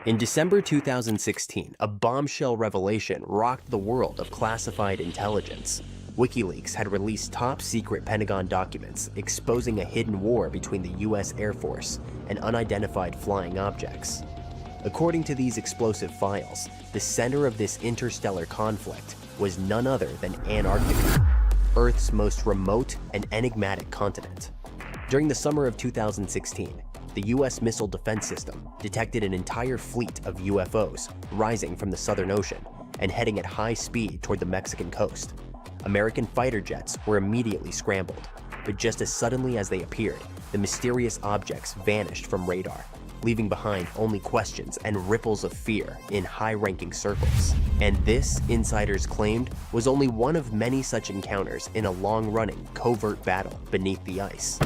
In December 2016, a bombshell revelation rocked the world of classified intelligence. WikiLeaks had released top-secret Pentagon documents exposing a hidden war between the US Air Force and unidentified flying objects. According to these explosive files, the center of this interstellar conflict was none other than Antarctica, Earth's most remote and enigmatic continent. During the summer of 2016, the US Missile Defense System detected an entire fleet of UFOs rising from the Southern Ocean and heading at high speed toward the Mexican coast. American fighter jets were immediately scrambled, but just as suddenly as they appeared, the mysterious objects vanished from radar, leaving behind only questions and ripples of fear in high-ranking circles. And this, insiders claimed, was only one of many such encounters in a long-running, covert battle beneath the ice.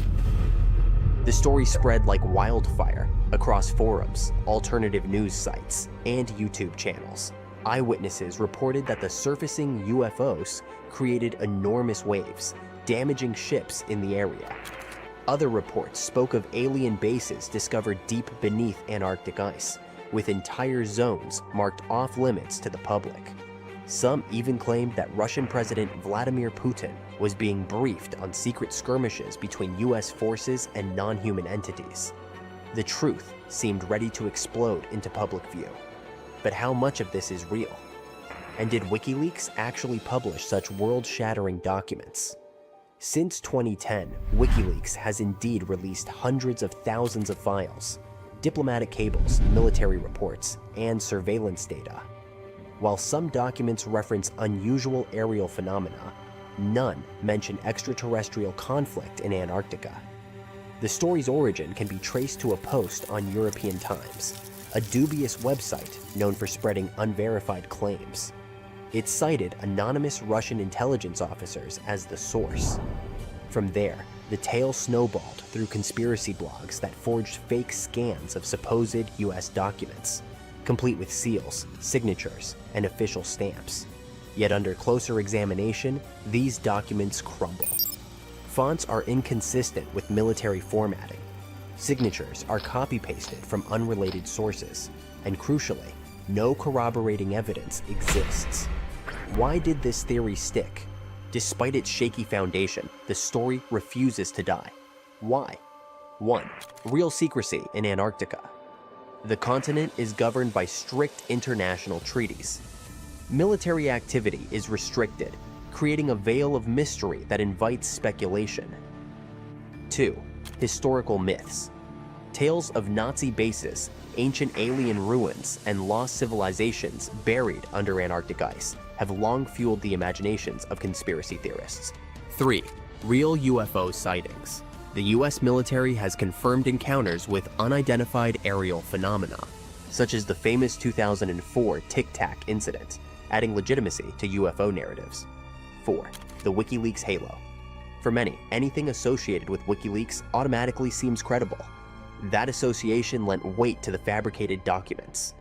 The story spread like wildfire across forums, alternative news sites, and YouTube channels. Eyewitnesses reported that the surfacing UFOs created enormous waves, damaging ships in the area. Other reports spoke of alien bases discovered deep beneath Antarctic ice, with entire zones marked off-limits to the public. Some even claimed that Russian President Vladimir Putin was being briefed on secret skirmishes between US forces and non-human entities. The truth seemed ready to explode into public view. But how much of this is real? And did WikiLeaks actually publish such world-shattering documents? Since 2010, WikiLeaks has indeed released hundreds of thousands of files, diplomatic cables, military reports, and surveillance data. While some documents reference unusual aerial phenomena, none mention extraterrestrial conflict in Antarctica. The story's origin can be traced to a post on European Times, a dubious website known for spreading unverified claims. It cited anonymous Russian intelligence officers as the source. From there, the tale snowballed through conspiracy blogs that forged fake scans of supposed US documents, complete with seals, signatures, and official stamps. Yet under closer examination, these documents crumble. Fonts are inconsistent with military formatting. Signatures are copy-pasted from unrelated sources, and crucially, no corroborating evidence exists. Why did this theory stick? Despite its shaky foundation, the story refuses to die. Why? 1. Real secrecy in Antarctica. The continent is governed by strict international treaties. Military activity is restricted, creating a veil of mystery that invites speculation. 2. Historical myths. Tales of Nazi bases, ancient alien ruins, and lost civilizations buried under Antarctic ice have long fueled the imaginations of conspiracy theorists. 3. Real UFO sightings. The US military has confirmed encounters with unidentified aerial phenomena, such as the famous 2004 Tic Tac incident, adding legitimacy to UFO narratives. 4. The WikiLeaks halo. For many, anything associated with WikiLeaks automatically seems credible. That association lent weight to the fabricated documents.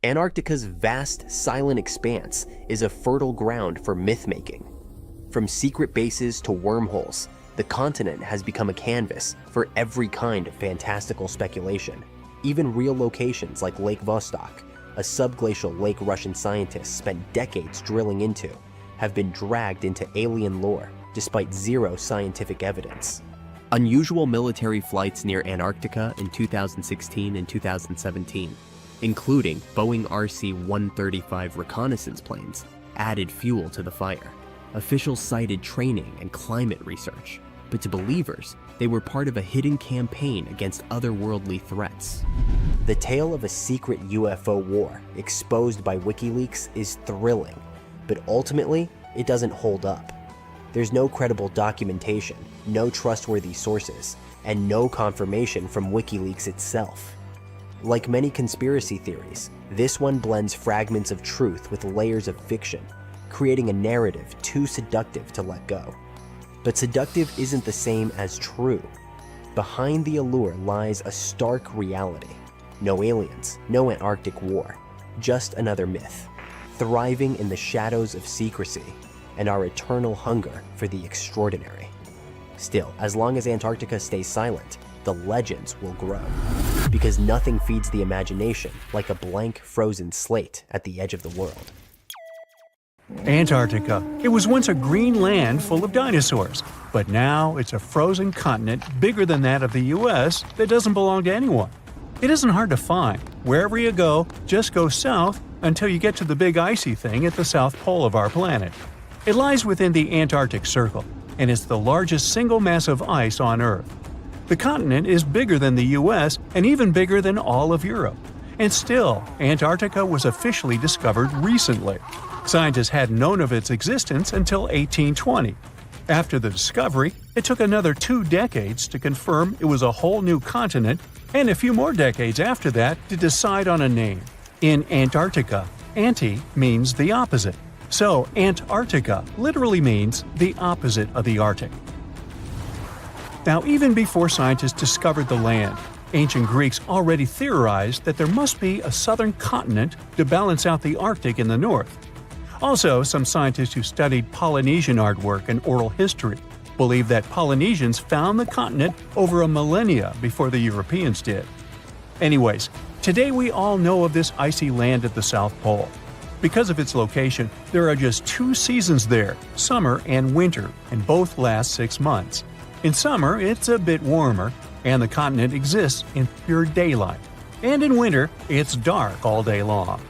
Antarctica's vast, silent expanse is a fertile ground for myth-making. From secret bases to wormholes, the continent has become a canvas for every kind of fantastical speculation. Even real locations like Lake Vostok, a subglacial lake Russian scientists spent decades drilling into, have been dragged into alien lore despite zero scientific evidence. Unusual military flights near Antarctica in 2016 and 2017, including Boeing RC-135 reconnaissance planes, added fuel to the fire. Officials cited training and climate research, but to believers, they were part of a hidden campaign against otherworldly threats. The tale of a secret UFO war exposed by WikiLeaks is thrilling, but ultimately, it doesn't hold up. There's no credible documentation, no trustworthy sources, and no confirmation from WikiLeaks itself. Like many conspiracy theories, this one blends fragments of truth with layers of fiction, creating a narrative too seductive to let go. But seductive isn't the same as true. Behind the allure lies a stark reality. No aliens, no Antarctic war, just another myth, thriving in the shadows of secrecy and our eternal hunger for the extraordinary. Still, as long as Antarctica stays silent, the legends will grow. because nothing feeds the imagination like a blank, frozen slate at the edge of the world. Antarctica. It was once a green land full of dinosaurs, but now it's a frozen continent bigger than that of the US that doesn't belong to anyone. It isn't hard to find. Wherever you go, just go south until you get to the big icy thing at the south pole of our planet. It lies within the Antarctic Circle, and it's the largest single mass of ice on Earth. The continent is bigger than the US and even bigger than all of Europe. And still, Antarctica was officially discovered recently. Scientists hadn't known of its existence until 1820. After the discovery, it took another 2 decades to confirm it was a whole new continent, and a few more decades after that to decide on a name. In Antarctica, anti means the opposite. So Antarctica literally means the opposite of the Arctic. Now, even before scientists discovered the land, ancient Greeks already theorized that there must be a southern continent to balance out the Arctic in the north. Also, some scientists who studied Polynesian artwork and oral history believe that Polynesians found the continent over a millennia before the Europeans did. Anyways, today we all know of this icy land at the South Pole. Because of its location, there are just 2 seasons there, summer and winter, and both last 6 months. In summer, it's a bit warmer, and the continent exists in pure daylight. And in winter, it's dark all day long.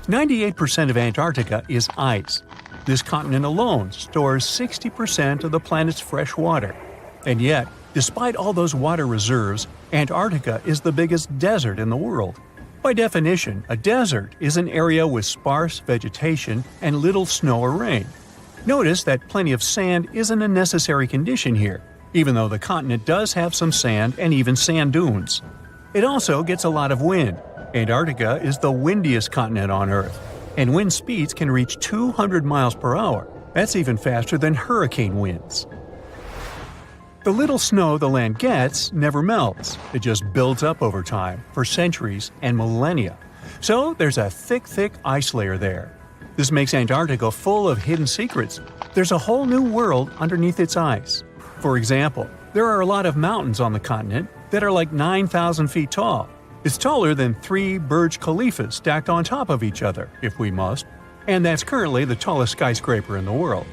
98% of Antarctica is ice. This continent alone stores 60% of the planet's fresh water. And yet, despite all those water reserves, Antarctica is the biggest desert in the world. By definition, a desert is an area with sparse vegetation and little snow or rain. Notice that plenty of sand isn't a necessary condition here, even though the continent does have some sand and even sand dunes. It also gets a lot of wind. Antarctica is the windiest continent on Earth, and wind speeds can reach 200 miles per hour. That's even faster than hurricane winds. The little snow the land gets never melts. It just builds up over time, for centuries and millennia. So there's a thick ice layer there. This makes Antarctica full of hidden secrets. There's a whole new world underneath its ice. For example, there are a lot of mountains on the continent that are like 9,000 feet tall. It's taller than 3 Burj Khalifas stacked on top of each other, if we must, and that's currently the tallest skyscraper in the world.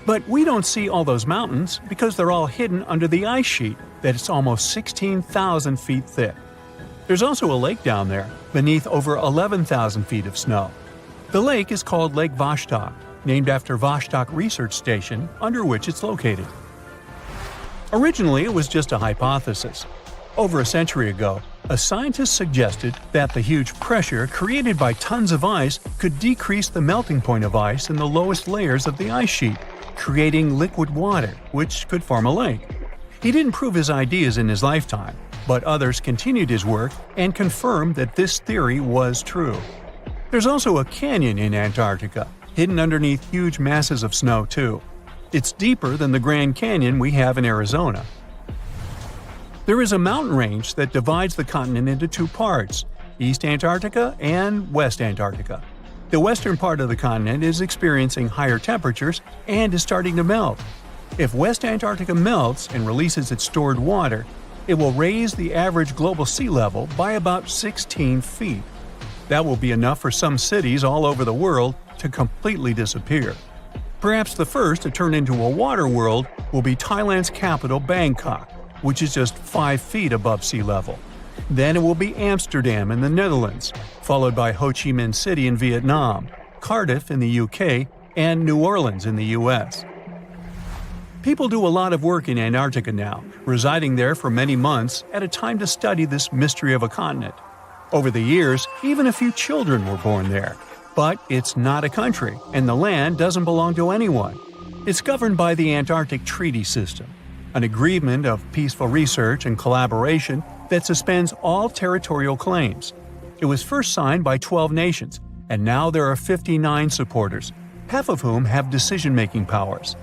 But we don't see all those mountains because they're all hidden under the ice sheet that's almost 16,000 feet thick. There's also a lake down there, beneath over 11,000 feet of snow. The lake is called Lake Vostok, named after Vostok Research Station, under which it's located. Originally, it was just a hypothesis. Over a century ago, a scientist suggested that the huge pressure created by tons of ice could decrease the melting point of ice in the lowest layers of the ice sheet, creating liquid water, which could form a lake. He didn't prove his ideas in his lifetime, but others continued his work and confirmed that this theory was true. There's also a canyon in Antarctica, hidden underneath huge masses of snow too. It's deeper than the Grand Canyon we have in Arizona. There is a mountain range that divides the continent into 2 parts, East Antarctica and West Antarctica. The western part of the continent is experiencing higher temperatures and is starting to melt. If West Antarctica melts and releases its stored water, it will raise the average global sea level by about 16 feet. That will be enough for some cities all over the world to completely disappear. Perhaps the first to turn into a water world will be Thailand's capital, Bangkok, which is just 5 feet above sea level. Then it will be Amsterdam in the Netherlands, followed by Ho Chi Minh City in Vietnam, Cardiff in the UK, and New Orleans in the US. People do a lot of work in Antarctica now, residing there for many months at a time to study this mystery of a continent. Over the years, even a few children were born there. But it's not a country, and the land doesn't belong to anyone. It's governed by the Antarctic Treaty System, an agreement of peaceful research and collaboration that suspends all territorial claims. It was first signed by 12 nations, and now there are 59 supporters, half of whom have decision-making powers.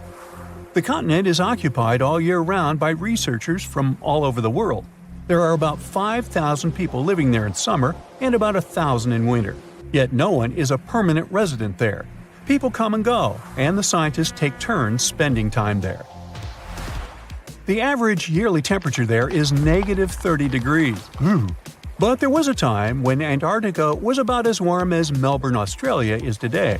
The continent is occupied all year round by researchers from all over the world. There are about 5,000 people living there in summer and about 1,000 in winter. Yet no one is a permanent resident there. People come and go, and the scientists take turns spending time there. The average yearly temperature there is negative 30 degrees. But there was a time when Antarctica was about as warm as Melbourne, Australia is today.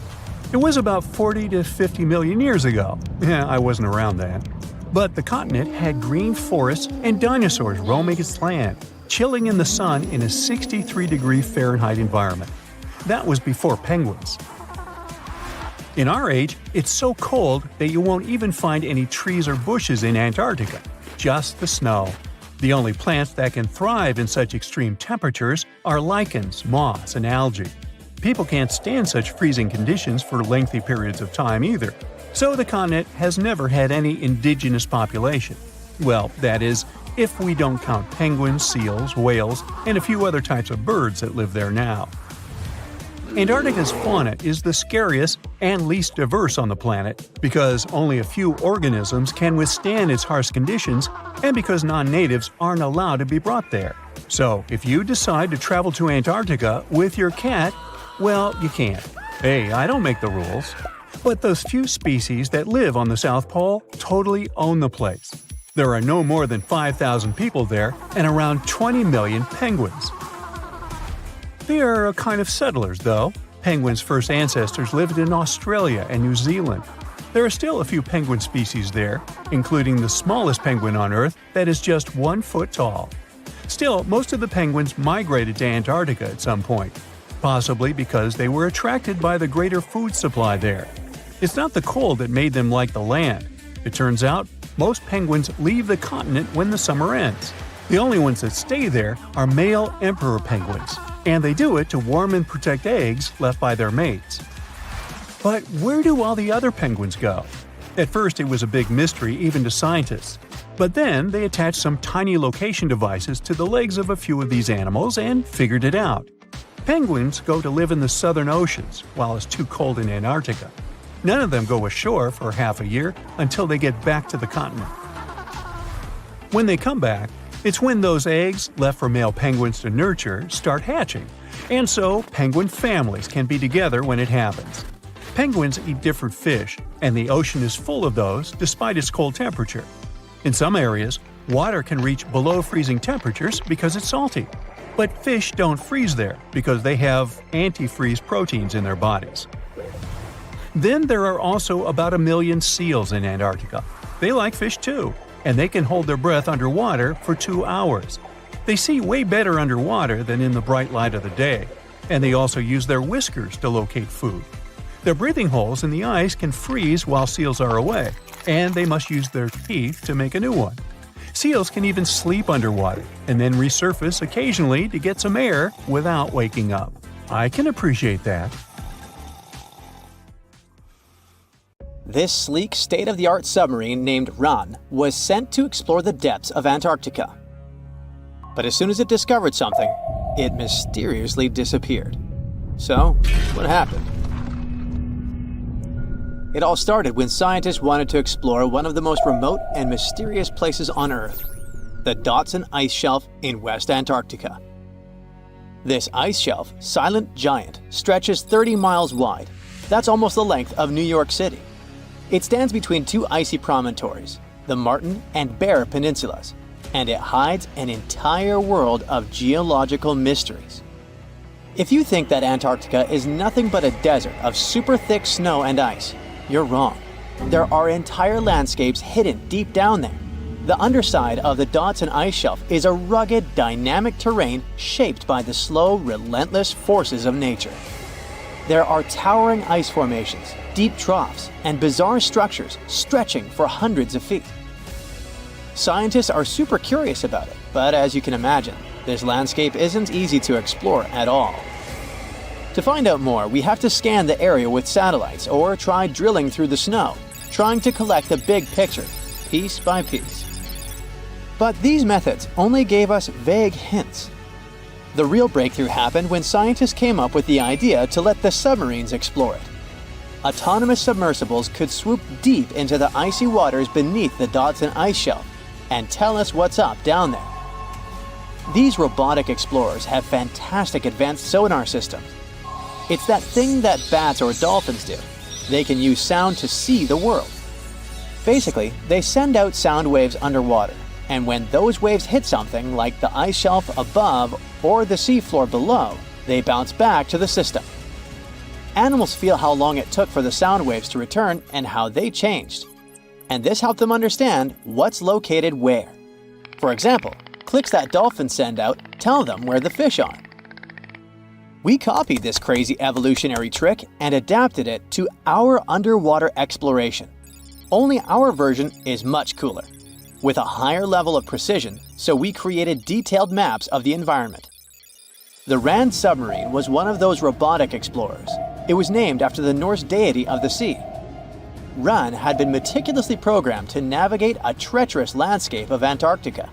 It was about 40 to 50 million years ago. Yeah, I wasn't around then. But the continent had green forests and dinosaurs roaming its land, chilling in the sun in a 63-degree Fahrenheit environment. That was before penguins. In our age, it's so cold that you won't even find any trees or bushes in Antarctica, just the snow. The only plants that can thrive in such extreme temperatures are lichens, moss, and algae. People can't stand such freezing conditions for lengthy periods of time either, so the continent has never had any indigenous population. Well, that is, if we don't count penguins, seals, whales, and a few other types of birds that live there now. Antarctica's fauna is the scariest and least diverse on the planet because only a few organisms can withstand its harsh conditions and because non-natives aren't allowed to be brought there. So, if you decide to travel to Antarctica with your cat, well, you can't. Hey, I don't make the rules. But those few species that live on the South Pole totally own the place. There are no more than 5,000 people there and around 20 million penguins. They are a kind of settlers, though. Penguins' first ancestors lived in Australia and New Zealand. There are still a few penguin species there, including the smallest penguin on Earth that is just 1 foot tall. Still, most of the penguins migrated to Antarctica at some point, possibly because they were attracted by the greater food supply there. It's not the cold that made them like the land. It turns out, most penguins leave the continent when the summer ends. The only ones that stay there are male emperor penguins, and they do it to warm and protect eggs left by their mates. But where do all the other penguins go? At first it was a big mystery even to scientists, but then they attached some tiny location devices to the legs of a few of these animals and figured it out. Penguins go to live in the southern oceans while it's too cold in Antarctica. None of them go ashore for half a year until they get back to the continent. When they come back, it's when those eggs, left for male penguins to nurture, start hatching, and so penguin families can be together when it happens. Penguins eat different fish, and the ocean is full of those despite its cold temperature. In some areas, water can reach below freezing temperatures because it's salty. But fish don't freeze there because they have antifreeze proteins in their bodies. Then there are also about 1 million seals in Antarctica. They like fish too, and they can hold their breath underwater for 2 hours. They see way better underwater than in the bright light of the day, and they also use their whiskers to locate food. Their breathing holes in the ice can freeze while seals are away, and they must use their teeth to make a new one. Seals can even sleep underwater and then resurface occasionally to get some air without waking up. I can appreciate that. This sleek, state-of-the-art submarine named Ran was sent to explore the depths of Antarctica. But as soon as it discovered something, it mysteriously disappeared. So, what happened? It all started when scientists wanted to explore one of the most remote and mysterious places on Earth, the Dodson Ice Shelf in West Antarctica. This ice shelf, silent giant, stretches 30 miles wide. That's almost the length of New York City. It stands between 2 icy promontories, the Martin and Bear Peninsulas, and it hides an entire world of geological mysteries. If you think that Antarctica is nothing but a desert of super thick snow and ice, you're wrong. There are entire landscapes hidden deep down there. The underside of the Dodson Ice Shelf is a rugged, dynamic terrain shaped by the slow, relentless forces of nature. There are towering ice formations, deep troughs, and bizarre structures stretching for hundreds of feet. Scientists are super curious about it, but as you can imagine, this landscape isn't easy to explore at all. To find out more, we have to scan the area with satellites or try drilling through the snow, trying to collect the big picture, piece by piece. But these methods only gave us vague hints. The real breakthrough happened when scientists came up with the idea to let the submarines explore it. Autonomous submersibles could swoop deep into the icy waters beneath the Dodson Ice Shelf and tell us what's up down there. These robotic explorers have fantastic advanced sonar systems. It's that thing that bats or dolphins do. They can use sound to see the world. Basically, they send out sound waves underwater, and when those waves hit something like the ice shelf above or the seafloor below, they bounce back to the system. Animals feel how long it took for the sound waves to return and how they changed. And this helped them understand what's located where. For example, clicks that dolphins send out tell them where the fish are. We copied this crazy evolutionary trick and adapted it to our underwater exploration. Only our version is much cooler, with a higher level of precision, so we created detailed maps of the environment. The Rand submarine was one of those robotic explorers. It was named after the Norse deity of the sea. Rand had been meticulously programmed to navigate a treacherous landscape of Antarctica.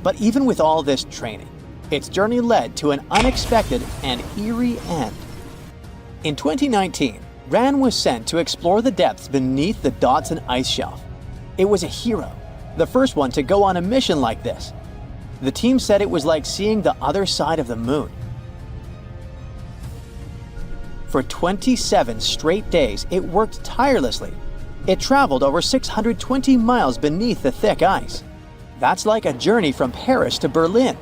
But even with all this training, its journey led to an unexpected and eerie end. In 2019, Rand was sent to explore the depths beneath the Dotson ice shelf. It was a hero, the first one to go on a mission like this. The team said it was like seeing the other side of the moon. For 27 straight days, it worked tirelessly. It traveled over 620 miles beneath the thick ice. That's like a journey from Paris to Berlin.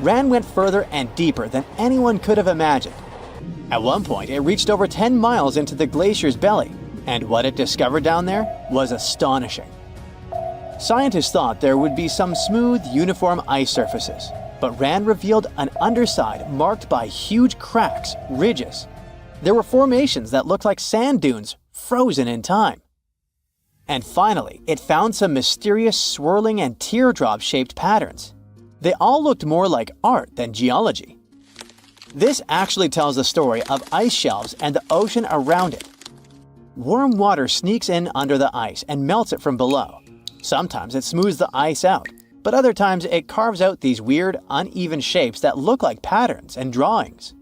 Rand went further and deeper than anyone could have imagined. At one point, it reached over 10 miles into the glacier's belly, and what it discovered down there was astonishing. Scientists thought there would be some smooth, uniform ice surfaces, but Rand revealed an underside marked by huge cracks, ridges. There were formations that looked like sand dunes, frozen in time. And finally, it found some mysterious swirling and teardrop-shaped patterns. They all looked more like art than geology. This actually tells the story of ice shelves and the ocean around it. Warm water sneaks in under the ice and melts it from below. Sometimes it smooths the ice out, but other times it carves out these weird, uneven shapes that look like patterns and drawings.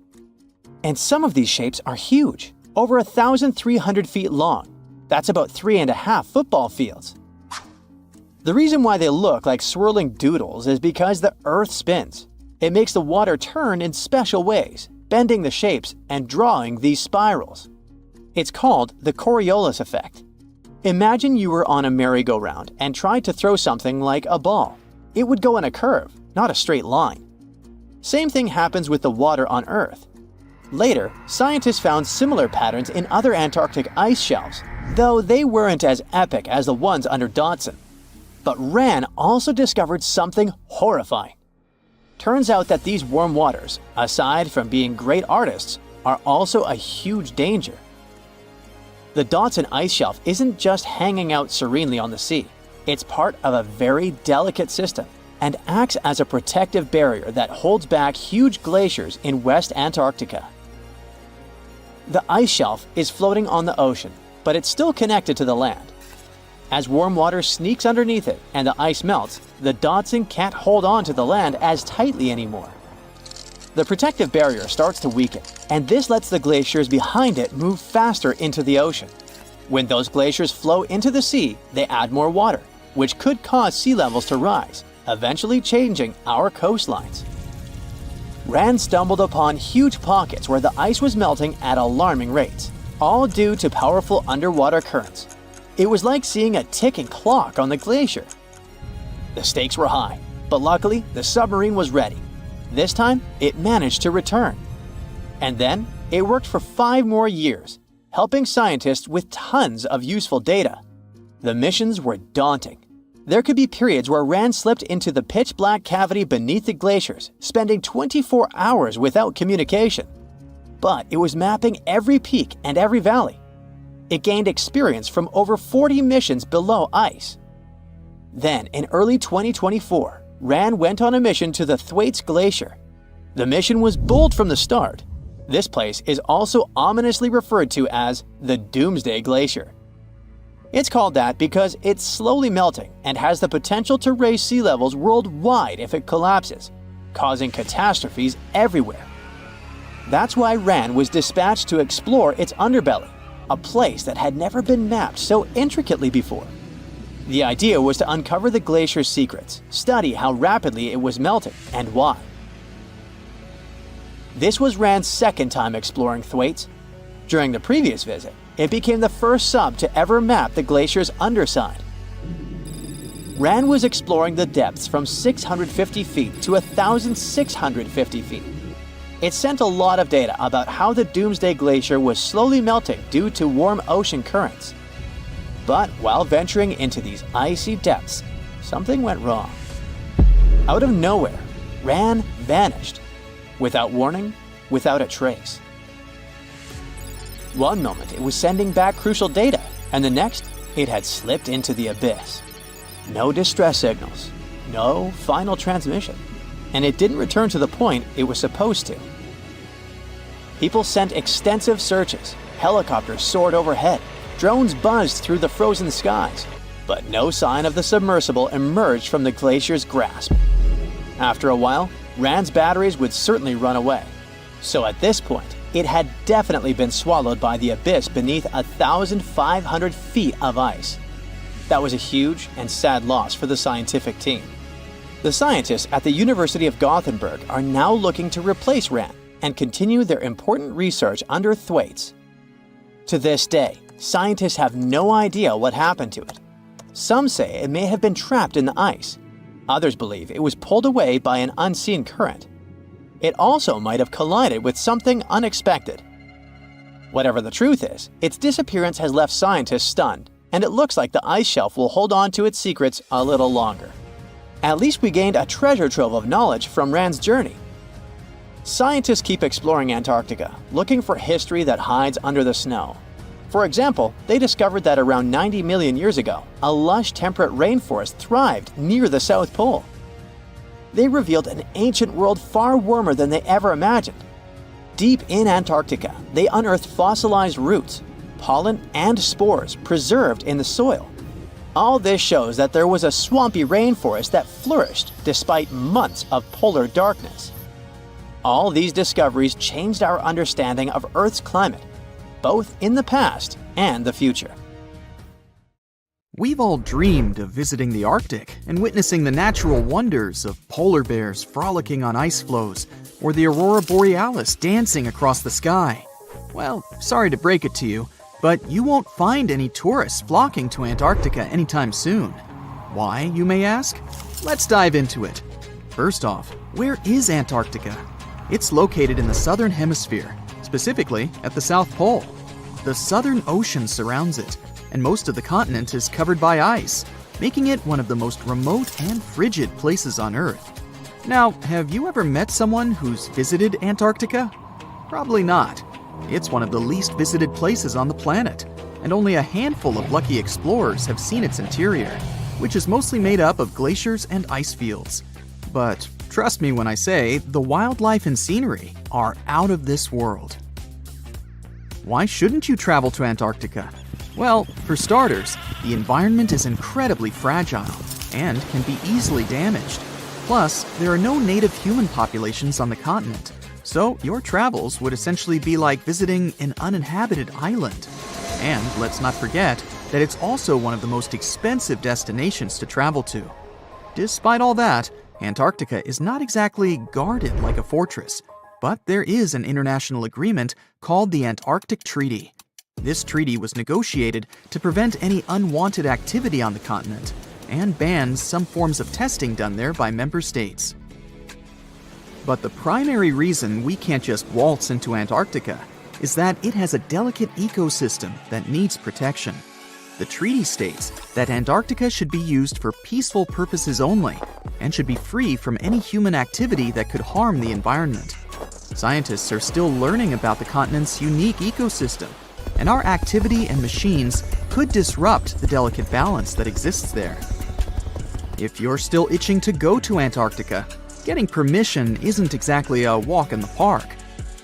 And some of these shapes are huge, over 1,300 feet long. That's about 3.5 football fields. The reason why they look like swirling doodles is because the Earth spins. It makes the water turn in special ways, bending the shapes and drawing these spirals. It's called the Coriolis effect. Imagine you were on a merry-go-round and tried to throw something like a ball. It would go in a curve, not a straight line. Same thing happens with the water on Earth. Later, scientists found similar patterns in other Antarctic ice shelves, though they weren't as epic as the ones under Dotson. But Rand also discovered something horrifying. Turns out that these warm waters, aside from being great artists, are also a huge danger. The Dotson ice shelf isn't just hanging out serenely on the sea. It's part of a very delicate system and acts as a protective barrier that holds back huge glaciers in West Antarctica. The ice shelf is floating on the ocean, but it's still connected to the land. As warm water sneaks underneath it and the ice melts, the Dotson can't hold on to the land as tightly anymore. The protective barrier starts to weaken, and this lets the glaciers behind it move faster into the ocean. When those glaciers flow into the sea, they add more water, which could cause sea levels to rise, eventually changing our coastlines. Rand stumbled upon huge pockets where the ice was melting at alarming rates, all due to powerful underwater currents. It was like seeing a ticking clock on the glacier. The stakes were high, but luckily the submarine was ready. This time, it managed to return. And then, it worked for 5 more years, helping scientists with tons of useful data. The missions were daunting. There could be periods where Rand slipped into the pitch-black cavity beneath the glaciers, spending 24 hours without communication. But it was mapping every peak and every valley. It gained experience from over 40 missions below ice. Then, in early 2024, Rand went on a mission to the Thwaites Glacier. The mission was bold from the start. This place is also ominously referred to as the Doomsday Glacier. It's called that because it's slowly melting and has the potential to raise sea levels worldwide if it collapses, causing catastrophes everywhere. That's why Rand was dispatched to explore its underbelly, a place that had never been mapped so intricately before. The idea was to uncover the glacier's secrets, study how rapidly it was melting and why. This was Rand's second time exploring Thwaites. During the previous visit, it became the first sub to ever map the glacier's underside. RAN was exploring the depths from 650 feet to 1,650 feet. It sent a lot of data about how the Doomsday Glacier was slowly melting due to warm ocean currents. But while venturing into these icy depths, something went wrong. Out of nowhere, RAN vanished, without warning, without a trace. One moment it was sending back crucial data, and the next it had slipped into the abyss. No distress signals, no final transmission, and it didn't return to the point it was supposed to. People sent extensive searches, helicopters soared overhead, drones buzzed through the frozen skies, but no sign of the submersible emerged from the glacier's grasp. After a while, RAN's batteries would certainly run away, so at this point, it had definitely been swallowed by the abyss beneath 1,500 feet of ice. That was a huge and sad loss for the scientific team. The scientists at the University of Gothenburg are now looking to replace RAN and continue their important research under Thwaites. To this day, scientists have no idea what happened to it. Some say it may have been trapped in the ice. Others believe it was pulled away by an unseen current. It also might have collided with something unexpected. Whatever the truth is, its disappearance has left scientists stunned, and it looks like the ice shelf will hold on to its secrets a little longer. At least we gained a treasure trove of knowledge from RAN's journey. Scientists keep exploring Antarctica, looking for history that hides under the snow. For example, they discovered that around 90 million years ago, a lush temperate rainforest thrived near the South Pole. They revealed an ancient world far warmer than they ever imagined. Deep in Antarctica, they unearthed fossilized roots, pollen, and spores preserved in the soil. All this shows that there was a swampy rainforest that flourished despite months of polar darkness. All these discoveries changed our understanding of Earth's climate, both in the past and the future. We've all dreamed of visiting the Arctic and witnessing the natural wonders of polar bears frolicking on ice floes or the aurora borealis dancing across the sky. Well, sorry to break it to you, but you won't find any tourists flocking to Antarctica anytime soon. Why, you may ask? Let's dive into it. First off, where is Antarctica? It's located in the southern hemisphere, specifically at the South Pole. The Southern Ocean surrounds it, and most of the continent is covered by ice, making it one of the most remote and frigid places on Earth. Now, have you ever met someone who's visited Antarctica? Probably not. It's one of the least visited places on the planet, and only a handful of lucky explorers have seen its interior, which is mostly made up of glaciers and ice fields. But trust me when I say the wildlife and scenery are out of this world. Why shouldn't you travel to Antarctica? Well, for starters, the environment is incredibly fragile and can be easily damaged. Plus, there are no native human populations on the continent, so your travels would essentially be like visiting an uninhabited island. And let's not forget that it's also one of the most expensive destinations to travel to. Despite all that, Antarctica is not exactly guarded like a fortress, but there is an international agreement called the Antarctic Treaty. This treaty was negotiated to prevent any unwanted activity on the continent and bans some forms of testing done there by member states. But the primary reason we can't just waltz into Antarctica is that it has a delicate ecosystem that needs protection. The treaty states that Antarctica should be used for peaceful purposes only and should be free from any human activity that could harm the environment. Scientists are still learning about the continent's unique ecosystem, and our activity and machines could disrupt the delicate balance that exists there. If you're still itching to go to Antarctica, getting permission isn't exactly a walk in the park.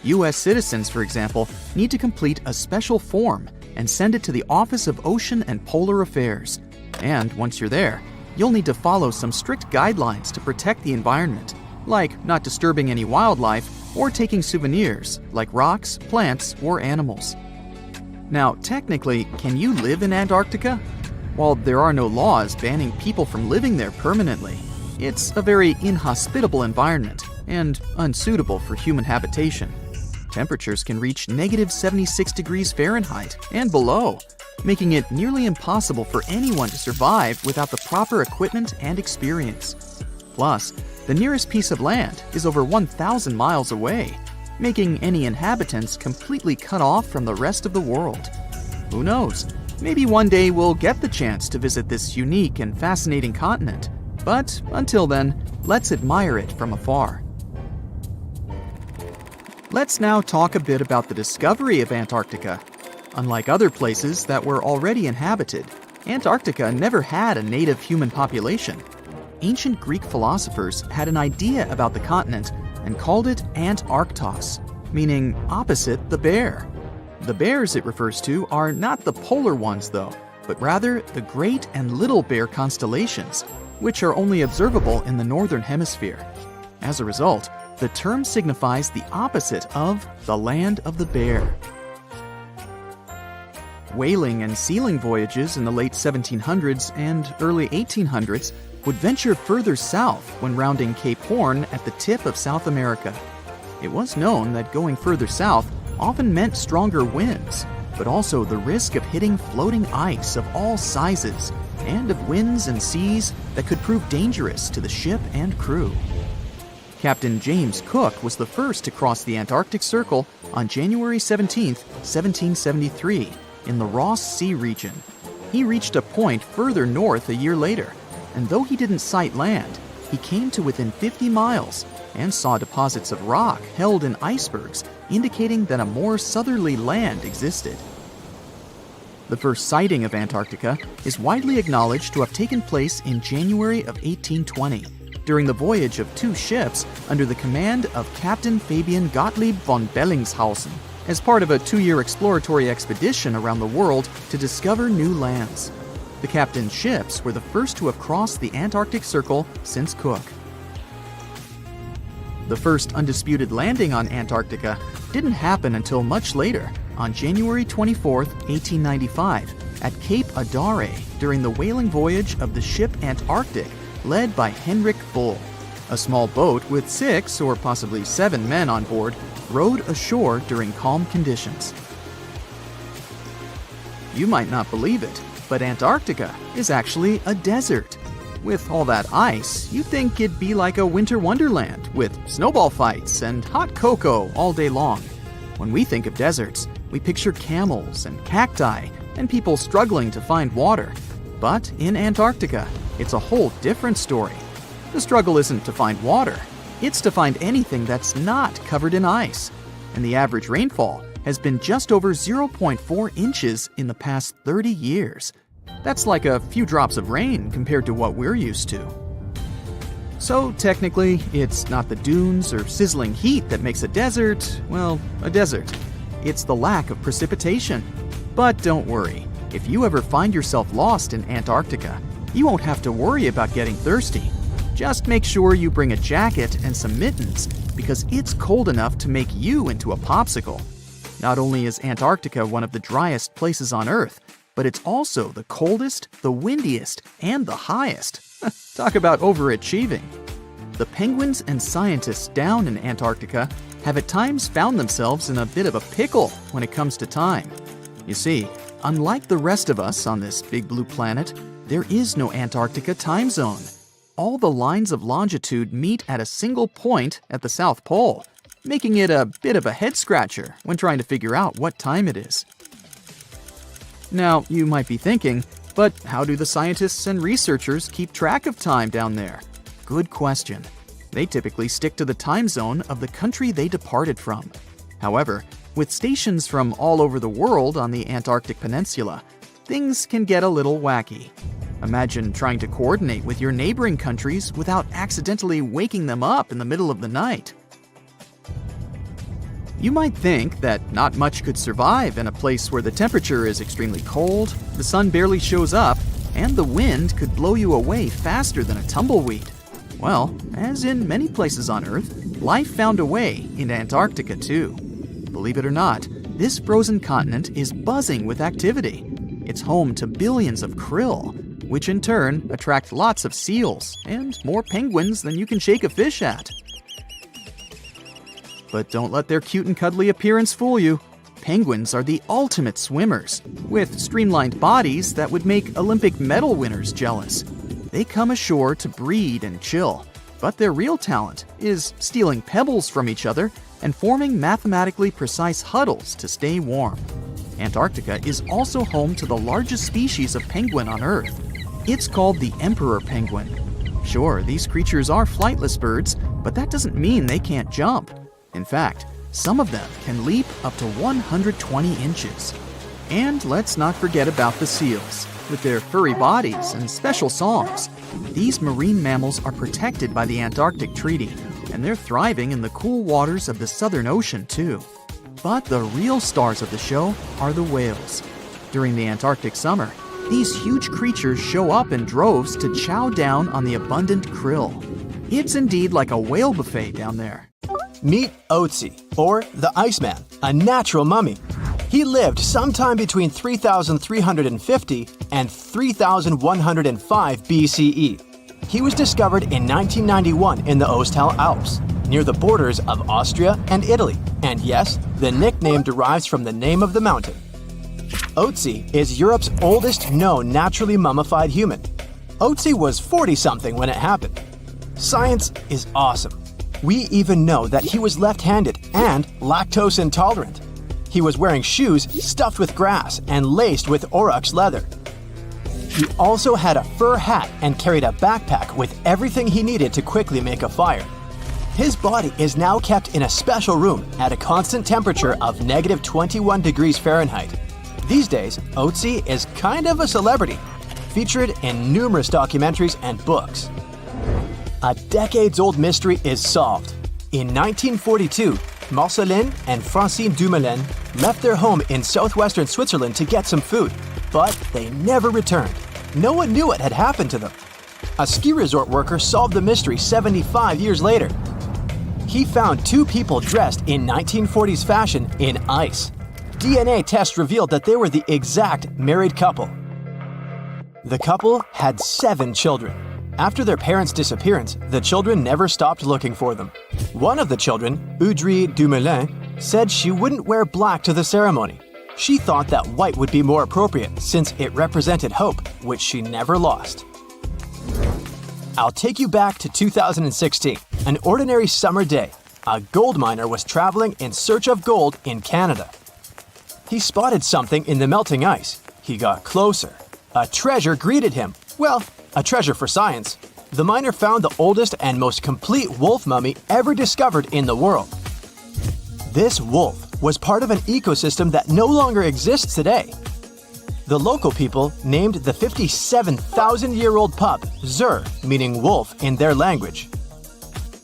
U.S. citizens, for example, need to complete a special form and send it to the Office of Ocean and Polar Affairs. And once you're there, you'll need to follow some strict guidelines to protect the environment, like not disturbing any wildlife or taking souvenirs like rocks, plants, or animals. Now, technically, can you live in Antarctica? While there are no laws banning people from living there permanently, it's a very inhospitable environment and unsuitable for human habitation. Temperatures can reach negative 76 degrees Fahrenheit and below, making it nearly impossible for anyone to survive without the proper equipment and experience. Plus, the nearest piece of land is over 1,000 miles away, making any inhabitants completely cut off from the rest of the world. Who knows? Maybe one day we'll get the chance to visit this unique and fascinating continent. But until then, let's admire it from afar. Let's now talk a bit about the discovery of Antarctica. Unlike other places that were already inhabited, Antarctica never had a native human population. Ancient Greek philosophers had an idea about the continent and called it Antarctos, meaning opposite the bear. The bears it refers to are not the polar ones though, but rather the Great and Little Bear constellations, which are only observable in the northern hemisphere. As a result, the term signifies the opposite of the land of the bear. Whaling and sealing voyages in the late 1700s and early 1800s would venture further south when rounding Cape Horn at the tip of South America. It was known that going further south often meant stronger winds, but also the risk of hitting floating ice of all sizes and of winds and seas that could prove dangerous to the ship and crew. Captain James Cook was the first to cross the Antarctic Circle on January 17, 1773, in the Ross Sea region. He reached a point further north a year later, and though he didn't sight land, he came to within 50 miles and saw deposits of rock held in icebergs, indicating that a more southerly land existed. The first sighting of Antarctica is widely acknowledged to have taken place in January of 1820, during the voyage of two ships under the command of Captain Fabian Gottlieb von Bellingshausen, as part of a 2-year exploratory expedition around the world to discover new lands. The captain's ships were the first to have crossed the Antarctic Circle since Cook. The first undisputed landing on Antarctica didn't happen until much later, on January 24, 1895, at Cape Adare during the whaling voyage of the ship Antarctic, led by Henrik Bull. A small boat with 6 or possibly 7 men on board rowed ashore during calm conditions. You might not believe it, but Antarctica is actually a desert. With all that ice, you'd think it'd be like a winter wonderland with snowball fights and hot cocoa all day long. When we think of deserts, we picture camels and cacti and people struggling to find water. But in Antarctica, it's a whole different story. The struggle isn't to find water, it's to find anything that's not covered in ice. And the average rainfall has been just over 0.4 inches in the past 30 years. That's like a few drops of rain compared to what we're used to. So technically, it's not the dunes or sizzling heat that makes a desert, well, a desert. It's the lack of precipitation. But don't worry, if you ever find yourself lost in Antarctica, you won't have to worry about getting thirsty. Just make sure you bring a jacket and some mittens, because it's cold enough to make you into a popsicle. Not only is Antarctica one of the driest places on Earth, but it's also the coldest, the windiest, and the highest. Talk about overachieving. The penguins and scientists down in Antarctica have at times found themselves in a bit of a pickle when it comes to time. You see, unlike the rest of us on this big blue planet, there is no Antarctica time zone. All the lines of longitude meet at a single point at the South Pole, making it a bit of a head-scratcher when trying to figure out what time it is. Now, you might be thinking, but how do the scientists and researchers keep track of time down there? Good question. They typically stick to the time zone of the country they departed from. However, with stations from all over the world on the Antarctic Peninsula, things can get a little wacky. Imagine trying to coordinate with your neighboring countries without accidentally waking them up in the middle of the night. You might think that not much could survive in a place where the temperature is extremely cold, the sun barely shows up, and the wind could blow you away faster than a tumbleweed. Well, as in many places on Earth, life found a way in Antarctica too. Believe it or not, this frozen continent is buzzing with activity. It's home to billions of krill, which in turn attract lots of seals and more penguins than you can shake a fish at. But don't let their cute and cuddly appearance fool you. Penguins are the ultimate swimmers, with streamlined bodies that would make Olympic medal winners jealous. They come ashore to breed and chill, but their real talent is stealing pebbles from each other and forming mathematically precise huddles to stay warm. Antarctica is also home to the largest species of penguin on Earth. It's called the emperor penguin. Sure, these creatures are flightless birds, but that doesn't mean they can't jump. In fact, some of them can leap up to 120 inches. And let's not forget about the seals. With their furry bodies and special songs, these marine mammals are protected by the Antarctic Treaty, and they're thriving in the cool waters of the Southern Ocean too. But the real stars of the show are the whales. During the Antarctic summer, these huge creatures show up in droves to chow down on the abundant krill. It's indeed like a whale buffet down there. Meet Otzi, or the Iceman, a natural mummy. He lived sometime between 3,350 and 3,105 BCE. He was discovered in 1991 in the Ostal Alps, near the borders of Austria and Italy. And yes, the nickname derives from the name of the mountain. Otzi is Europe's oldest known naturally mummified human. Otzi was 40-something when it happened. Science is awesome. We even know that he was left-handed and lactose intolerant. He was wearing shoes stuffed with grass and laced with aurochs leather. He also had a fur hat and carried a backpack with everything he needed to quickly make a fire. His body is now kept in a special room at a constant temperature of negative 21 degrees Fahrenheit. These days, Otzi is kind of a celebrity, featured in numerous documentaries and books. A decades-old mystery is solved. In 1942, Marceline and Francine Dumoulin left their home in southwestern Switzerland to get some food, but they never returned. No one knew what had happened to them. A ski resort worker solved the mystery 75 years later. He found two people dressed in 1940s fashion in ice. DNA tests revealed that they were the exact married couple. The couple had 7 children. After their parents' disappearance, the children never stopped looking for them. One of the children, Audrey Dumoulin, said she wouldn't wear black to the ceremony. She thought that white would be more appropriate since it represented hope, which she never lost. I'll take you back to 2016, an ordinary summer day. A gold miner was traveling in search of gold in Canada. He spotted something in the melting ice. He got closer. A treasure greeted him. Well, a treasure for science. The miner found the oldest and most complete wolf mummy ever discovered in the world. This wolf was part of an ecosystem that no longer exists today. The local people named the 57,000-year-old pup Zur, meaning wolf in their language.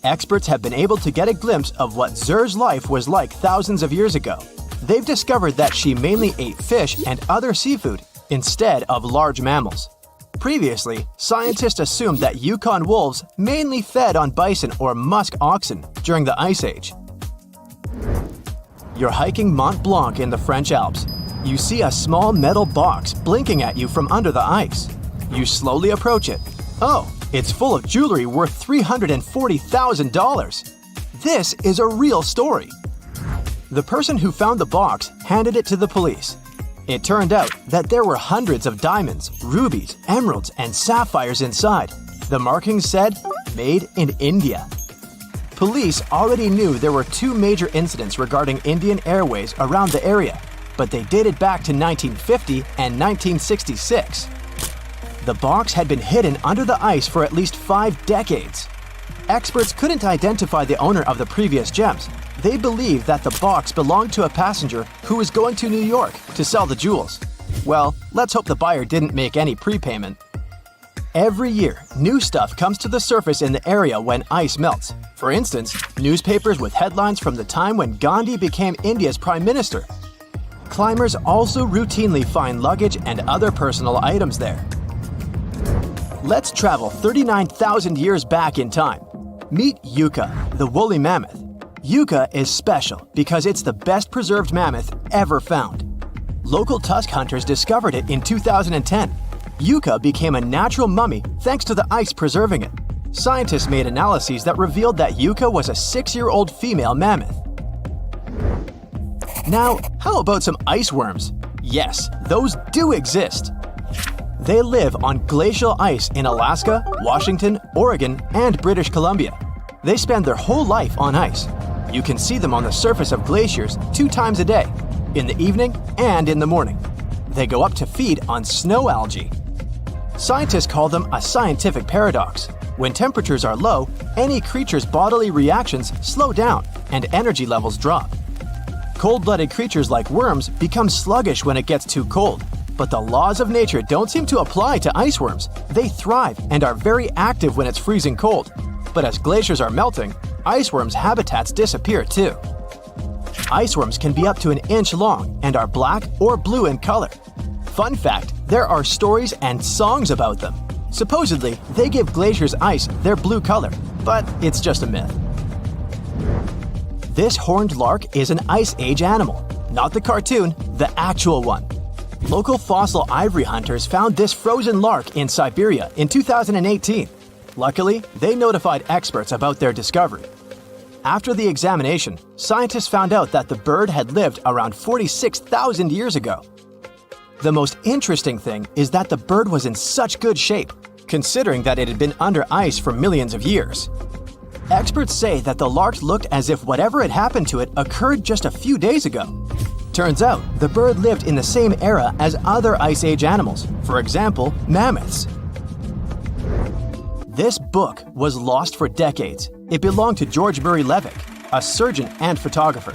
Experts have been able to get a glimpse of what Zur's life was like thousands of years ago. They've discovered that she mainly ate fish and other seafood instead of large mammals. Previously, scientists assumed that Yukon wolves mainly fed on bison or musk oxen during the Ice Age. You're hiking Mont Blanc in the French Alps. You see a small metal box blinking at you from under the ice. You slowly approach it. Oh, it's full of jewelry worth $340,000. This is a real story. The person who found the box handed it to the police. It turned out that there were hundreds of diamonds, rubies, emeralds, and sapphires inside. The markings said, "Made in India." Police already knew there were 2 major incidents regarding Indian Airways around the area, but they dated back to 1950 and 1966. The box had been hidden under the ice for at least 5 decades. Experts couldn't identify the owner of the previous gems. They believed that the box belonged to a passenger who was going to New York to sell the jewels. Well, let's hope the buyer didn't make any prepayment. Every year, new stuff comes to the surface in the area when ice melts. For instance, newspapers with headlines from the time when Gandhi became India's prime minister. Climbers also routinely find luggage and other personal items there. Let's travel 39,000 years back in time. Meet Yucca, the woolly mammoth. Yucca is special because it's the best preserved mammoth ever found. Local tusk hunters discovered it in 2010. Yucca became a natural mummy thanks to the ice preserving it. Scientists made analyses that revealed that Yucca was a 6-year-old female mammoth. Now, how about some ice worms? Yes, those do exist. They live on glacial ice in Alaska, Washington, Oregon, and British Columbia. They spend their whole life on ice. You can see them on the surface of glaciers 2 times a day, in the evening and in the morning. They go up to feed on snow algae. Scientists call them a scientific paradox. When temperatures are low, any creature's bodily reactions slow down and energy levels drop. Cold-blooded creatures like worms become sluggish when it gets too cold. But the laws of nature don't seem to apply to ice worms. They thrive and are very active when it's freezing cold. But as glaciers are melting, ice worms' habitats disappear too. Ice worms can be up to 1 inch long and are black or blue in color. Fun fact, there are stories and songs about them. Supposedly, they give glaciers' ice their blue color, but it's just a myth. This horned lark is an Ice Age animal, not the cartoon, the actual one. Local fossil ivory hunters found this frozen lark in Siberia in 2018. Luckily, they notified experts about their discovery. After the examination, scientists found out that the bird had lived around 46,000 years ago. The most interesting thing is that the bird was in such good shape, considering that it had been under ice for millions of years. Experts say that the lark looked as if whatever had happened to it occurred just a few days ago. Turns out, the bird lived in the same era as other Ice Age animals, for example, mammoths. This book was lost for decades. It belonged to George Murray Levick, a surgeon and photographer.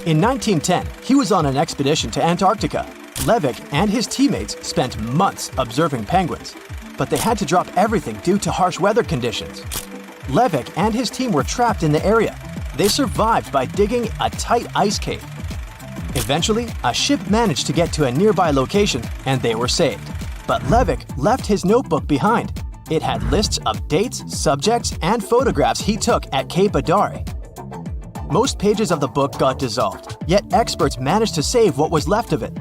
In 1910, he was on an expedition to Antarctica. Levick and his teammates spent months observing penguins, but they had to drop everything due to harsh weather conditions. Levick and his team were trapped in the area. They survived by digging a tight ice cave. Eventually, a ship managed to get to a nearby location and they were saved. But Levick left his notebook behind. It had lists of dates, subjects, and photographs he took at Cape Adare. Most pages of the book got dissolved, yet experts managed to save what was left of it.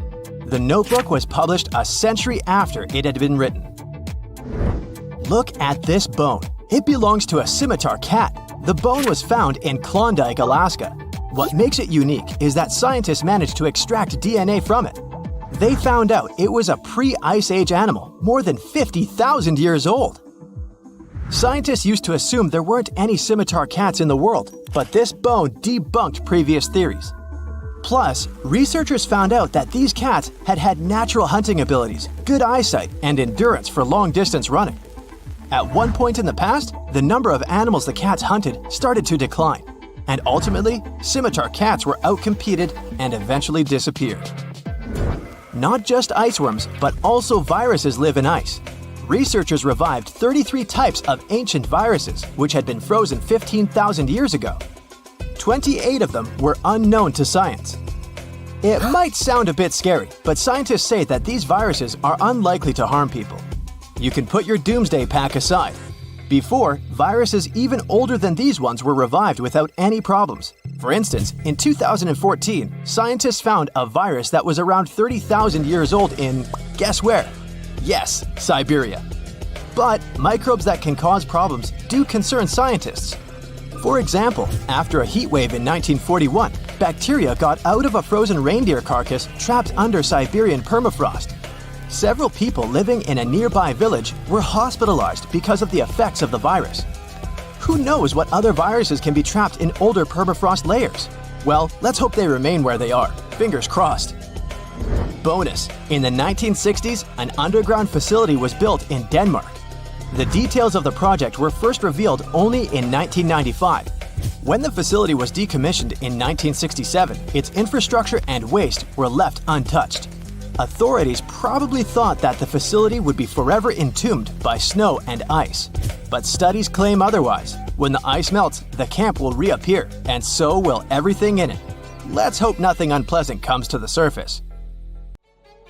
The notebook was published a century after it had been written. Look at this bone. It belongs to a scimitar cat. The bone was found in Klondike, Alaska. What makes it unique is that scientists managed to extract DNA from it. They found out it was a pre-Ice Age animal, more than 50,000 years old. Scientists used to assume there weren't any scimitar cats in the world, but this bone debunked previous theories. Plus, researchers found out that these cats had had natural hunting abilities, good eyesight, and endurance for long-distance running. At one point in the past, the number of animals the cats hunted started to decline, and ultimately, scimitar cats were outcompeted and eventually disappeared. Not just iceworms, but also viruses live in ice. Researchers revived 33 types of ancient viruses which had been frozen 15,000 years ago. 28 of them were unknown to science. It might sound a bit scary, but scientists say that these viruses are unlikely to harm people. You can put your doomsday pack aside. Before, viruses even older than these ones were revived without any problems. For instance, in 2014, scientists found a virus that was around 30,000 years old in, guess where? Yes, Siberia. But microbes that can cause problems do concern scientists. For example, after a heat wave in 1941, bacteria got out of a frozen reindeer carcass trapped under Siberian permafrost. Several people living in a nearby village were hospitalized because of the effects of the virus. Who knows what other viruses can be trapped in older permafrost layers? Well, let's hope they remain where they are. Fingers crossed. Bonus: in the 1960s, an underground facility was built in Denmark. The details of the project were first revealed only in 1995. When the facility was decommissioned in 1967, its infrastructure and waste were left untouched. Authorities probably thought that the facility would be forever entombed by snow and ice. But studies claim otherwise. When the ice melts, the camp will reappear, and so will everything in it. Let's hope nothing unpleasant comes to the surface.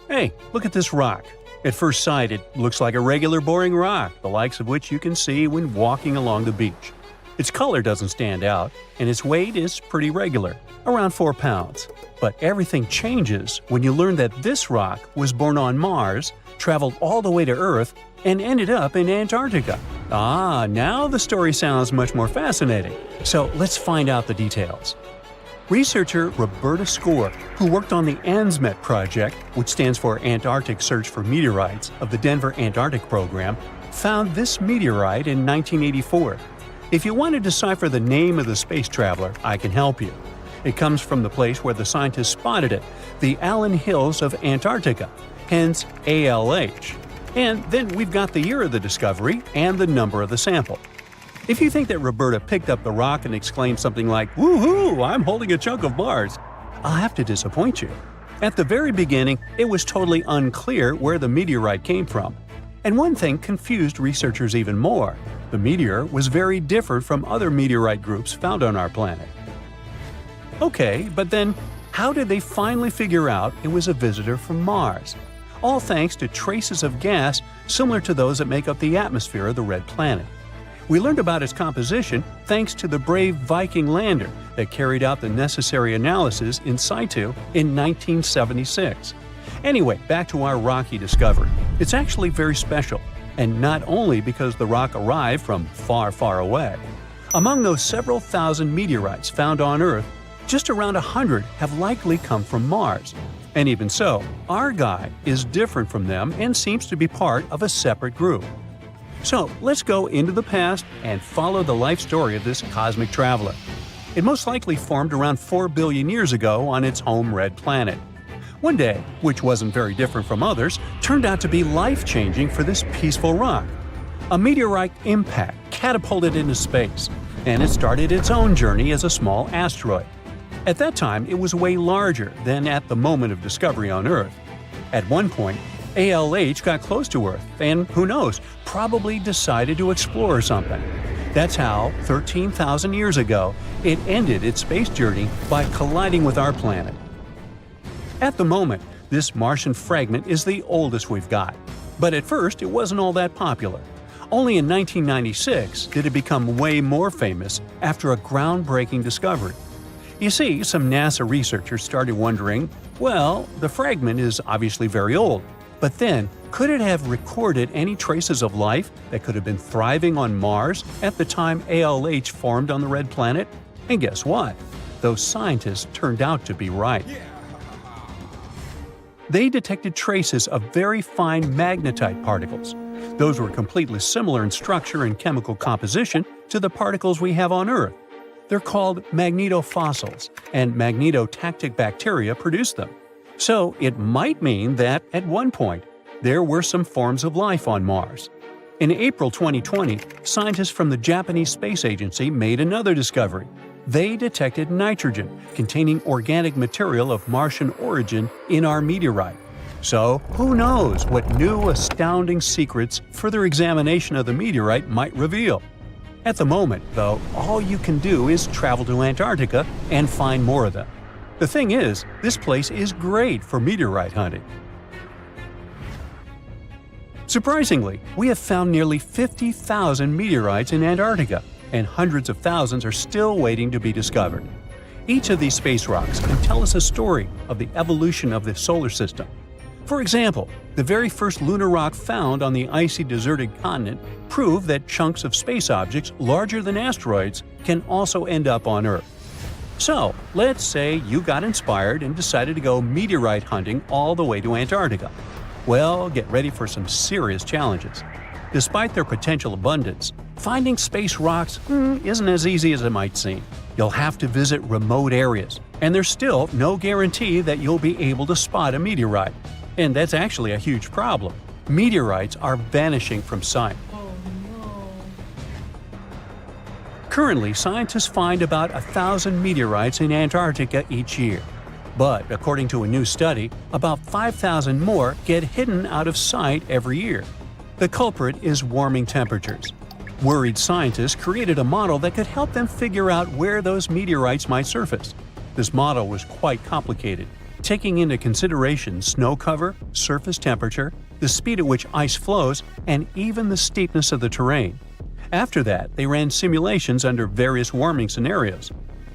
Hey, look at this rock. At first sight, it looks like a regular boring rock, the likes of which you can see when walking along the beach. Its color doesn't stand out, and its weight is pretty regular, around 4 pounds. But everything changes when you learn that this rock was born on Mars, traveled all the way to Earth, and ended up in Antarctica. Now the story sounds much more fascinating. So let's find out the details. Researcher Roberta Score, who worked on the ANSMET project, which stands for Antarctic Search for Meteorites, of the Denver Antarctic Program, found this meteorite in 1984. If you want to decipher the name of the space traveler, I can help you. It comes from the place where the scientists spotted it, the Allen Hills of Antarctica, hence ALH. And then we've got the year of the discovery and the number of the sample. If you think that Roberta picked up the rock and exclaimed something like, "Woohoo, I'm holding a chunk of Mars," I'll have to disappoint you. At the very beginning, it was totally unclear where the meteorite came from. And one thing confused researchers even more. The meteor was very different from other meteorite groups found on our planet. Okay, but then how did they finally figure out it was a visitor from Mars? All thanks to traces of gas similar to those that make up the atmosphere of the red planet. We learned about its composition thanks to the brave Viking lander that carried out the necessary analysis in situ in 1976. Anyway, back to our rocky discovery. It's actually very special, and not only because the rock arrived from far, far away. Among those several thousand meteorites found on Earth, just around 100 have likely come from Mars. And even so, our guy is different from them and seems to be part of a separate group. So let's go into the past and follow the life story of this cosmic traveler. It most likely formed around 4 billion years ago on its home red planet. One day, which wasn't very different from others, turned out to be life-changing for this peaceful rock. A meteorite impact catapulted into space, and it started its own journey as a small asteroid. At that time, it was way larger than at the moment of discovery on Earth. At one point, ALH got close to Earth and, who knows, probably decided to explore something. That's how, 13,000 years ago, it ended its space journey by colliding with our planet. At the moment, this Martian fragment is the oldest we've got. But at first, it wasn't all that popular. Only in 1996 did it become way more famous after a groundbreaking discovery. You see, some NASA researchers started wondering, well, the fragment is obviously very old, but then, could it have recorded any traces of life that could have been thriving on Mars at the time ALH formed on the red planet? And guess what? Those scientists turned out to be right. They detected traces of very fine magnetite particles. Those were completely similar in structure and chemical composition to the particles we have on Earth. They're called magnetofossils, and magnetotactic bacteria produce them. So it might mean that, at one point, there were some forms of life on Mars. In April 2020, scientists from the Japanese Space Agency made another discovery. They detected nitrogen containing organic material of Martian origin in our meteorite. So, who knows what new astounding secrets further examination of the meteorite might reveal? At the moment, though, all you can do is travel to Antarctica and find more of them. The thing is, this place is great for meteorite hunting. Surprisingly, we have found nearly 50,000 meteorites in Antarctica, and hundreds of thousands are still waiting to be discovered. Each of these space rocks can tell us a story of the evolution of the solar system. For example, the very first lunar rock found on the icy deserted continent proved that chunks of space objects larger than asteroids can also end up on Earth. So, let's say you got inspired and decided to go meteorite hunting all the way to Antarctica. Well, get ready for some serious challenges. Despite their potential abundance, finding space rocks isn't as easy as it might seem. You'll have to visit remote areas, and there's still no guarantee that you'll be able to spot a meteorite. And that's actually a huge problem. Meteorites are vanishing from sight. Currently, scientists find about 1,000 meteorites in Antarctica each year. But according to a new study, about 5,000 more get hidden out of sight every year. The culprit is warming temperatures. Worried scientists created a model that could help them figure out where those meteorites might surface. This model was quite complicated, taking into consideration snow cover, surface temperature, the speed at which ice flows, and even the steepness of the terrain. After that, they ran simulations under various warming scenarios.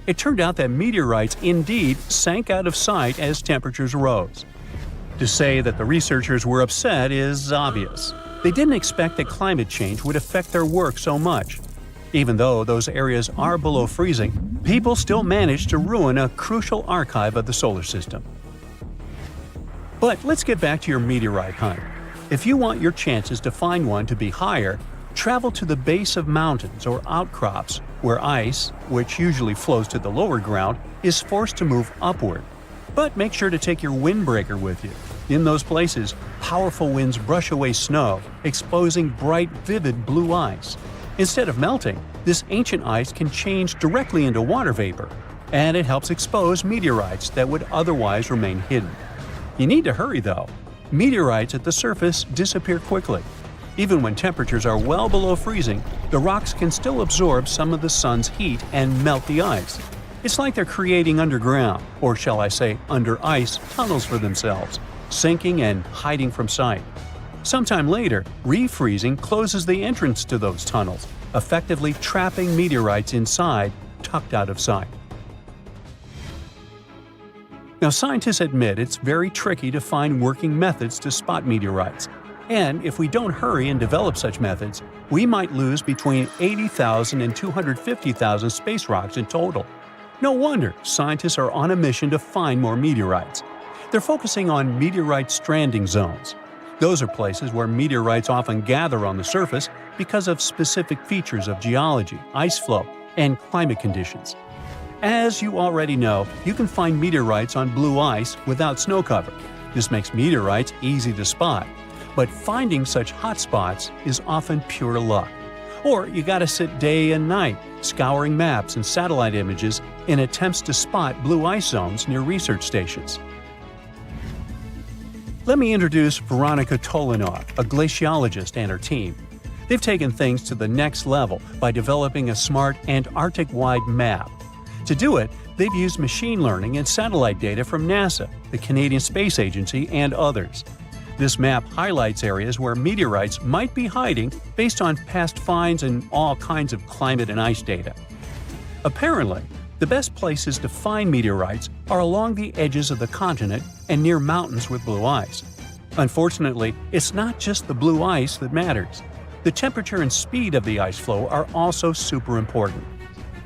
It turned out that meteorites indeed sank out of sight as temperatures rose. To say that the researchers were upset is obvious. They didn't expect that climate change would affect their work so much. Even though those areas are below freezing, people still manage to ruin a crucial archive of the solar system. But let's get back to your meteorite hunt. If you want your chances to find one to be higher, travel to the base of mountains or outcrops where ice, which usually flows to the lower ground, is forced to move upward. But make sure to take your windbreaker with you. In those places, powerful winds brush away snow, exposing bright, vivid blue ice. Instead of melting, this ancient ice can change directly into water vapor, and it helps expose meteorites that would otherwise remain hidden. You need to hurry though. Meteorites at the surface disappear quickly. Even when temperatures are well below freezing, the rocks can still absorb some of the sun's heat and melt the ice. It's like they're creating underground, or shall I say under ice, tunnels for themselves, sinking and hiding from sight. Sometime later, refreezing closes the entrance to those tunnels, effectively trapping meteorites inside, tucked out of sight. Now, scientists admit it's very tricky to find working methods to spot meteorites. And if we don't hurry and develop such methods, we might lose between 80,000 and 250,000 space rocks in total. No wonder scientists are on a mission to find more meteorites. They're focusing on meteorite stranding zones. Those are places where meteorites often gather on the surface because of specific features of geology, ice flow, and climate conditions. As you already know, you can find meteorites on blue ice without snow cover. This makes meteorites easy to spot. But finding such hotspots is often pure luck. Or you gotta sit day and night, scouring maps and satellite images in attempts to spot blue ice zones near research stations. Let me introduce Veronica Tolinov, a glaciologist, and her team. They've taken things to the next level by developing a smart Antarctic-wide map. To do it, they've used machine learning and satellite data from NASA, the Canadian Space Agency, and others. This map highlights areas where meteorites might be hiding based on past finds and all kinds of climate and ice data. Apparently, the best places to find meteorites are along the edges of the continent and near mountains with blue ice. Unfortunately, it's not just the blue ice that matters. The temperature and speed of the ice flow are also super important.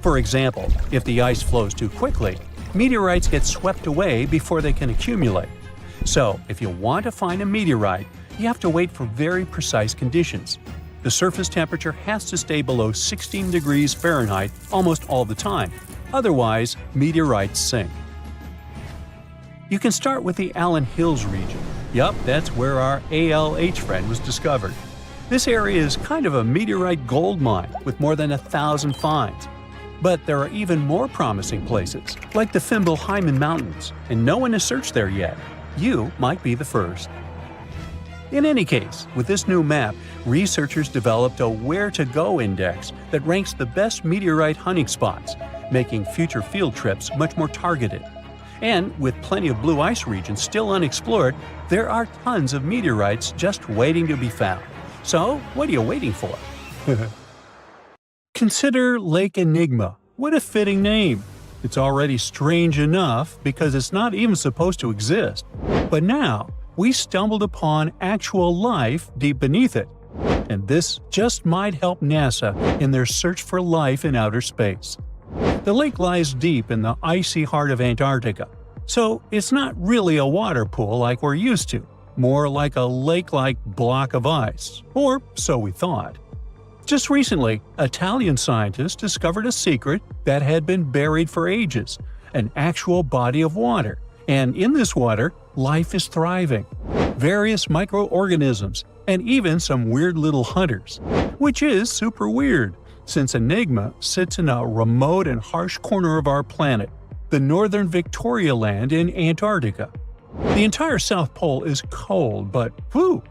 For example, if the ice flows too quickly, meteorites get swept away before they can accumulate. So, if you want to find a meteorite, you have to wait for very precise conditions. The surface temperature has to stay below 16 degrees Fahrenheit almost all the time. Otherwise, meteorites sink. You can start with the Allen Hills region. Yup, that's where our ALH friend was discovered. This area is kind of a meteorite gold mine with more than 1,000 finds. But there are even more promising places, like the Fimbulheimen Mountains, and no one has searched there yet. You might be the first. In any case, with this new map, researchers developed a where-to-go index that ranks the best meteorite hunting spots, making future field trips much more targeted. And with plenty of blue ice regions still unexplored, there are tons of meteorites just waiting to be found. So, what are you waiting for? Consider Lake Enigma. What a fitting name! It's already strange enough because it's not even supposed to exist. But now, we stumbled upon actual life deep beneath it. And this just might help NASA in their search for life in outer space. The lake lies deep in the icy heart of Antarctica, so it's not really a water pool like we're used to, more like a lake-like block of ice, or so we thought. Just recently, Italian scientists discovered a secret that had been buried for ages, an actual body of water. And in this water, life is thriving. Various microorganisms, and even some weird little hunters. Which is super weird, since Enigma sits in a remote and harsh corner of our planet, the northern Victoria Land in Antarctica. The entire South Pole is cold, but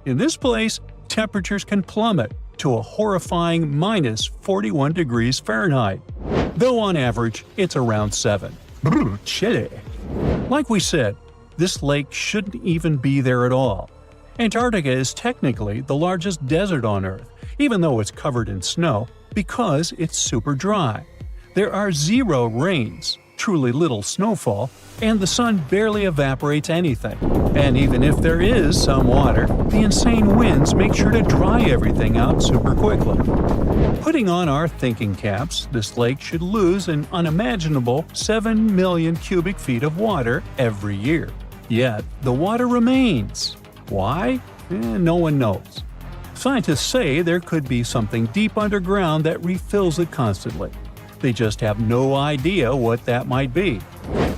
in this place, temperatures can plummet to a horrifying minus 41 degrees Fahrenheit, though on average it's around 7. Chilly. Like we said, this lake shouldn't even be there at all. Antarctica is technically the largest desert on Earth, even though it's covered in snow, because it's super dry. There are 0 rains, truly little snowfall, and the sun barely evaporates anything. And even if there is some water, the insane winds make sure to dry everything out super quickly. Putting on our thinking caps, this lake should lose an unimaginable 7 million cubic feet of water every year. Yet, the water remains. Why? No one knows. Scientists say there could be something deep underground that refills it constantly. They just have no idea what that might be.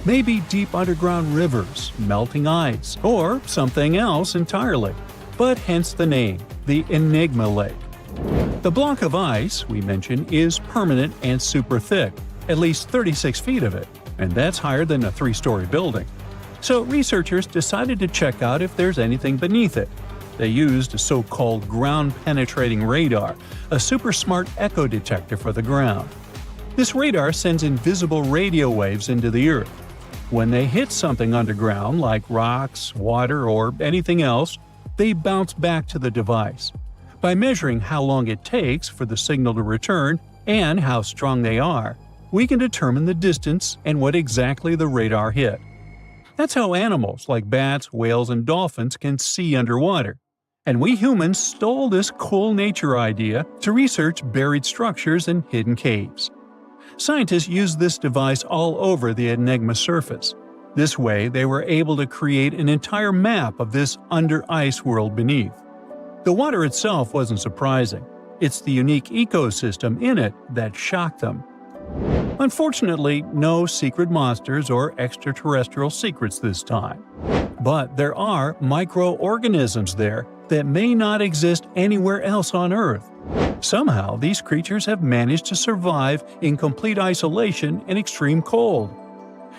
Maybe deep underground rivers, melting ice, or something else entirely. But hence the name, the Enigma Lake. The block of ice we mentioned is permanent and super thick, at least 36 feet of it, and that's higher than a 3-story building. So researchers decided to check out if there's anything beneath it. They used a so-called ground-penetrating radar, a super smart echo detector for the ground. This radar sends invisible radio waves into the Earth. When they hit something underground, like rocks, water, or anything else, they bounce back to the device. By measuring how long it takes for the signal to return and how strong they are, we can determine the distance and what exactly the radar hit. That's how animals like bats, whales, and dolphins can see underwater. And we humans stole this cool nature idea to research buried structures and hidden caves. Scientists used this device all over the Enigma surface. This way, they were able to create an entire map of this under-ice world beneath. The water itself wasn't surprising. It's the unique ecosystem in it that shocked them. Unfortunately, no secret monsters or extraterrestrial secrets this time. But there are microorganisms there that may not exist anywhere else on Earth. Somehow, these creatures have managed to survive in complete isolation and extreme cold.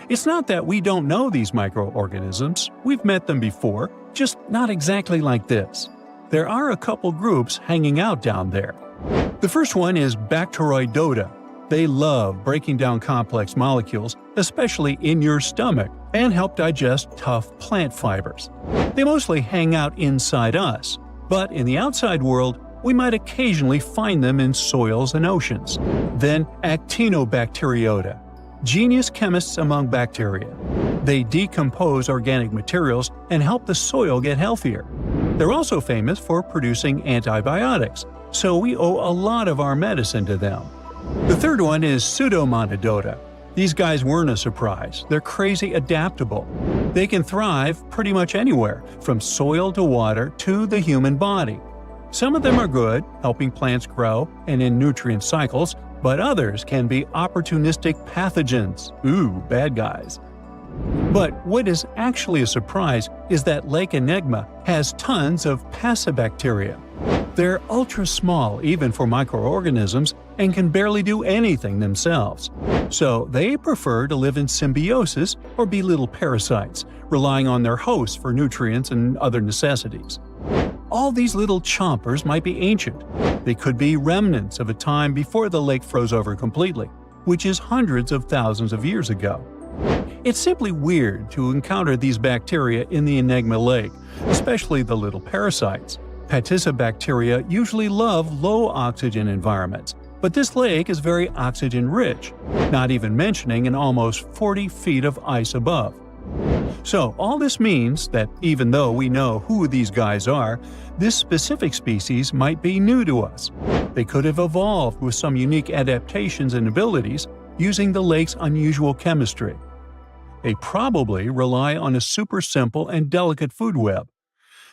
It's not that we don't know these microorganisms, we've met them before, just not exactly like this. There are a couple groups hanging out down there. The first one is Bacteroidota. They love breaking down complex molecules, especially in your stomach, and help digest tough plant fibers. They mostly hang out inside us, but in the outside world, we might occasionally find them in soils and oceans. Then Actinobacteriota, genius chemists among bacteria. They decompose organic materials and help the soil get healthier. They're also famous for producing antibiotics, so we owe a lot of our medicine to them. The third one is Pseudomonadota. These guys weren't a surprise. They're crazy adaptable. They can thrive pretty much anywhere, from soil to water to the human body. Some of them are good, helping plants grow and in nutrient cycles, but others can be opportunistic pathogens. Ooh, bad guys. But what is actually a surprise is that Lake Enigma has tons of passibacteria. They're ultra small even for microorganisms and can barely do anything themselves. So they prefer to live in symbiosis or be little parasites, relying on their hosts for nutrients and other necessities. All these little chompers might be ancient. They could be remnants of a time before the lake froze over completely, which is hundreds of thousands of years ago. It's simply weird to encounter these bacteria in the Enigma Lake, especially the little parasites. Passibacteria usually love low-oxygen environments, but this lake is very oxygen-rich, not even mentioning an almost 40 feet of ice above. So all this means that even though we know who these guys are, this specific species might be new to us. They could have evolved with some unique adaptations and abilities using the lake's unusual chemistry. They probably rely on a super simple and delicate food web.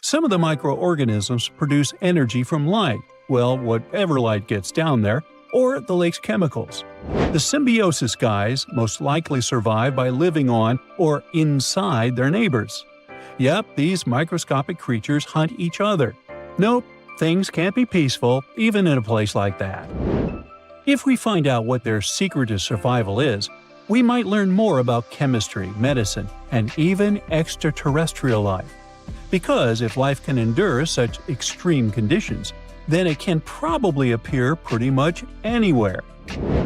Some of the microorganisms produce energy from light, well, whatever light gets down there, or the lake's chemicals. The symbiosis guys most likely survive by living on or inside their neighbors. Yep, these microscopic creatures hunt each other. Nope, things can't be peaceful even in a place like that. If we find out what their secret to survival is, we might learn more about chemistry, medicine, and even extraterrestrial life. Because if life can endure such extreme conditions, then it can probably appear pretty much anywhere,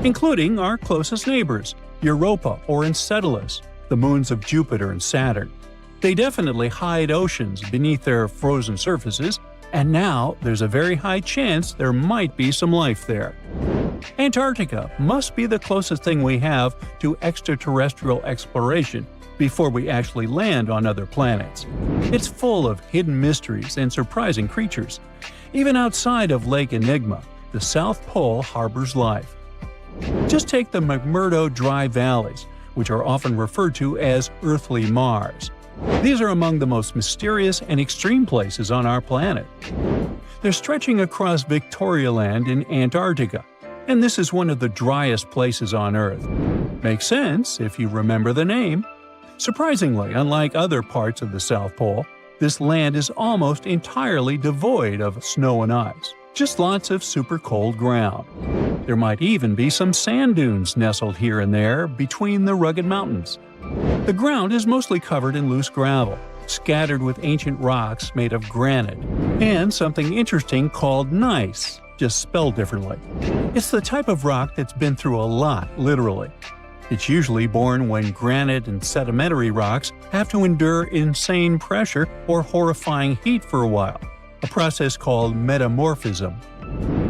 including our closest neighbors, Europa or Enceladus, the moons of Jupiter and Saturn. They definitely hide oceans beneath their frozen surfaces, and now there's a very high chance there might be some life there. Antarctica must be the closest thing we have to extraterrestrial exploration before we actually land on other planets. It's full of hidden mysteries and surprising creatures. Even outside of Lake Enigma, the South Pole harbors life. Just take the McMurdo Dry Valleys, which are often referred to as Earthly Mars. These are among the most mysterious and extreme places on our planet. They're stretching across Victoria Land in Antarctica, and this is one of the driest places on Earth. Makes sense if you remember the name. Surprisingly, unlike other parts of the South Pole, this land is almost entirely devoid of snow and ice, just lots of super cold ground. There might even be some sand dunes nestled here and there between the rugged mountains. The ground is mostly covered in loose gravel, scattered with ancient rocks made of granite, and something interesting called gneiss, just spelled differently. It's the type of rock that's been through a lot, literally. It's usually born when granite and sedimentary rocks have to endure insane pressure or horrifying heat for a while, a process called metamorphism.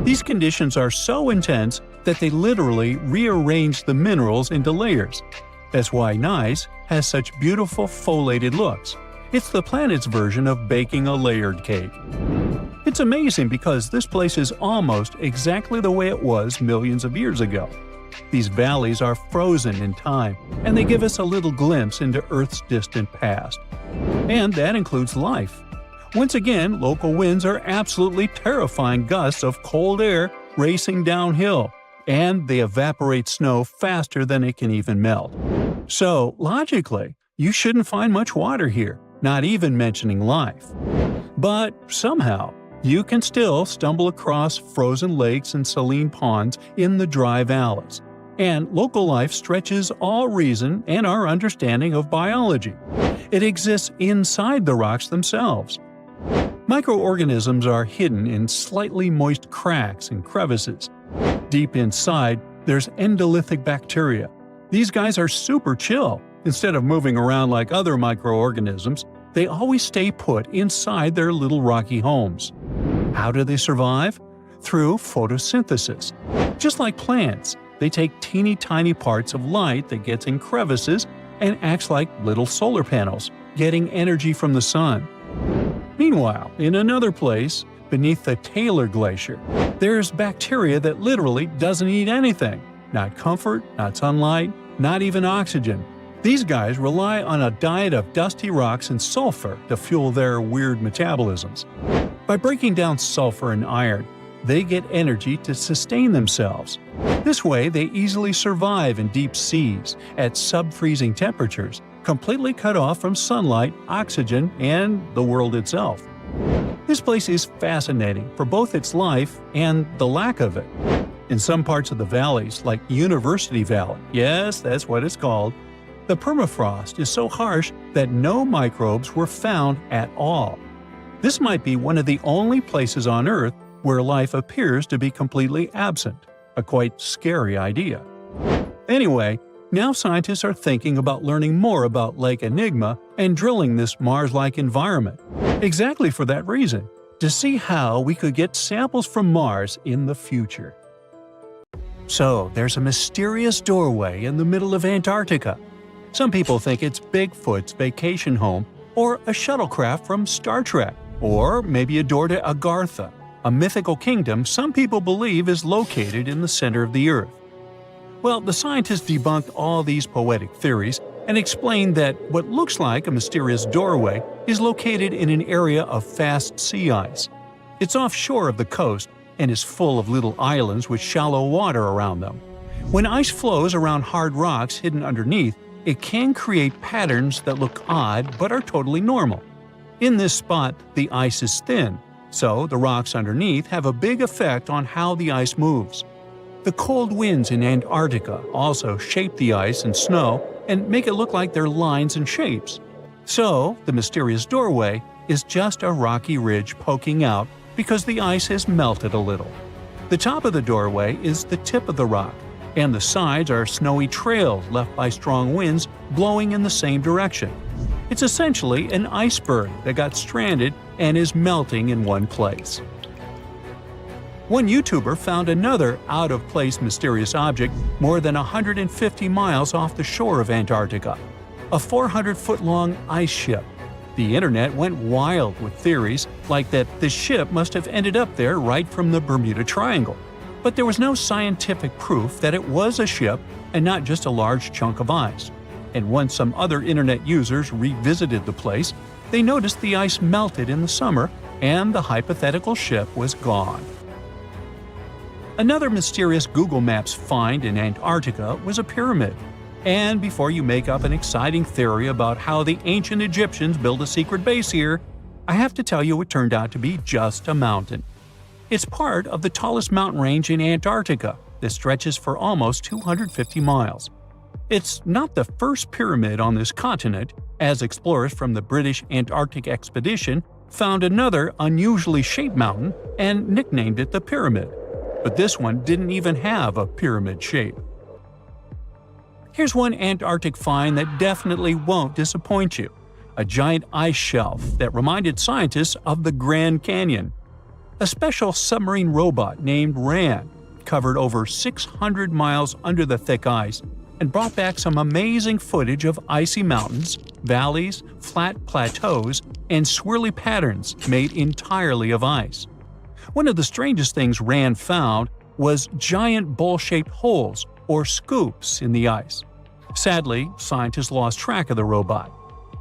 These conditions are so intense that they literally rearrange the minerals into layers. That's why gneiss has such beautiful foliated looks. It's the planet's version of baking a layered cake. It's amazing because this place is almost exactly the way it was millions of years ago. These valleys are frozen in time, and they give us a little glimpse into Earth's distant past. And that includes life. Once again, local winds are absolutely terrifying gusts of cold air racing downhill, and they evaporate snow faster than it can even melt. So, logically, you shouldn't find much water here, not even mentioning life. But somehow, you can still stumble across frozen lakes and saline ponds in the dry valleys. And local life stretches all reason and our understanding of biology. It exists inside the rocks themselves. Microorganisms are hidden in slightly moist cracks and crevices. Deep inside, there's endolithic bacteria. These guys are super chill. Instead of moving around like other microorganisms, they always stay put inside their little rocky homes. How do they survive? Through photosynthesis. Just like plants, they take teeny tiny parts of light that gets in crevices and acts like little solar panels, getting energy from the sun. Meanwhile, in another place, beneath the Taylor Glacier, there's bacteria that literally doesn't eat anything. Not comfort, not sunlight, not even oxygen. These guys rely on a diet of dusty rocks and sulfur to fuel their weird metabolisms. By breaking down sulfur and iron, they get energy to sustain themselves. This way, they easily survive in deep seas at sub-freezing temperatures, completely cut off from sunlight, oxygen, and the world itself. This place is fascinating for both its life and the lack of it. In some parts of the valleys, like University Valley, yes, that's what it's called, the permafrost is so harsh that no microbes were found at all. This might be one of the only places on Earth where life appears to be completely absent, a quite scary idea. Anyway, now scientists are thinking about learning more about Lake Enigma and drilling this Mars-like environment, exactly for that reason, to see how we could get samples from Mars in the future. So, there's a mysterious doorway in the middle of Antarctica. Some people think it's Bigfoot's vacation home, or a shuttlecraft from Star Trek, or maybe a door to Agartha, a mythical kingdom some people believe is located in the center of the Earth. Well, the scientists debunked all these poetic theories and explained that what looks like a mysterious doorway is located in an area of fast sea ice. It's offshore of the coast and is full of little islands with shallow water around them. When ice flows around hard rocks hidden underneath, it can create patterns that look odd but are totally normal. In this spot, the ice is thin, so the rocks underneath have a big effect on how the ice moves. The cold winds in Antarctica also shape the ice and snow and make it look like they're lines and shapes. So, the mysterious doorway is just a rocky ridge poking out because the ice has melted a little. The top of the doorway is the tip of the rock, and the sides are snowy trails left by strong winds blowing in the same direction. It's essentially an iceberg that got stranded and is melting in one place. One YouTuber found another out-of-place mysterious object more than 150 miles off the shore of Antarctica, a 400-foot-long ice ship. The internet went wild with theories like that the ship must have ended up there right from the Bermuda Triangle. But there was no scientific proof that it was a ship and not just a large chunk of ice. And once some other internet users revisited the place, they noticed the ice melted in the summer and the hypothetical ship was gone. Another mysterious Google Maps find in Antarctica was a pyramid. And before you make up an exciting theory about how the ancient Egyptians built a secret base here, I have to tell you it turned out to be just a mountain. It's part of the tallest mountain range in Antarctica that stretches for almost 250 miles. It's not the first pyramid on this continent, as explorers from the British Antarctic Expedition found another unusually shaped mountain and nicknamed it the Pyramid. But this one didn't even have a pyramid shape. Here's one Antarctic find that definitely won't disappoint you: a giant ice shelf that reminded scientists of the Grand Canyon. A special submarine robot named RAN covered over 600 miles under the thick ice and brought back some amazing footage of icy mountains, valleys, flat plateaus, and swirly patterns made entirely of ice. One of the strangest things RAN found was giant bowl-shaped holes, or scoops, in the ice. Sadly, scientists lost track of the robot.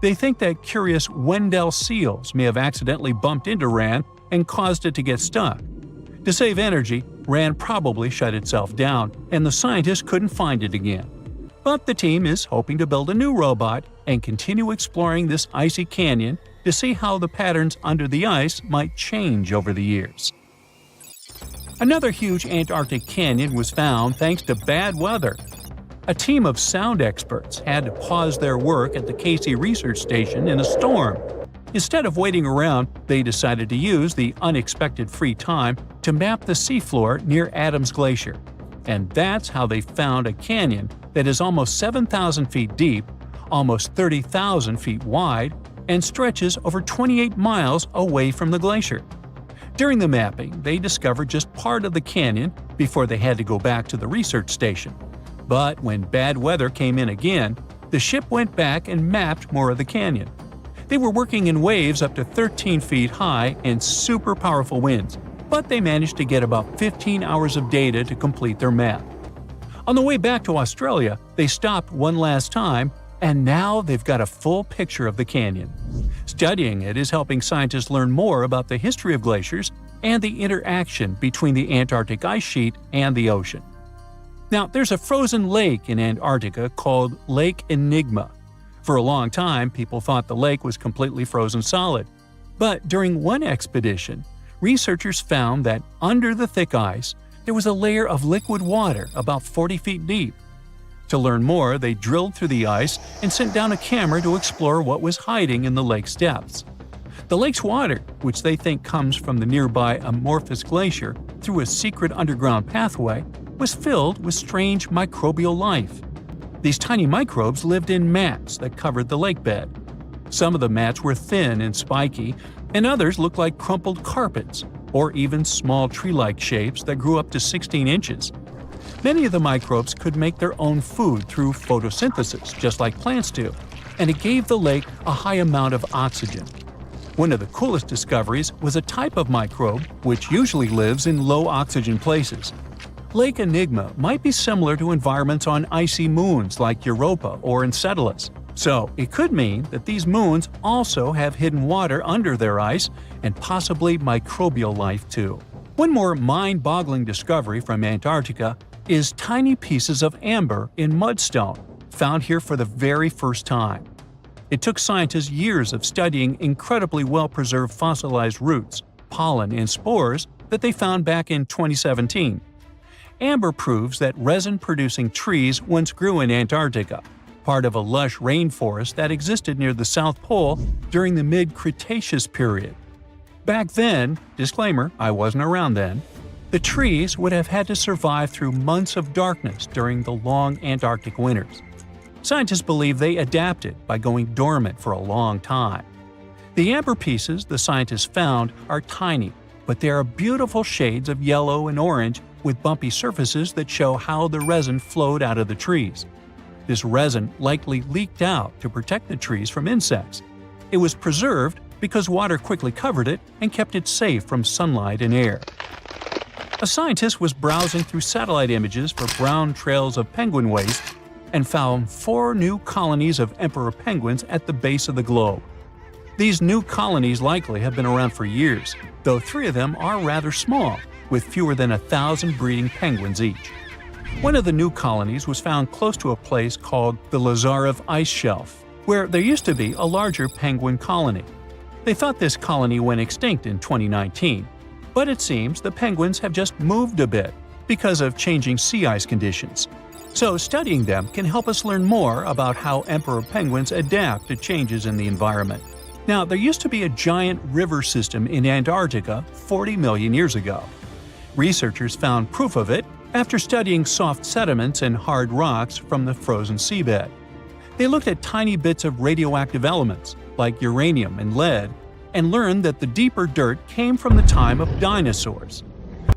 They think that curious Wendell seals may have accidentally bumped into RAN and caused it to get stuck. To save energy, RAN probably shut itself down, and the scientists couldn't find it again. But the team is hoping to build a new robot and continue exploring this icy canyon to see how the patterns under the ice might change over the years. Another huge Antarctic canyon was found thanks to bad weather. A team of sound experts had to pause their work at the Casey Research Station in a storm. Instead of waiting around, they decided to use the unexpected free time to map the seafloor near Adams Glacier. And that's how they found a canyon that is almost 7,000 feet deep, almost 30,000 feet wide, and stretches over 28 miles away from the glacier. During the mapping, they discovered just part of the canyon before they had to go back to the research station. But when bad weather came in again, the ship went back and mapped more of the canyon. They were working in waves up to 13 feet high and super powerful winds, but they managed to get about 15 hours of data to complete their map. On the way back to Australia, they stopped one last time, and now they've got a full picture of the canyon. Studying it is helping scientists learn more about the history of glaciers and the interaction between the Antarctic ice sheet and the ocean. Now, there's a frozen lake in Antarctica called Lake Enigma. For a long time, people thought the lake was completely frozen solid. But during one expedition, researchers found that under the thick ice, there was a layer of liquid water about 40 feet deep. To learn more, they drilled through the ice and sent down a camera to explore what was hiding in the lake's depths. The lake's water, which they think comes from the nearby Amorphous Glacier through a secret underground pathway, was filled with strange microbial life. These tiny microbes lived in mats that covered the lake bed. Some of the mats were thin and spiky, and others looked like crumpled carpets, or even small tree-like shapes that grew up to 16 inches. Many of the microbes could make their own food through photosynthesis, just like plants do, and it gave the lake a high amount of oxygen. One of the coolest discoveries was a type of microbe which usually lives in low-oxygen places. Lake Enigma might be similar to environments on icy moons like Europa or Enceladus, so it could mean that these moons also have hidden water under their ice and possibly microbial life too. One more mind-boggling discovery from Antarctica is tiny pieces of amber in mudstone, found here for the very first time. It took scientists years of studying incredibly well-preserved fossilized roots, pollen, and spores that they found back in 2017. Amber proves that resin-producing trees once grew in Antarctica, part of a lush rainforest that existed near the South Pole during the mid-Cretaceous period. Back then, disclaimer, I wasn't around then, the trees would have had to survive through months of darkness during the long Antarctic winters. Scientists believe they adapted by going dormant for a long time. The amber pieces the scientists found are tiny, but they are beautiful shades of yellow and orange with bumpy surfaces that show how the resin flowed out of the trees. This resin likely leaked out to protect the trees from insects. It was preserved because water quickly covered it and kept it safe from sunlight and air. A scientist was browsing through satellite images for brown trails of penguin waste and found 4 new colonies of emperor penguins at the base of the globe. These new colonies likely have been around for years, though 3 of them are rather small, with fewer than 1,000 breeding penguins each. One of the new colonies was found close to a place called the Lazarev Ice Shelf, where there used to be a larger penguin colony. They thought this colony went extinct in 2019, but it seems the penguins have just moved a bit because of changing sea ice conditions. So studying them can help us learn more about how emperor penguins adapt to changes in the environment. Now, there used to be a giant river system in Antarctica 40 million years ago. Researchers found proof of it after studying soft sediments and hard rocks from the frozen seabed. They looked at tiny bits of radioactive elements, like uranium and lead, and learned that the deeper dirt came from the time of dinosaurs.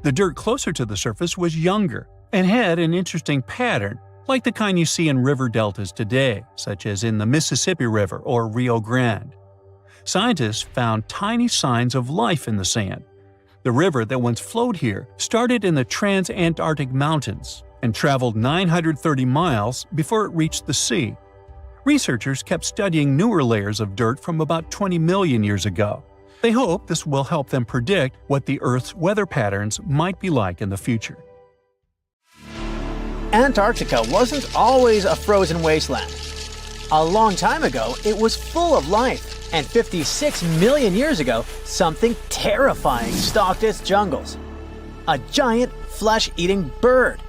The dirt closer to the surface was younger and had an interesting pattern, like the kind you see in river deltas today, such as in the Mississippi River or Rio Grande. Scientists found tiny signs of life in the sand. The river that once flowed here started in the Trans-Antarctic Mountains and traveled 930 miles before it reached the sea. Researchers kept studying newer layers of dirt from about 20 million years ago. They hope this will help them predict what the Earth's weather patterns might be like in the future. Antarctica wasn't always a frozen wasteland. A long time ago, it was full of life, and 56 million years ago, something terrifying stalked its jungles. A giant, flesh-eating bird.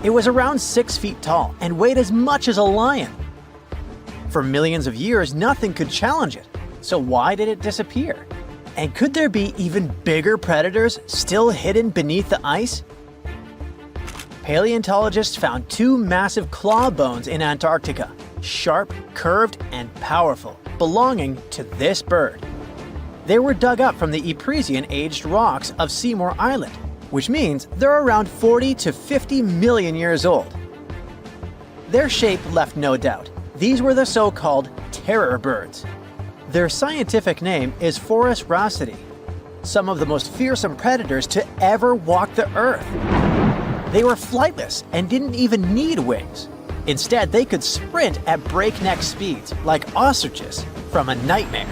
It was around 6 feet tall and weighed as much as a lion. For millions of years, nothing could challenge it, so why did it disappear? And could there be even bigger predators still hidden beneath the ice? Paleontologists found 2 massive claw bones in Antarctica, sharp, curved, and powerful, belonging to this bird. They were dug up from the Epresian-aged rocks of Seymour Island, which means they're around 40 to 50 million years old. Their shape left no doubt. These were the so-called terror birds. Their scientific name is Forus raceti, some of the most fearsome predators to ever walk the Earth. They were flightless and didn't even need wings. Instead, they could sprint at breakneck speeds, like ostriches from a nightmare.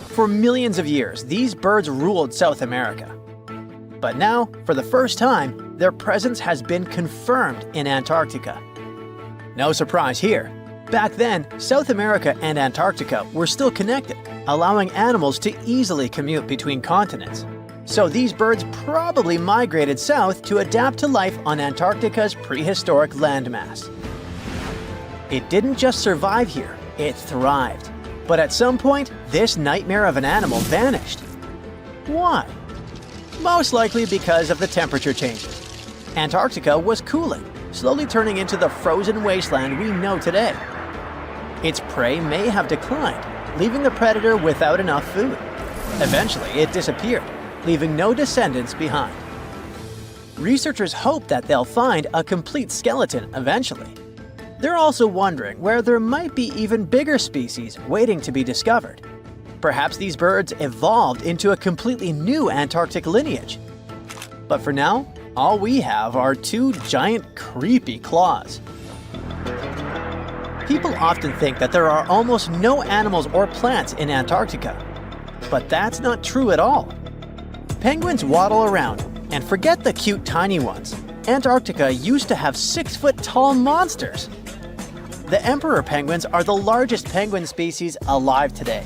For millions of years, these birds ruled South America. But now, for the first time, their presence has been confirmed in Antarctica. No surprise here. Back then, South America and Antarctica were still connected, allowing animals to easily commute between continents. So these birds probably migrated south to adapt to life on Antarctica's prehistoric landmass. It didn't just survive here, it thrived. But at some point, this nightmare of an animal vanished. Why? Most likely because of the temperature changes. Antarctica was cooling, slowly turning into the frozen wasteland we know today. Its prey may have declined, leaving the predator without enough food. Eventually, it disappeared, leaving no descendants behind. Researchers hope that they'll find a complete skeleton eventually. They're also wondering where there might be even bigger species waiting to be discovered. Perhaps these birds evolved into a completely new Antarctic lineage. But for now, all we have are 2 giant, creepy claws. People often think that there are almost no animals or plants in Antarctica. But that's not true at all. Penguins waddle around, and forget the cute tiny ones. Antarctica used to have 6-foot-tall monsters. The emperor penguins are the largest penguin species alive today.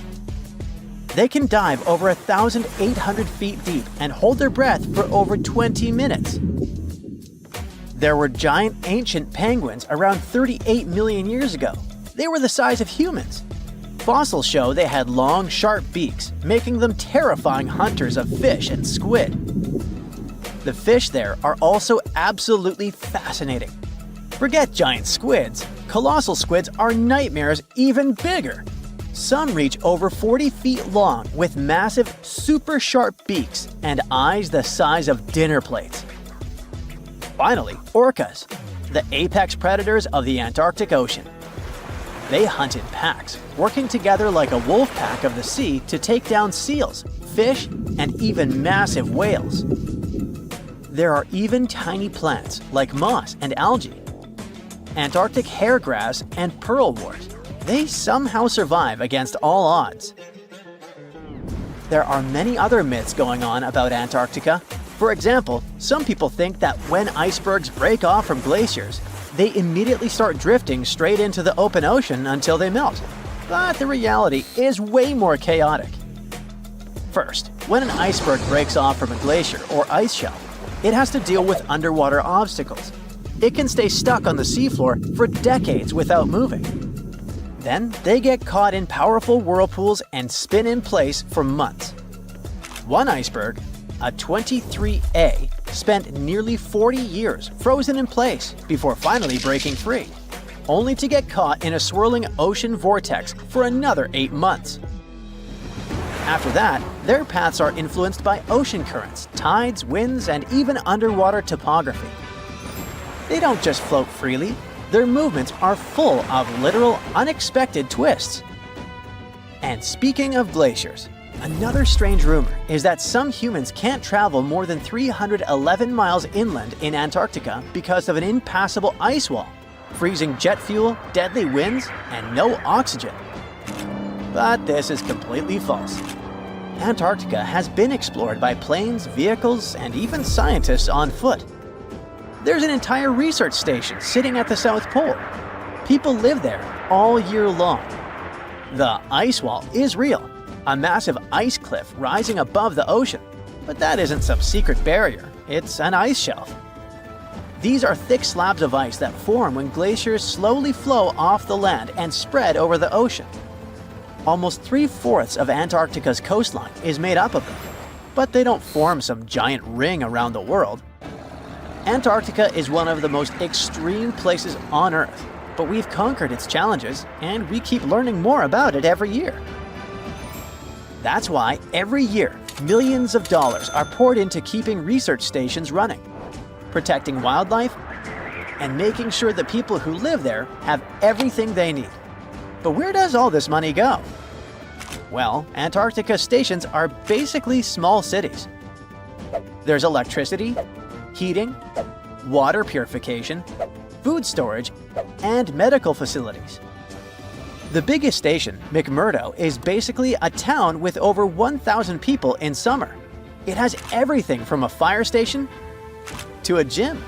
They can dive over 1,800 feet deep and hold their breath for over 20 minutes. There were giant ancient penguins around 38 million years ago. They were the size of humans. Fossils show they had long, sharp beaks, making them terrifying hunters of fish and squid. The fish there are also absolutely fascinating. Forget giant squids. Colossal squids are nightmares even bigger. Some reach over 40 feet long with massive, super sharp beaks and eyes the size of dinner plates. Finally, orcas, the apex predators of the Antarctic Ocean. They hunt in packs, working together like a wolf pack of the sea to take down seals, fish, and even massive whales. There are even tiny plants like moss and algae, Antarctic hairgrass and pearlwort. They somehow survive against all odds. There are many other myths going on about Antarctica. For example, some people think that when icebergs break off from glaciers, they immediately start drifting straight into the open ocean until they melt. But the reality is way more chaotic. First, when an iceberg breaks off from a glacier or ice shelf, it has to deal with underwater obstacles. It can stay stuck on the seafloor for decades without moving. Then they get caught in powerful whirlpools and spin in place for months. One iceberg, a 23A, spent nearly 40 years frozen in place before finally breaking free, only to get caught in a swirling ocean vortex for another 8 months. After that, their paths are influenced by ocean currents, tides, winds, and even underwater topography. They don't just float freely. Their movements are full of literal, unexpected twists. And speaking of glaciers, another strange rumor is that some humans can't travel more than 311 miles inland in Antarctica because of an impassable ice wall, freezing jet fuel, deadly winds, and no oxygen. But this is completely false. Antarctica has been explored by planes, vehicles, and even scientists on foot. There's an entire research station sitting at the South Pole. People live there all year long. The ice wall is real, a massive ice cliff rising above the ocean. But that isn't some secret barrier, it's an ice shelf. These are thick slabs of ice that form when glaciers slowly flow off the land and spread over the ocean. Almost 3/4 of Antarctica's coastline is made up of them, but they don't form some giant ring around the world. Antarctica is one of the most extreme places on Earth, but we've conquered its challenges, and we keep learning more about it every year. That's why every year, millions of dollars are poured into keeping research stations running, protecting wildlife, and making sure the people who live there have everything they need. But where does all this money go? Well, Antarctica stations are basically small cities. There's electricity, heating, water purification, food storage, and medical facilities. The biggest station, McMurdo, is basically a town with over 1,000 people in summer. It has everything from a fire station to a gym.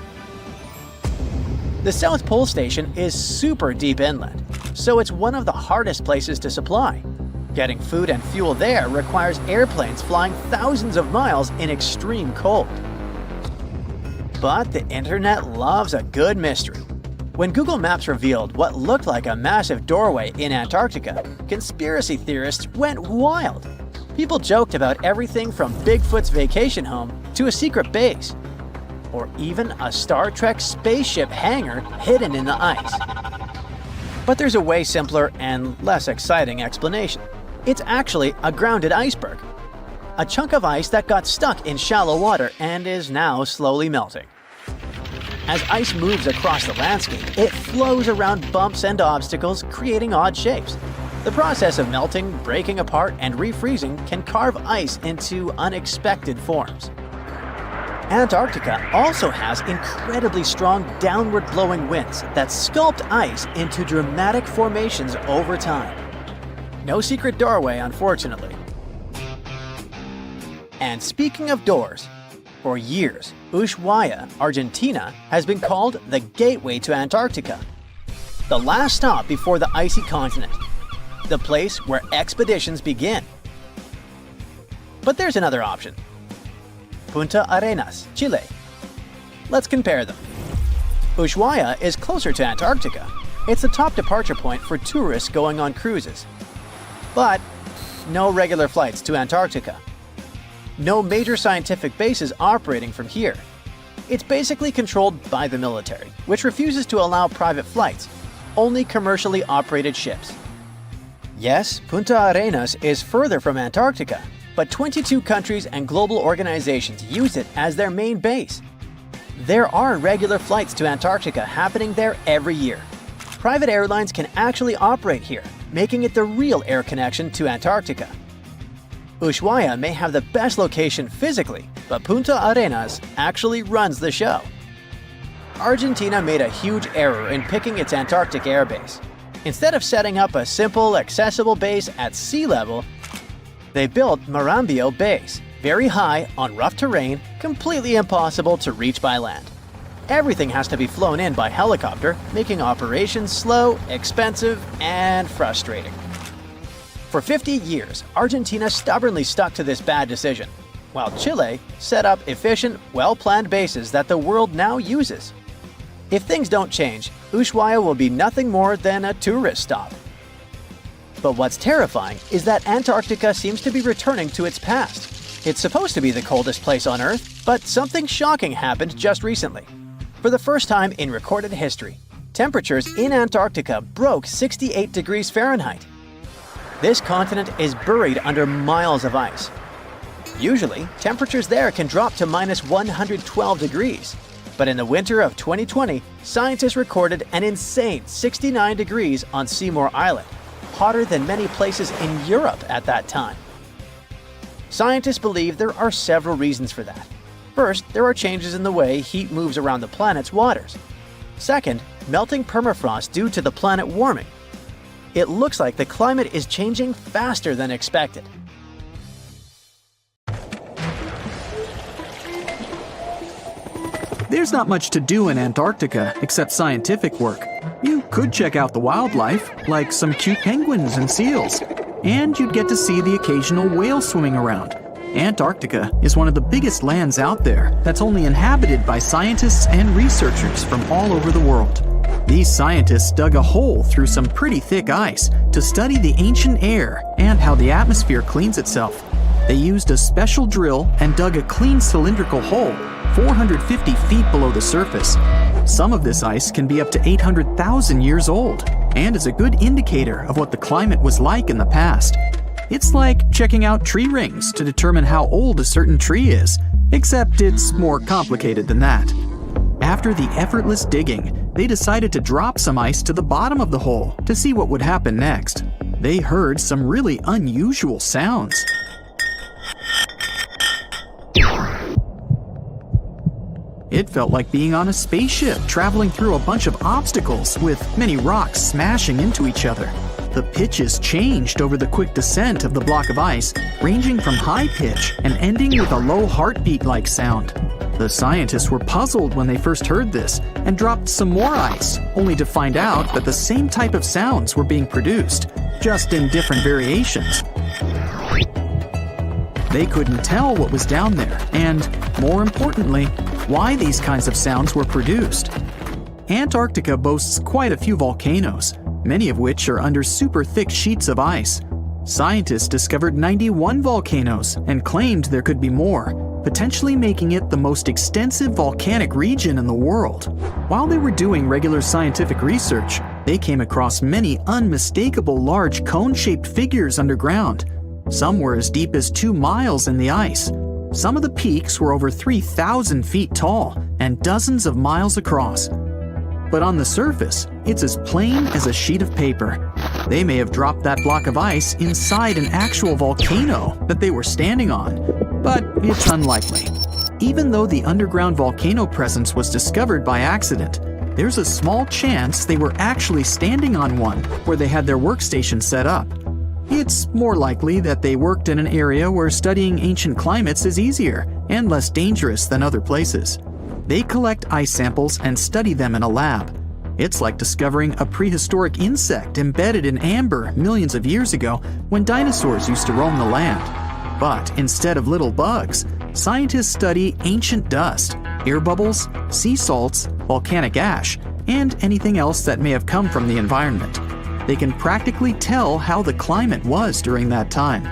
The South Pole Station is super deep inland, so it's one of the hardest places to supply. Getting food and fuel there requires airplanes flying thousands of miles in extreme cold. But the internet loves a good mystery. When Google Maps revealed what looked like a massive doorway in Antarctica, conspiracy theorists went wild. People joked about everything from Bigfoot's vacation home to a secret base, or even a Star Trek spaceship hangar hidden in the ice. But there's a way simpler and less exciting explanation. It's actually a grounded iceberg, a chunk of ice that got stuck in shallow water and is now slowly melting. As ice moves across the landscape, it flows around bumps and obstacles, creating odd shapes. The process of melting, breaking apart, and refreezing can carve ice into unexpected forms. Antarctica also has incredibly strong downward-blowing winds that sculpt ice into dramatic formations over time. No secret doorway, unfortunately. And speaking of doors, for years, Ushuaia, Argentina, has been called the gateway to Antarctica, the last stop before the icy continent, the place where expeditions begin. But there's another option. Punta Arenas, Chile. Let's compare them. Ushuaia is closer to Antarctica. It's the top departure point for tourists going on cruises. But no regular flights to Antarctica. No major scientific bases operating from here. It's basically controlled by the military, which refuses to allow private flights, only commercially operated ships. Yes, Punta Arenas is further from Antarctica, but 22 countries and global organizations use it as their main base. There are regular flights to Antarctica happening there every year. Private airlines can actually operate here, making it the real air connection to Antarctica. Ushuaia may have the best location physically, but Punta Arenas actually runs the show. Argentina made a huge error in picking its Antarctic airbase. Instead of setting up a simple, accessible base at sea level, they built Marambio Base, very high, on rough terrain, completely impossible to reach by land. Everything has to be flown in by helicopter, making operations slow, expensive, and frustrating. For 50 years, Argentina stubbornly stuck to this bad decision, while Chile set up efficient, well-planned bases that the world now uses. If things don't change, Ushuaia will be nothing more than a tourist stop. But what's terrifying is that Antarctica seems to be returning to its past. It's supposed to be the coldest place on Earth, but something shocking happened just recently. For the first time in recorded history, temperatures in Antarctica broke 68 degrees Fahrenheit. This continent is buried under miles of ice. Usually, temperatures there can drop to minus 112 degrees. But in the winter of 2020, scientists recorded an insane 69 degrees on Seymour Island, hotter than many places in Europe at that time. Scientists believe there are several reasons for that. First, there are changes in the way heat moves around the planet's waters. Second, melting permafrost due to the planet warming. It looks like the climate is changing faster than expected. There's not much to do in Antarctica except scientific work. You could check out the wildlife, like some cute penguins and seals, and you'd get to see the occasional whale swimming around. Antarctica is one of the biggest lands out there that's only inhabited by scientists and researchers from all over the world. These scientists dug a hole through some pretty thick ice to study the ancient air and how the atmosphere cleans itself. They used a special drill and dug a clean cylindrical hole 450 feet below the surface. Some of this ice can be up to 800,000 years old and is a good indicator of what the climate was like in the past. It's like checking out tree rings to determine how old a certain tree is, except it's more complicated than that. After the effortless digging, they decided to drop some ice to the bottom of the hole to see what would happen next. They heard some really unusual sounds. It felt like being on a spaceship traveling through a bunch of obstacles with many rocks smashing into each other. The pitches changed over the quick descent of the block of ice, ranging from high pitch and ending with a low heartbeat-like sound. The scientists were puzzled when they first heard this and dropped some more ice, only to find out that the same type of sounds were being produced, just in different variations. They couldn't tell what was down there, and, more importantly, why these kinds of sounds were produced. Antarctica boasts quite a few volcanoes, many of which are under super thick sheets of ice. Scientists discovered 91 volcanoes and claimed there could be more, potentially making it the most extensive volcanic region in the world. While they were doing regular scientific research, they came across many unmistakable large cone-shaped figures underground. Some were as deep as 2 miles in the ice. Some of the peaks were over 3,000 feet tall and dozens of miles across. But on the surface, it's as plain as a sheet of paper. They may have dropped that block of ice inside an actual volcano that they were standing on, but it's unlikely. Even though the underground volcano presence was discovered by accident, there's a small chance they were actually standing on one where they had their workstation set up. It's more likely that they worked in an area where studying ancient climates is easier and less dangerous than other places. They collect ice samples and study them in a lab. It's like discovering a prehistoric insect embedded in amber millions of years ago when dinosaurs used to roam the land. But instead of little bugs, scientists study ancient dust, air bubbles, sea salts, volcanic ash, and anything else that may have come from the environment. They can practically tell how the climate was during that time.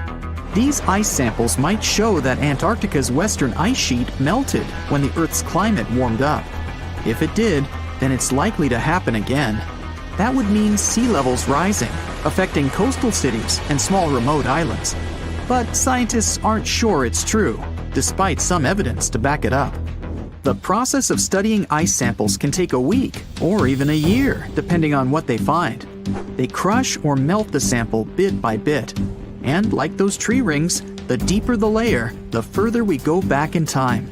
These ice samples might show that Antarctica's western ice sheet melted when the Earth's climate warmed up. If it did, then it's likely to happen again. That would mean sea levels rising, affecting coastal cities and small remote islands. But scientists aren't sure it's true, despite some evidence to back it up. The process of studying ice samples can take a week or even a year, depending on what they find. They crush or melt the sample bit by bit. And like those tree rings, the deeper the layer, the further we go back in time.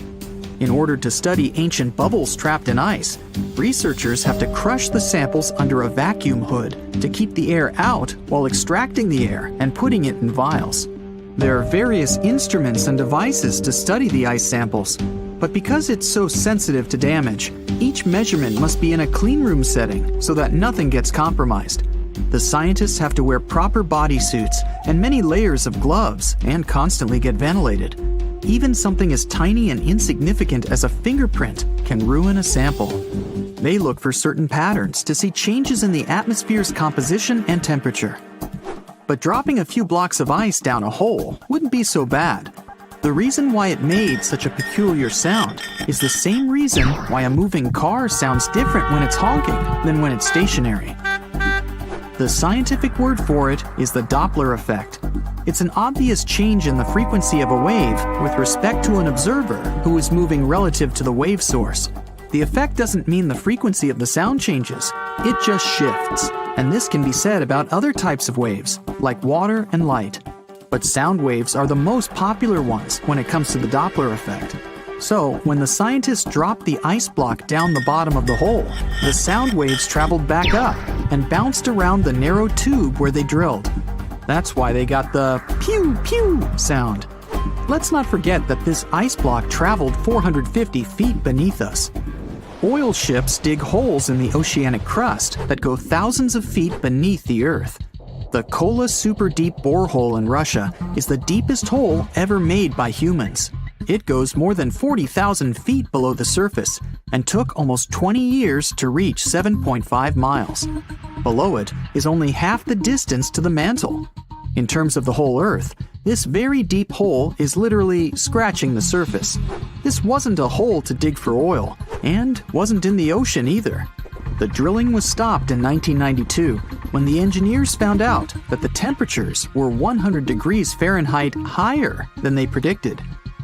In order to study ancient bubbles trapped in ice, researchers have to crush the samples under a vacuum hood to keep the air out while extracting the air and putting it in vials. There are various instruments and devices to study the ice samples, but because it's so sensitive to damage, each measurement must be in a clean room setting so that nothing gets compromised. The scientists have to wear proper bodysuits and many layers of gloves and constantly get ventilated. Even something as tiny and insignificant as a fingerprint can ruin a sample. They look for certain patterns to see changes in the atmosphere's composition and temperature. But dropping a few blocks of ice down a hole wouldn't be so bad. The reason why it made such a peculiar sound is the same reason why a moving car sounds different when it's honking than when it's stationary. The scientific word for it is the Doppler effect. It's an obvious change in the frequency of a wave with respect to an observer who is moving relative to the wave source. The effect doesn't mean the frequency of the sound changes, it just shifts. And this can be said about other types of waves, like water and light. But sound waves are the most popular ones when it comes to the Doppler effect. So, when the scientists dropped the ice block down the bottom of the hole, the sound waves traveled back up and bounced around the narrow tube where they drilled. That's why they got the pew pew sound. Let's not forget that this ice block traveled 450 feet beneath us. Oil ships dig holes in the oceanic crust that go thousands of feet beneath the Earth. The Kola Super Deep Borehole in Russia is the deepest hole ever made by humans. It goes more than 40,000 feet below the surface and took almost 20 years to reach 7.5 miles. Below it is only half the distance to the mantle. In terms of the whole Earth, this very deep hole is literally scratching the surface. This wasn't a hole to dig for oil, and wasn't in the ocean either. The drilling was stopped in 1992 when the engineers found out that the temperatures were 100 degrees Fahrenheit higher than they predicted.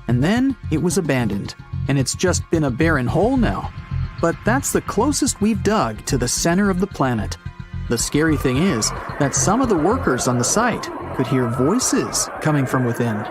And then it was abandoned, and it's just been a barren hole now. But that's the closest we've dug to the center of the planet. The scary thing is that some of the workers on the site could hear voices coming from within.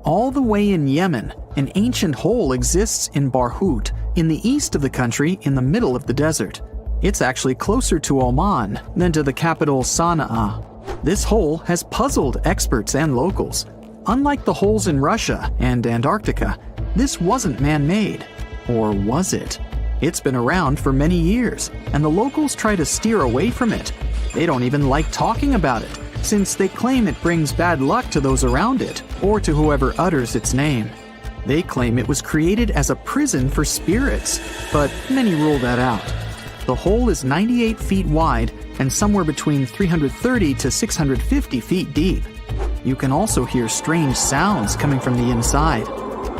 All the way in Yemen, an ancient hole exists in Barhout, in the east of the country in the middle of the desert. It's actually closer to Oman than to the capital Sana'a. This hole has puzzled experts and locals. Unlike the holes in Russia and Antarctica, this wasn't man-made. Or was it? It's been around for many years, and the locals try to steer away from it. They don't even like talking about it, since they claim it brings bad luck to those around it, or to whoever utters its name. They claim it was created as a prison for spirits, but many rule that out. The hole is 98 feet wide and somewhere between 330 to 650 feet deep. You can also hear strange sounds coming from the inside.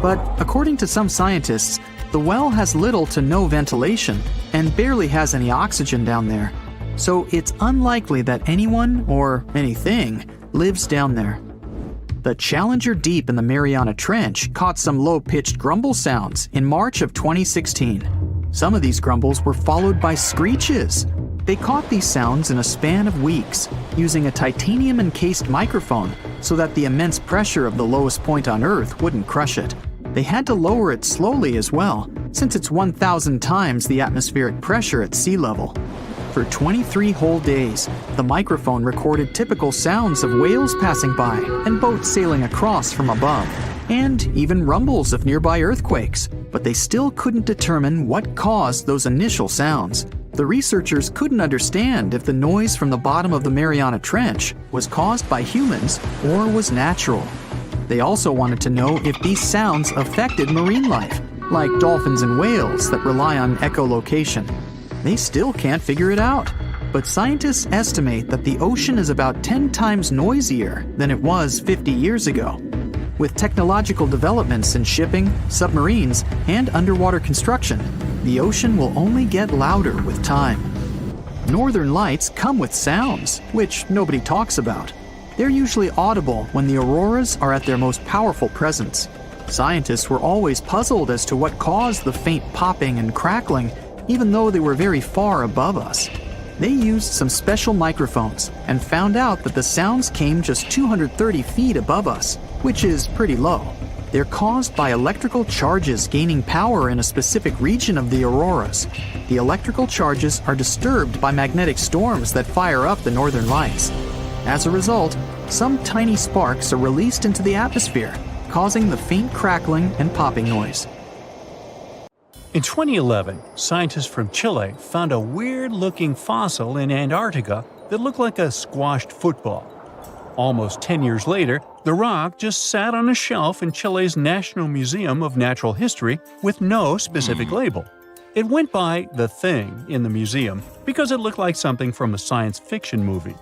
But according to some scientists, the well has little to no ventilation and barely has any oxygen down there. So it's unlikely that anyone or anything lives down there. The Challenger Deep in the Mariana Trench caught some low-pitched grumble sounds in March of 2016. Some of these grumbles were followed by screeches. They caught these sounds in a span of weeks, using a titanium-encased microphone so that the immense pressure of the lowest point on Earth wouldn't crush it. They had to lower it slowly as well, since it's 1,000 times the atmospheric pressure at sea level. For 23 whole days, the microphone recorded typical sounds of whales passing by and boats sailing across from above, and even rumbles of nearby earthquakes, but they still couldn't determine what caused those initial sounds. The researchers couldn't understand if the noise from the bottom of the Mariana Trench was caused by humans or was natural. They also wanted to know if these sounds affected marine life, like dolphins and whales that rely on echolocation. They still can't figure it out, but scientists estimate that the ocean is about 10 times noisier than it was 50 years ago. With technological developments in shipping, submarines, and underwater construction, the ocean will only get louder with time. Northern lights come with sounds, which nobody talks about. They're usually audible when the auroras are at their most powerful presence. Scientists were always puzzled as to what caused the faint popping and crackling, even though they were very far above us. They used some special microphones and found out that the sounds came just 230 feet above us, which is pretty low. They're caused by electrical charges gaining power in a specific region of the auroras. The electrical charges are disturbed by magnetic storms that fire up the northern lights. As a result, some tiny sparks are released into the atmosphere, causing the faint crackling and popping noise. In 2011, scientists from Chile found a weird-looking fossil in Antarctica that looked like a squashed football. Almost 10 years later, the rock just sat on a shelf in Chile's National Museum of Natural History with no specific label. It went by The Thing in the museum because it looked like something from a science fiction movie.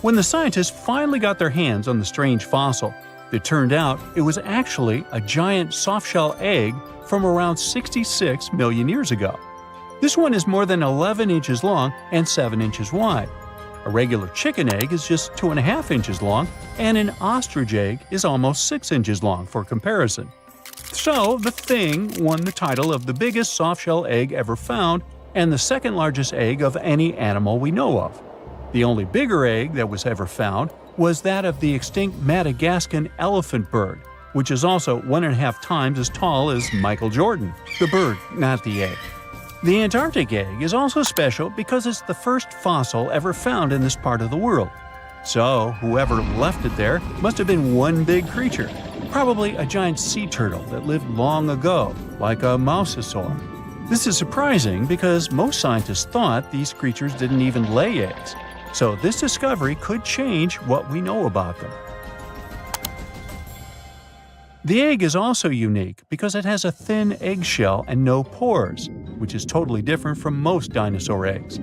When the scientists finally got their hands on the strange fossil, it turned out it was actually a giant softshell egg from around 66 million years ago. This one is more than 11 inches long and 7 inches wide. A regular chicken egg is just 2.5 inches long, and an ostrich egg is almost 6 inches long for comparison. So, the Thing won the title of the biggest softshell egg ever found and the second largest egg of any animal we know of. The only bigger egg that was ever found was that of the extinct Madagascan elephant bird, which is also 1.5 times as tall as Michael Jordan. The bird, not the egg. The Antarctic egg is also special because it's the first fossil ever found in this part of the world. So, whoever left it there must have been one big creature, probably a giant sea turtle that lived long ago, like a mosasaur. This is surprising because most scientists thought these creatures didn't even lay eggs. So this discovery could change what we know about them. The egg is also unique because it has a thin eggshell and no pores, which is totally different from most dinosaur eggs.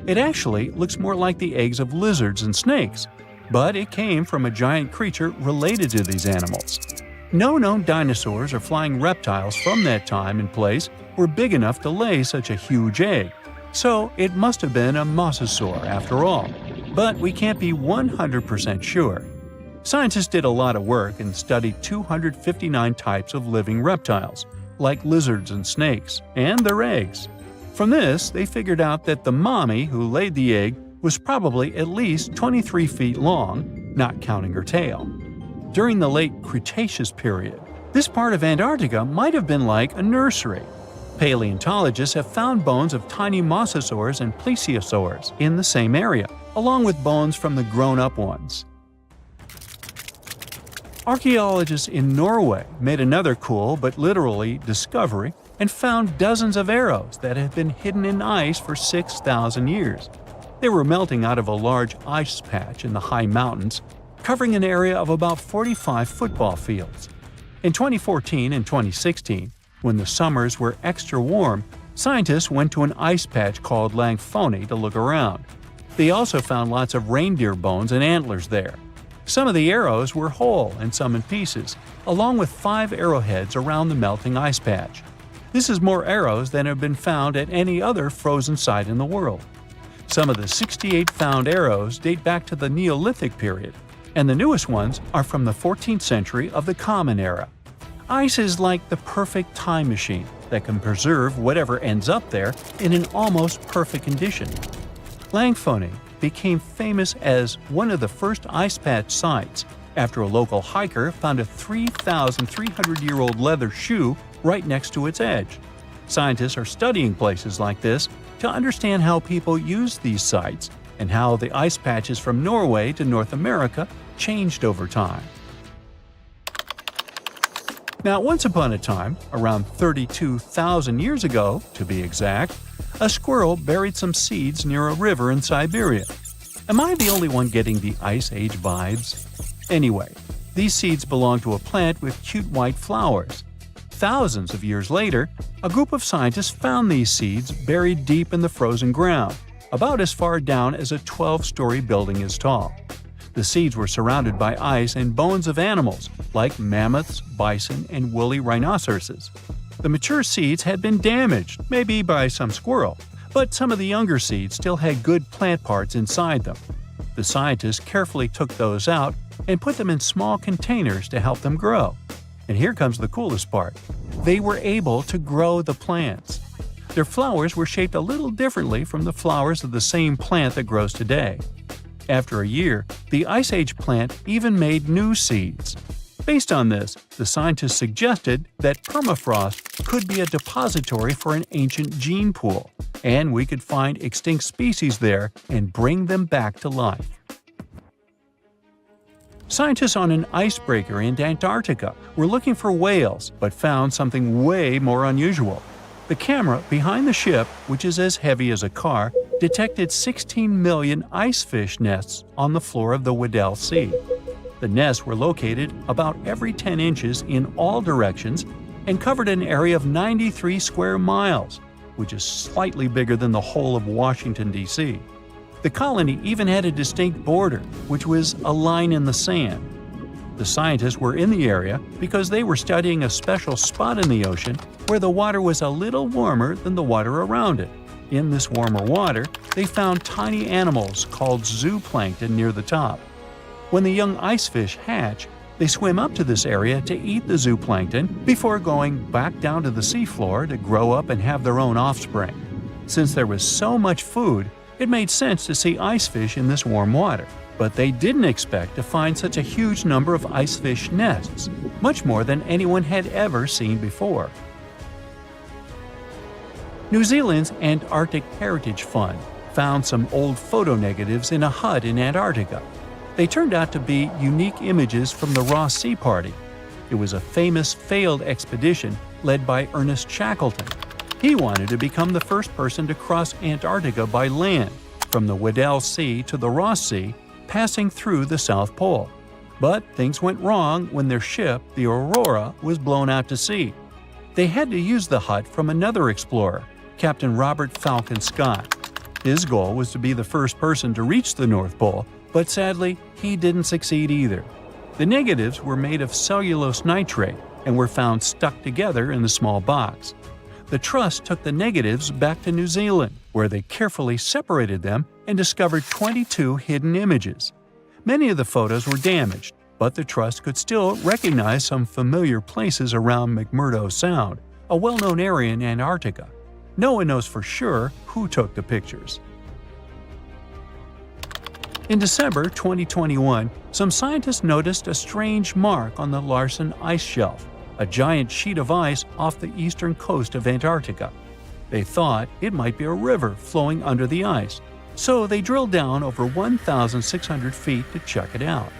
It actually looks more like the eggs of lizards and snakes, but it came from a giant creature related to these animals. No known dinosaurs or flying reptiles from that time and place were big enough to lay such a huge egg, so it must have been a mosasaur after all. But we can't be 100% sure. Scientists did a lot of work and studied 259 types of living reptiles, like lizards and snakes, and their eggs. From this, they figured out that the mommy who laid the egg was probably at least 23 feet long, not counting her tail. During the late Cretaceous period, this part of Antarctica might have been like a nursery. Paleontologists have found bones of tiny mosasaurs and plesiosaurs in the same area, along with bones from the grown-up ones. Archaeologists in Norway made another cool but literally discovery and found dozens of arrows that had been hidden in ice for 6,000 years. They were melting out of a large ice patch in the high mountains, covering an area of about 45 football fields. In 2014 and 2016, when the summers were extra warm, scientists went to an ice patch called Langfoni to look around. They also found lots of reindeer bones and antlers there. Some of the arrows were whole and some in pieces, along with 5 arrowheads around the melting ice patch. This is more arrows than have been found at any other frozen site in the world. Some of the 68 found arrows date back to the Neolithic period, and the newest ones are from the 14th century of the Common Era. Ice is like the perfect time machine that can preserve whatever ends up there in an almost perfect condition. Langfoni became famous as one of the first ice patch sites after a local hiker found a 3,300-year-old leather shoe right next to its edge. Scientists are studying places like this to understand how people use these sites and how the ice patches from Norway to North America changed over time. Now, once upon a time, around 32,000 years ago, to be exact, a squirrel buried some seeds near a river in Siberia. Am I the only one getting the Ice Age vibes? Anyway, these seeds belong to a plant with cute white flowers. Thousands of years later, a group of scientists found these seeds buried deep in the frozen ground, about as far down as a 12-story building is tall. The seeds were surrounded by ice and bones of animals, like mammoths, bison, and woolly rhinoceroses. The mature seeds had been damaged, maybe by some squirrel, but some of the younger seeds still had good plant parts inside them. The scientists carefully took those out and put them in small containers to help them grow. And here comes the coolest part. They were able to grow the plants. Their flowers were shaped a little differently from the flowers of the same plant that grows today. After a year, the Ice Age plant even made new seeds. Based on this, the scientists suggested that permafrost could be a depository for an ancient gene pool, and we could find extinct species there and bring them back to life. Scientists on an icebreaker in Antarctica were looking for whales, but found something way more unusual. The camera behind the ship, which is as heavy as a car, detected 16 million icefish nests on the floor of the Weddell Sea. The nests were located about every 10 inches in all directions and covered an area of 93 square miles, which is slightly bigger than the whole of Washington, D.C. The colony even had a distinct border, which was a line in the sand. The scientists were in the area because they were studying a special spot in the ocean where the water was a little warmer than the water around it. In this warmer water, they found tiny animals called zooplankton near the top. When the young icefish hatch, they swim up to this area to eat the zooplankton before going back down to the seafloor to grow up and have their own offspring. Since there was so much food, it made sense to see icefish in this warm water. But they didn't expect to find such a huge number of icefish nests, much more than anyone had ever seen before. New Zealand's Antarctic Heritage Fund found some old photo negatives in a hut in Antarctica. They turned out to be unique images from the Ross Sea Party. It was a famous failed expedition led by Ernest Shackleton. He wanted to become the first person to cross Antarctica by land, from the Weddell Sea to the Ross Sea, passing through the South Pole. But things went wrong when their ship, the Aurora, was blown out to sea. They had to use the hut from another explorer, Captain Robert Falcon Scott. His goal was to be the first person to reach the North Pole, but sadly, he didn't succeed either. The negatives were made of cellulose nitrate and were found stuck together in the small box. The Trust took the negatives back to New Zealand, where they carefully separated them and discovered 22 hidden images. Many of the photos were damaged, but the Trust could still recognize some familiar places around McMurdo Sound, a well-known area in Antarctica. No one knows for sure who took the pictures. In December 2021, some scientists noticed a strange mark on the Larsen ice shelf, a giant sheet of ice off the eastern coast of Antarctica. They thought it might be a river flowing under the ice, so they drilled down over 1,600 feet to check it out.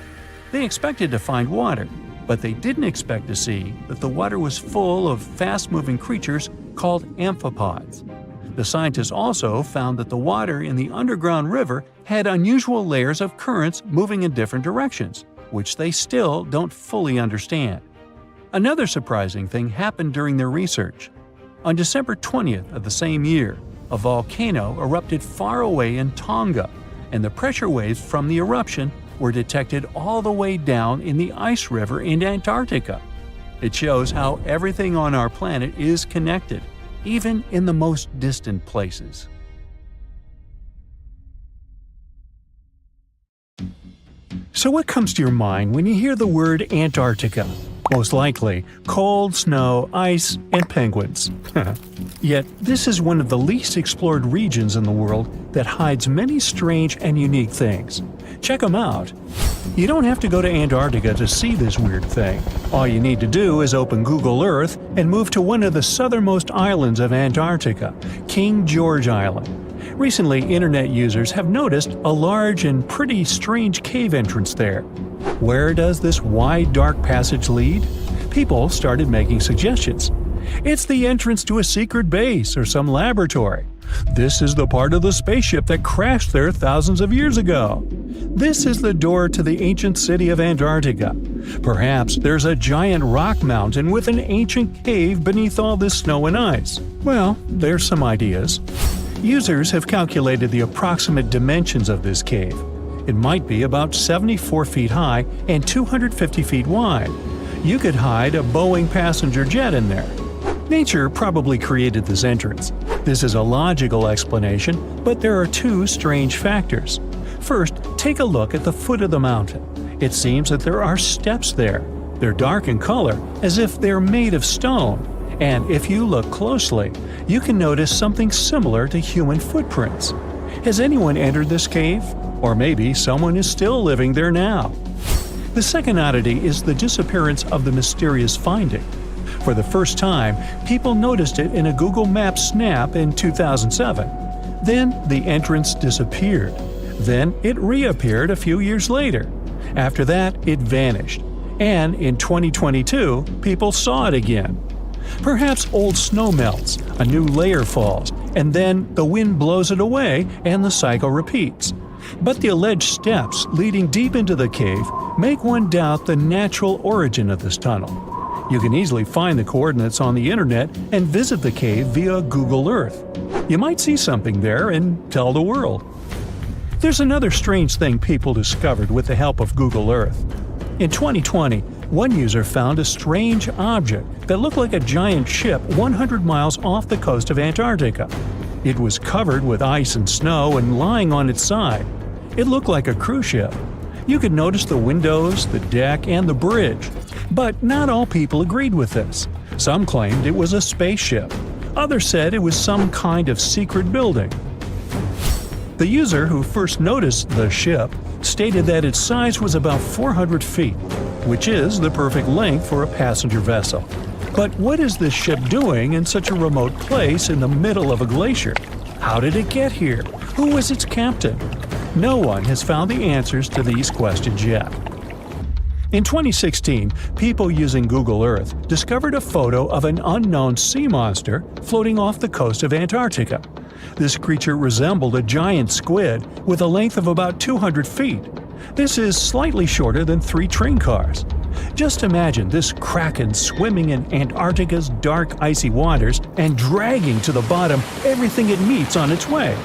They expected to find water, but they didn't expect to see that the water was full of fast-moving creatures called amphipods. The scientists also found that the water in the underground river had unusual layers of currents moving in different directions, which they still don't fully understand. Another surprising thing happened during their research. On December 20th of the same year, a volcano erupted far away in Tonga, and the pressure waves from the eruption were detected all the way down in the ice river in Antarctica. It shows how everything on our planet is connected, even in the most distant places. So what comes to your mind when you hear the word Antarctica? Most likely, cold, snow, ice, and penguins. Yet, this is one of the least explored regions in the world that hides many strange and unique things. Check them out. You don't have to go to Antarctica to see this weird thing. All you need to do is open Google Earth and move to one of the southernmost islands of Antarctica, King George Island. Recently, internet users have noticed a large and pretty strange cave entrance there. Where does this wide, dark passage lead? People started making suggestions. It's the entrance to a secret base or some laboratory. This is the part of the spaceship that crashed there thousands of years ago. This is the door to the ancient city of Antarctica. Perhaps there's a giant rock mountain with an ancient cave beneath all this snow and ice. Well, there's some ideas. Users have calculated the approximate dimensions of this cave. It might be about 74 feet high and 250 feet wide. You could hide a Boeing passenger jet in there. Nature probably created this entrance. This is a logical explanation, but there are two strange factors. First, take a look at the foot of the mountain. It seems that there are steps there. They're dark in color, as if they're made of stone. And if you look closely, you can notice something similar to human footprints. Has anyone entered this cave? Or maybe someone is still living there now. The second oddity is the disappearance of the mysterious finding. For the first time, people noticed it in a Google Maps snap in 2007. Then the entrance disappeared. Then it reappeared a few years later. After that, it vanished. And in 2022, people saw it again. Perhaps old snow melts, a new layer falls, and then the wind blows it away and the cycle repeats. But the alleged steps leading deep into the cave make one doubt the natural origin of this tunnel. You can easily find the coordinates on the internet and visit the cave via Google Earth. You might see something there and tell the world. There's another strange thing people discovered with the help of Google Earth. In 2020, one user found a strange object that looked like a giant ship 100 miles off the coast of Antarctica. It was covered with ice and snow and lying on its side. It looked like a cruise ship. You could notice the windows, the deck, and the bridge. But not all people agreed with this. Some claimed it was a spaceship. Others said it was some kind of secret building. The user who first noticed the ship stated that its size was about 400 feet, which is the perfect length for a passenger vessel. But what is this ship doing in such a remote place in the middle of a glacier? How did it get here? Who was its captain? No one has found the answers to these questions yet. In 2016, people using Google Earth discovered a photo of an unknown sea monster floating off the coast of Antarctica. This creature resembled a giant squid with a length of about 200 feet. This is slightly shorter than 3 train cars. Just imagine this kraken swimming in Antarctica's dark, icy waters and dragging to the bottom everything it meets on its way.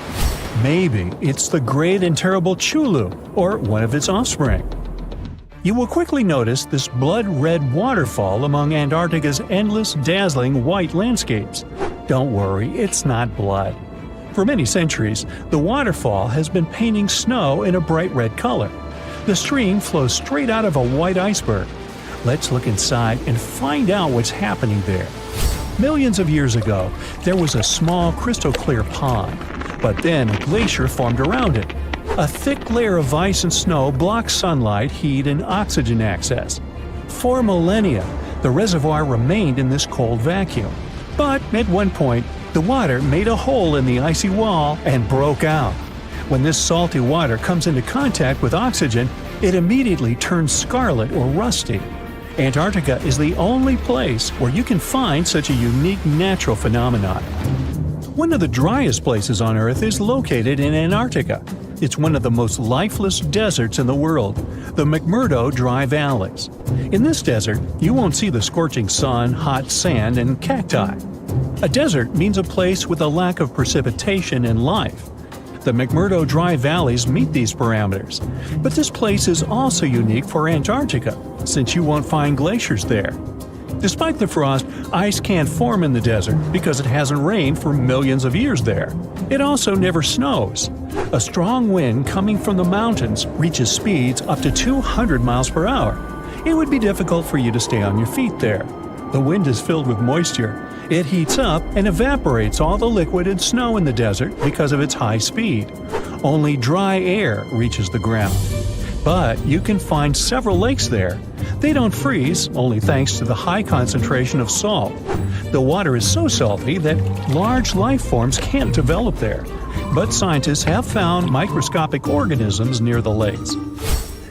Maybe it's the great and terrible Chulu, or one of its offspring. You will quickly notice this blood-red waterfall among Antarctica's endless, dazzling white landscapes. Don't worry, it's not blood. For many centuries, the waterfall has been painting snow in a bright red color. The stream flows straight out of a white iceberg. Let's look inside and find out what's happening there. Millions of years ago, there was a small crystal-clear pond, but then a glacier formed around it. A thick layer of ice and snow blocked sunlight, heat, and oxygen access. For millennia, the reservoir remained in this cold vacuum. But at one point, the water made a hole in the icy wall and broke out. When this salty water comes into contact with oxygen, it immediately turns scarlet or rusty. Antarctica is the only place where you can find such a unique natural phenomenon. One of the driest places on Earth is located in Antarctica. It's one of the most lifeless deserts in the world, the McMurdo Dry Valleys. In this desert, you won't see the scorching sun, hot sand, and cacti. A desert means a place with a lack of precipitation and life. The McMurdo Dry Valleys meet these parameters. But this place is also unique for Antarctica, since you won't find glaciers there. Despite the frost, ice can't form in the desert because it hasn't rained for millions of years there. It also never snows. A strong wind coming from the mountains reaches speeds up to 200 miles per hour. It would be difficult for you to stay on your feet there. The wind is filled with moisture. It heats up and evaporates all the liquid and snow in the desert because of its high speed. Only dry air reaches the ground. But you can find several lakes there. They don't freeze, only thanks to the high concentration of salt. The water is so salty that large life forms can't develop there. But scientists have found microscopic organisms near the lakes.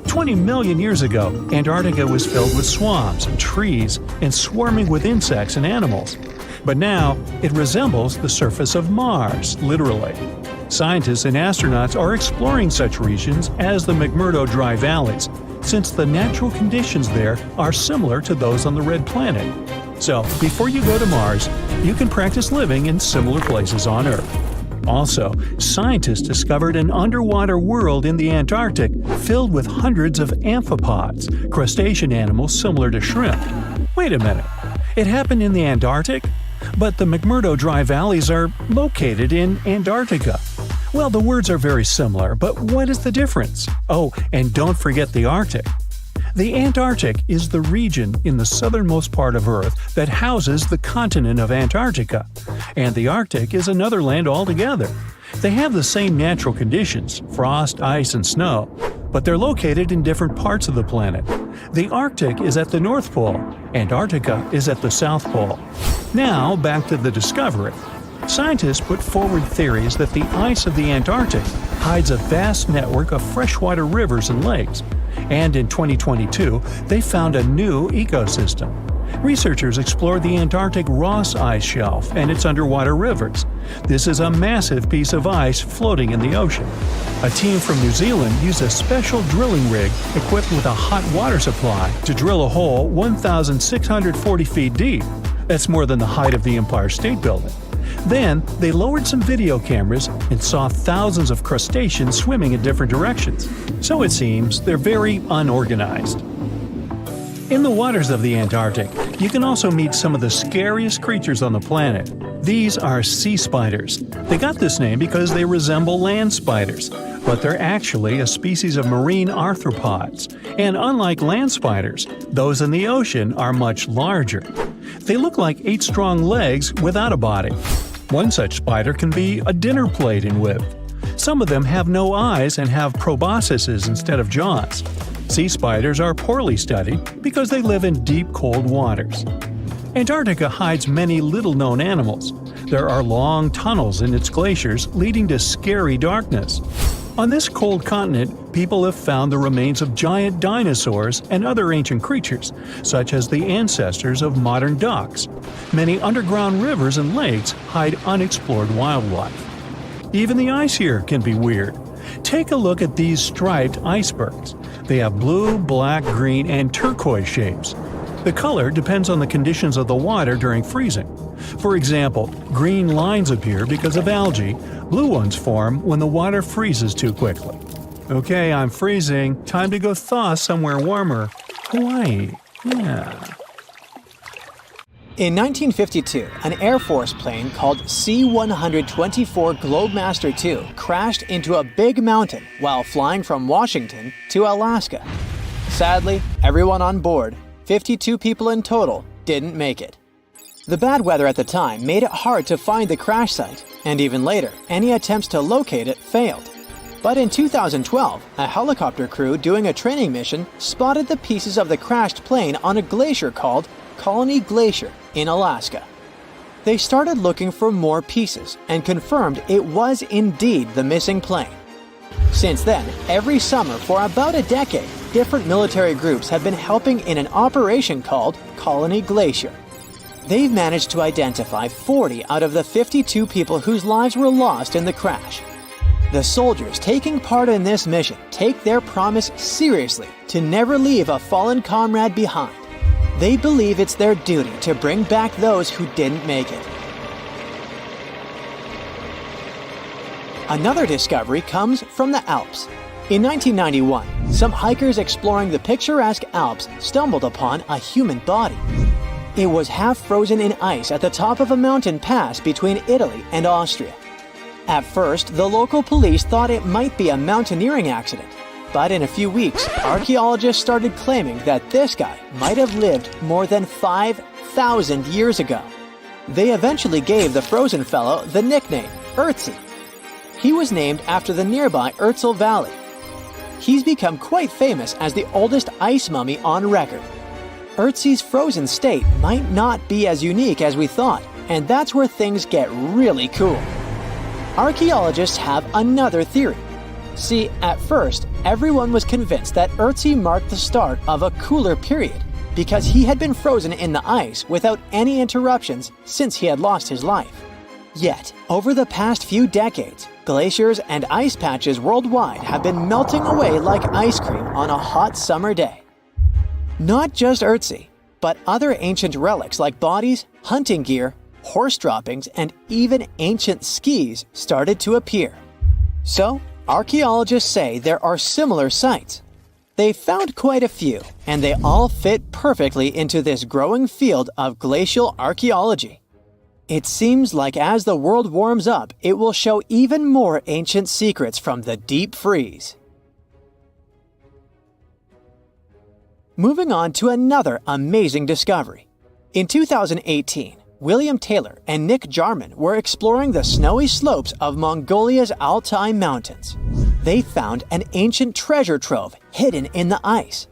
20 million years ago, Antarctica was filled with swamps and trees and swarming with insects and animals. But now, it resembles the surface of Mars, literally. Scientists and astronauts are exploring such regions as the McMurdo Dry Valleys, since the natural conditions there are similar to those on the Red Planet. So, before you go to Mars, you can practice living in similar places on Earth. Also, scientists discovered an underwater world in the Antarctic filled with hundreds of amphipods, crustacean animals similar to shrimp. Wait a minute, it happened in the Antarctic? But the McMurdo Dry Valleys are located in Antarctica. Well, the words are very similar, but what is the difference? Oh, and don't forget the Arctic. The Antarctic is the region in the southernmost part of Earth that houses the continent of Antarctica, and the Arctic is another land altogether. They have the same natural conditions, frost, ice, and snow, but they're located in different parts of the planet. The Arctic is at the North Pole, Antarctica is at the South Pole. Now, back to the discovery. Scientists put forward theories that the ice of the Antarctic hides a vast network of freshwater rivers and lakes, and in 2022, they found a new ecosystem. Researchers explored the Antarctic Ross Ice Shelf and its underwater rivers. This is a massive piece of ice floating in the ocean. A team from New Zealand used a special drilling rig equipped with a hot water supply to drill a hole 1,640 feet deep. That's more than the height of the Empire State Building. Then, they lowered some video cameras and saw thousands of crustaceans swimming in different directions. So it seems they're very unorganized. In the waters of the Antarctic, you can also meet some of the scariest creatures on the planet. These are sea spiders. They got this name because they resemble land spiders, but they're actually a species of marine arthropods. And unlike land spiders, those in the ocean are much larger. They look like 8 strong legs without a body. One such spider can be a dinner plate in width. Some of them have no eyes and have proboscises instead of jaws. Sea spiders are poorly studied because they live in deep, cold waters. Antarctica hides many little-known animals. There are long tunnels in its glaciers leading to scary darkness. On this cold continent, people have found the remains of giant dinosaurs and other ancient creatures, such as the ancestors of modern ducks. Many underground rivers and lakes hide unexplored wildlife. Even the ice here can be weird. Take a look at these striped icebergs. They have blue, black, green, and turquoise shapes. The color depends on the conditions of the water during freezing. For example, green lines appear because of algae. Blue ones form when the water freezes too quickly. Okay, I'm freezing. Time to go thaw somewhere warmer. Hawaii. Yeah. In 1952, an Air Force plane called C-124 Globemaster II crashed into a big mountain while flying from Washington to Alaska. Sadly, everyone on board, 52 people in total, didn't make it. The bad weather at the time made it hard to find the crash site, and even later, any attempts to locate it failed. But in 2012, a helicopter crew doing a training mission spotted the pieces of the crashed plane on a glacier called Colony Glacier in Alaska. They started looking for more pieces and confirmed it was indeed the missing plane. Since then, every summer for about a decade, different military groups have been helping in an operation called Colony Glacier. They've managed to identify 40 out of the 52 people whose lives were lost in the crash. The soldiers taking part in this mission take their promise seriously to never leave a fallen comrade behind. They believe it's their duty to bring back those who didn't make it. Another discovery comes from the Alps. In 1991, some hikers exploring the picturesque Alps stumbled upon a human body. It was half frozen in ice at the top of a mountain pass between Italy and Austria. At first, the local police thought it might be a mountaineering accident. But in a few weeks, archaeologists started claiming that this guy might have lived more than 5,000 years ago. They eventually gave the frozen fellow the nickname Ötzi. He was named after the nearby Ötztal Valley. He's become quite famous as the oldest ice mummy on record. Ötzi's frozen state might not be as unique as we thought, and that's where things get really cool. Archaeologists have another theory. See, at first, everyone was convinced that Ötzi marked the start of a cooler period because he had been frozen in the ice without any interruptions since he had lost his life. Yet, over the past few decades, glaciers and ice patches worldwide have been melting away like ice cream on a hot summer day. Not just Ötzi, but other ancient relics like bodies, hunting gear, horse droppings, and even ancient skis started to appear. So, archaeologists say there are similar sites. They found quite a few, and they all fit perfectly into this growing field of glacial archaeology. It seems like as the world warms up, it will show even more ancient secrets from the deep freeze. Moving on to another amazing discovery. In 2018, William Taylor and Nick Jarman were exploring the snowy slopes of Mongolia's Altai Mountains. They found an ancient treasure trove hidden in the ice.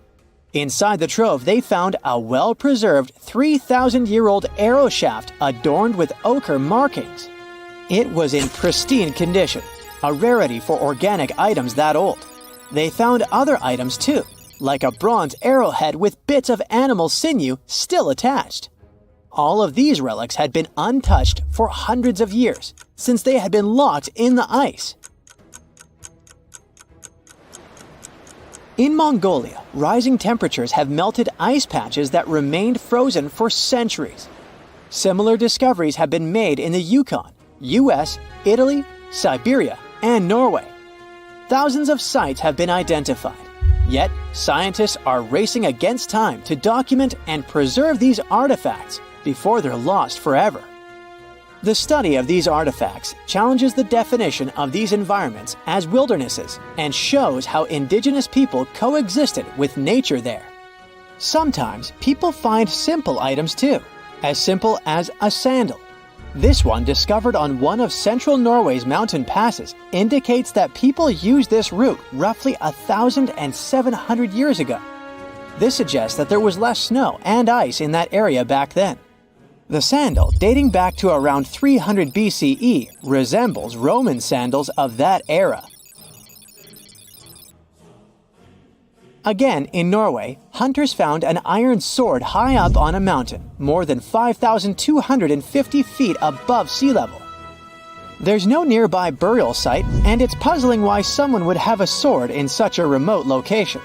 Inside the trove, they found a well-preserved 3,000-year-old arrow shaft adorned with ochre markings. It was in pristine condition, a rarity for organic items that old. They found other items too, like a bronze arrowhead with bits of animal sinew still attached. All of these relics had been untouched for hundreds of years, since they had been locked in the ice. In Mongolia, rising temperatures have melted ice patches that remained frozen for centuries. Similar discoveries have been made in the Yukon, US, Italy, Siberia, and Norway. Thousands of sites have been identified. Yet, scientists are racing against time to document and preserve these artifacts before they're lost forever. The study of these artifacts challenges the definition of these environments as wildernesses and shows how indigenous people coexisted with nature there. Sometimes people find simple items too, as simple as a sandal. This one, discovered on one of central Norway's mountain passes, indicates that people used this route roughly 1,700 years ago. This suggests that there was less snow and ice in that area back then. The sandal, dating back to around 300 BCE, resembles Roman sandals of that era. Again, in Norway, hunters found an iron sword high up on a mountain, more than 5,250 feet above sea level. There's no nearby burial site, and it's puzzling why someone would have a sword in such a remote location.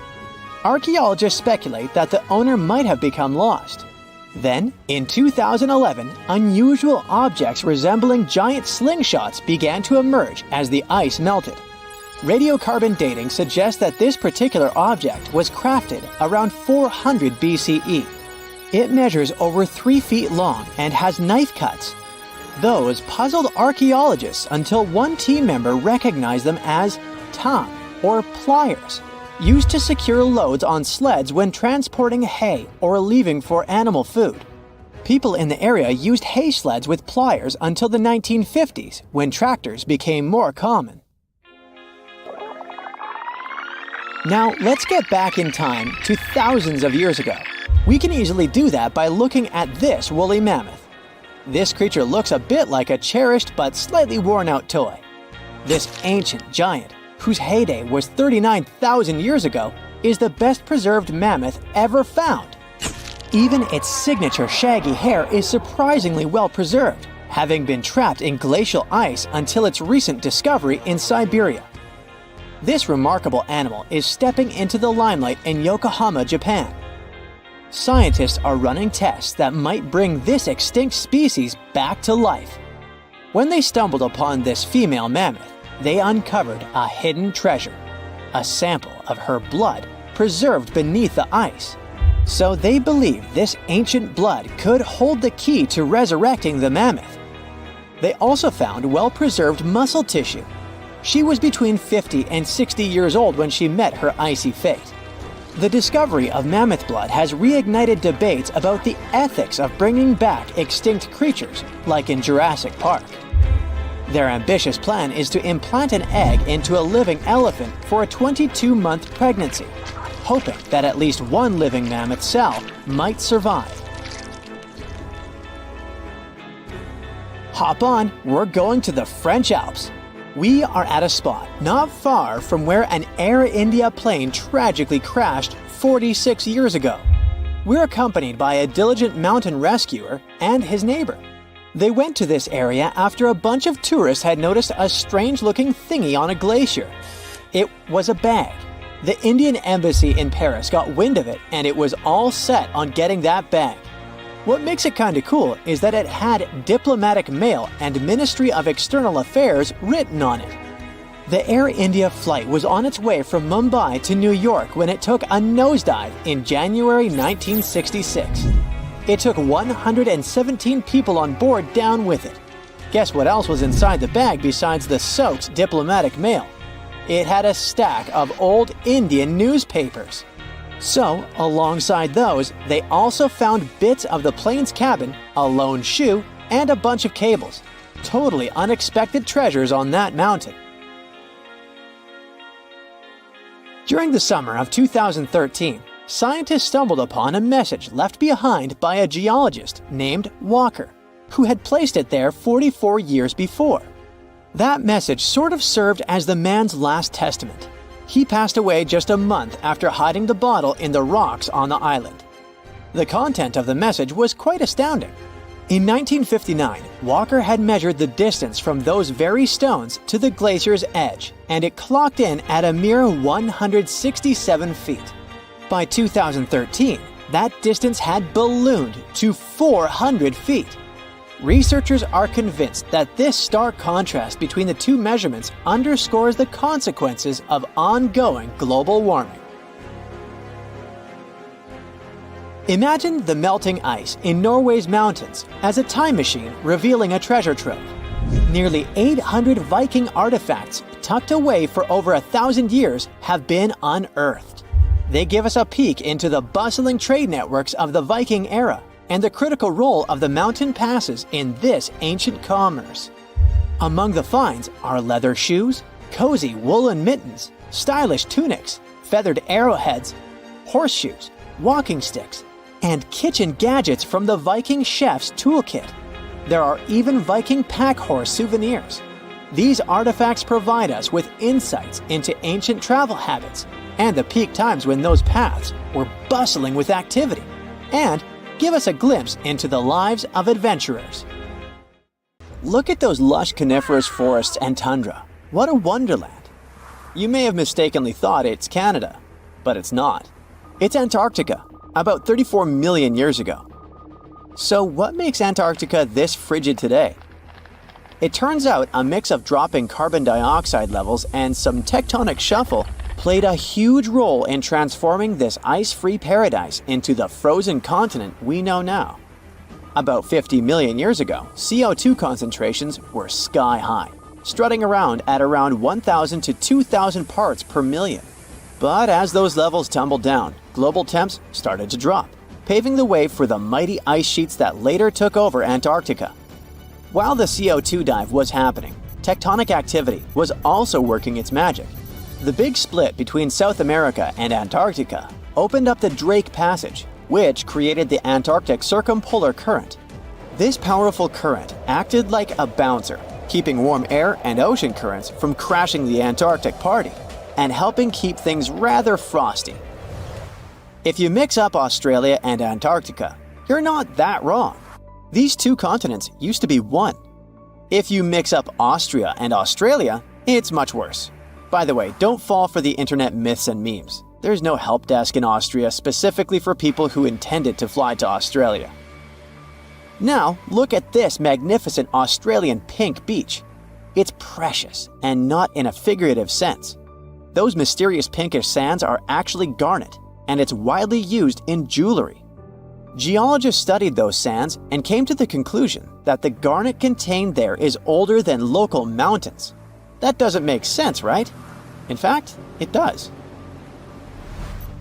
Archaeologists speculate that the owner might have become lost. Then, in 2011, unusual objects resembling giant slingshots began to emerge as the ice melted. Radiocarbon dating suggests that this particular object was crafted around 400 BCE. It measures over 3 feet long and has knife cuts. Those puzzled archaeologists until one team member recognized them as tang, or pliers, used to secure loads on sleds when transporting hay or leaving for animal food. People in the area used hay sleds with pliers until the 1950s, when tractors became more common. Now, let's get back in time to thousands of years ago. We can easily do that by looking at this woolly mammoth. This creature looks a bit like a cherished but slightly worn-out toy. This ancient giant, whose heyday was 39,000 years ago, is the best preserved mammoth ever found. Even its signature shaggy hair is surprisingly well preserved, having been trapped in glacial ice until its recent discovery in Siberia. This remarkable animal is stepping into the limelight in Yokohama, Japan. Scientists are running tests that might bring this extinct species back to life. When they stumbled upon this female mammoth, they uncovered a hidden treasure, a sample of her blood preserved beneath the ice. So they believe this ancient blood could hold the key to resurrecting the mammoth. They also found well-preserved muscle tissue. She was between 50 and 60 years old when she met her icy fate. The discovery of mammoth blood has reignited debates about the ethics of bringing back extinct creatures, like in Jurassic Park. Their ambitious plan is to implant an egg into a living elephant for a 22-month pregnancy, hoping that at least one living mammoth cell might survive. Hop on, we're going to the French Alps. We are at a spot not far from where an Air India plane tragically crashed 46 years ago. We're accompanied by a diligent mountain rescuer and his neighbor. They went to this area after a bunch of tourists had noticed a strange-looking thingy on a glacier. It was a bag. The Indian embassy in Paris got wind of it, and it was all set on getting that bag. What makes it kinda cool is that it had Diplomatic Mail and Ministry of External Affairs written on it. The Air India flight was on its way from Mumbai to New York when it took a nosedive in January 1966. It took 117 people on board down with it. Guess what else was inside the bag besides the soak's diplomatic mail? It had a stack of old Indian newspapers. So, alongside those, they also found bits of the plane's cabin, a lone shoe, and a bunch of cables. Totally unexpected treasures on that mountain. During the summer of 2013, scientists stumbled upon a message left behind by a geologist named Walker, who had placed it there 44 years before. That message sort of served as the man's last testament. He passed away just a month after hiding the bottle in the rocks on the island. The content of the message was quite astounding. In 1959, Walker had measured the distance from those very stones to the glacier's edge, and it clocked in at a mere 167 feet. By 2013, that distance had ballooned to 400 feet. Researchers are convinced that this stark contrast between the two measurements underscores the consequences of ongoing global warming. Imagine the melting ice in Norway's mountains as a time machine revealing a treasure trove. Nearly 800 Viking artifacts tucked away for over 1,000 years have been unearthed. They give us a peek into the bustling trade networks of the Viking era and the critical role of the mountain passes in this ancient commerce. Among the finds are leather shoes, cozy woolen mittens, stylish tunics, feathered arrowheads, horseshoes, walking sticks, and kitchen gadgets from the Viking chef's toolkit. There are even Viking pack horse souvenirs. These artifacts provide us with insights into ancient travel habits and the peak times when those paths were bustling with activity, and give us a glimpse into the lives of adventurers. Look at those lush coniferous forests and tundra. What a wonderland. You may have mistakenly thought it's Canada, but it's not. It's Antarctica, about 34 million years ago. So what makes Antarctica this frigid today? It turns out a mix of dropping carbon dioxide levels and some tectonic shuffle played a huge role in transforming this ice-free paradise into the frozen continent we know now. About 50 million years ago, CO2 concentrations were sky high, strutting around at around 1,000 to 2,000 parts per million. But as those levels tumbled down, global temps started to drop, paving the way for the mighty ice sheets that later took over Antarctica. While the CO2 dive was happening, tectonic activity was also working its magic. The big split between South America and Antarctica opened up the Drake Passage, which created the Antarctic Circumpolar Current. This powerful current acted like a bouncer, keeping warm air and ocean currents from crashing the Antarctic party, and helping keep things rather frosty. If you mix up Australia and Antarctica, you're not that wrong. These two continents used to be one. If you mix up Austria and Australia, it's much worse. By the way, don't fall for the internet myths and memes. There's no help desk in Austria specifically for people who intended to fly to Australia. Now, look at this magnificent Australian pink beach. It's precious, and not in a figurative sense. Those mysterious pinkish sands are actually garnet, and it's widely used in jewelry. Geologists studied those sands and came to the conclusion that the garnet contained there is older than local mountains. That doesn't make sense, right? In fact, it does.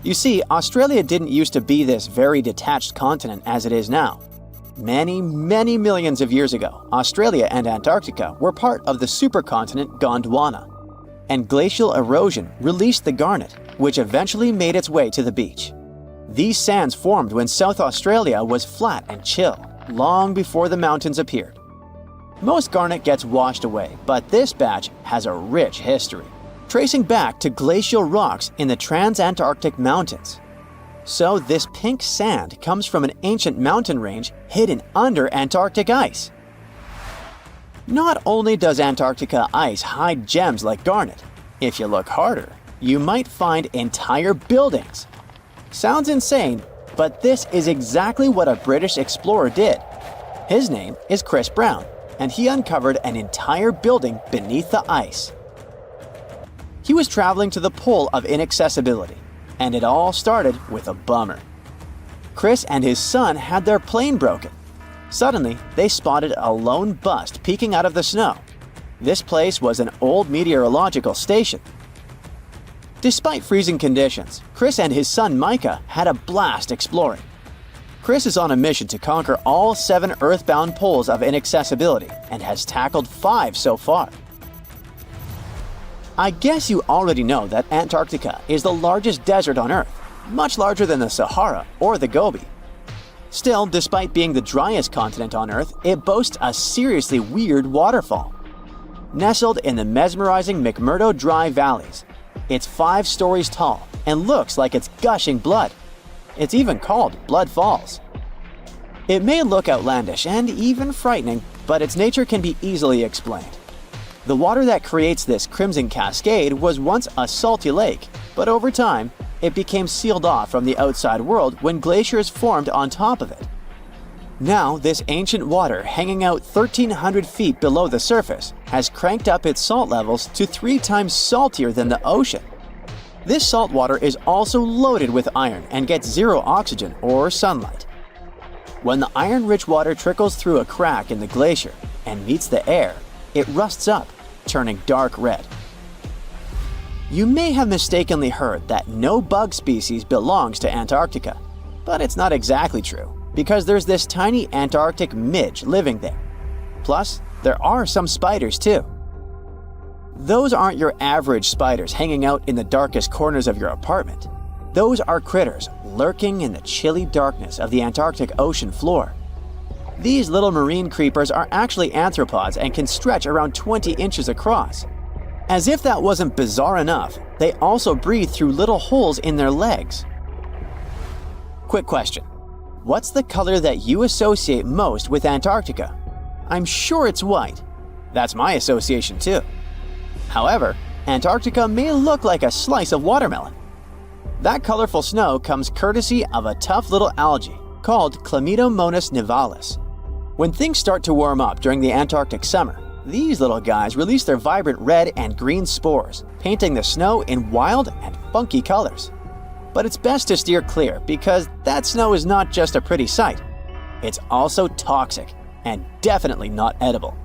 You see, Australia didn't used to be this very detached continent as it is now. Many millions of years ago, Australia and Antarctica were part of the supercontinent Gondwana, and glacial erosion released the garnet, which eventually made its way to the beach. These sands formed when South Australia was flat and chill, long before the mountains appeared. Most garnet gets washed away, but this batch has a rich history, tracing back to glacial rocks in the Transantarctic Mountains. So this pink sand comes from an ancient mountain range hidden under Antarctic ice. Not only does Antarctica ice hide gems like garnet, if you look harder, you might find entire buildings. Sounds insane, but this is exactly what a British explorer did. His name is Chris Brown, and he uncovered an entire building beneath the ice. He was traveling to the pole of inaccessibility, and it all started with a bummer. Chris and his son had their plane broken. Suddenly, they spotted a lone bust peeking out of the snow. This place was an old meteorological station. Despite freezing conditions, Chris and his son Micah had a blast exploring. Chris is on a mission to conquer all 7 earthbound poles of inaccessibility and has tackled 5 so far. I guess you already know that Antarctica is the largest desert on Earth, much larger than the Sahara or the Gobi. Still, despite being the driest continent on Earth, it boasts a seriously weird waterfall. Nestled in the mesmerizing McMurdo Dry Valleys, it's 5 stories tall and looks like it's gushing blood. It's even called Blood Falls. It may look outlandish and even frightening, but its nature can be easily explained. The water that creates this crimson cascade was once a salty lake, but over time, it became sealed off from the outside world when glaciers formed on top of it. Now, this ancient water hanging out 1,300 feet below the surface has cranked up its salt levels to 3 times saltier than the ocean. This salt water is also loaded with iron and gets 0 oxygen or sunlight. When the iron-rich water trickles through a crack in the glacier and meets the air, it rusts up, turning dark red. You may have mistakenly heard that no bug species belongs to Antarctica, but it's not exactly true, because there's this tiny Antarctic midge living there. Plus, there are some spiders too. Those aren't your average spiders hanging out in the darkest corners of your apartment. Those are critters lurking in the chilly darkness of the Antarctic ocean floor. These little marine creepers are actually arthropods and can stretch around 20 inches across. As if that wasn't bizarre enough, they also breathe through little holes in their legs. Quick question. What's the color that you associate most with Antarctica? I'm sure it's white. That's my association too. However, Antarctica may look like a slice of watermelon. That colorful snow comes courtesy of a tough little algae called Chlamydomonas nivalis. When things start to warm up during the Antarctic summer, these little guys release their vibrant red and green spores, painting the snow in wild and funky colors. But it's best to steer clear because that snow is not just a pretty sight. It's also toxic and definitely not edible.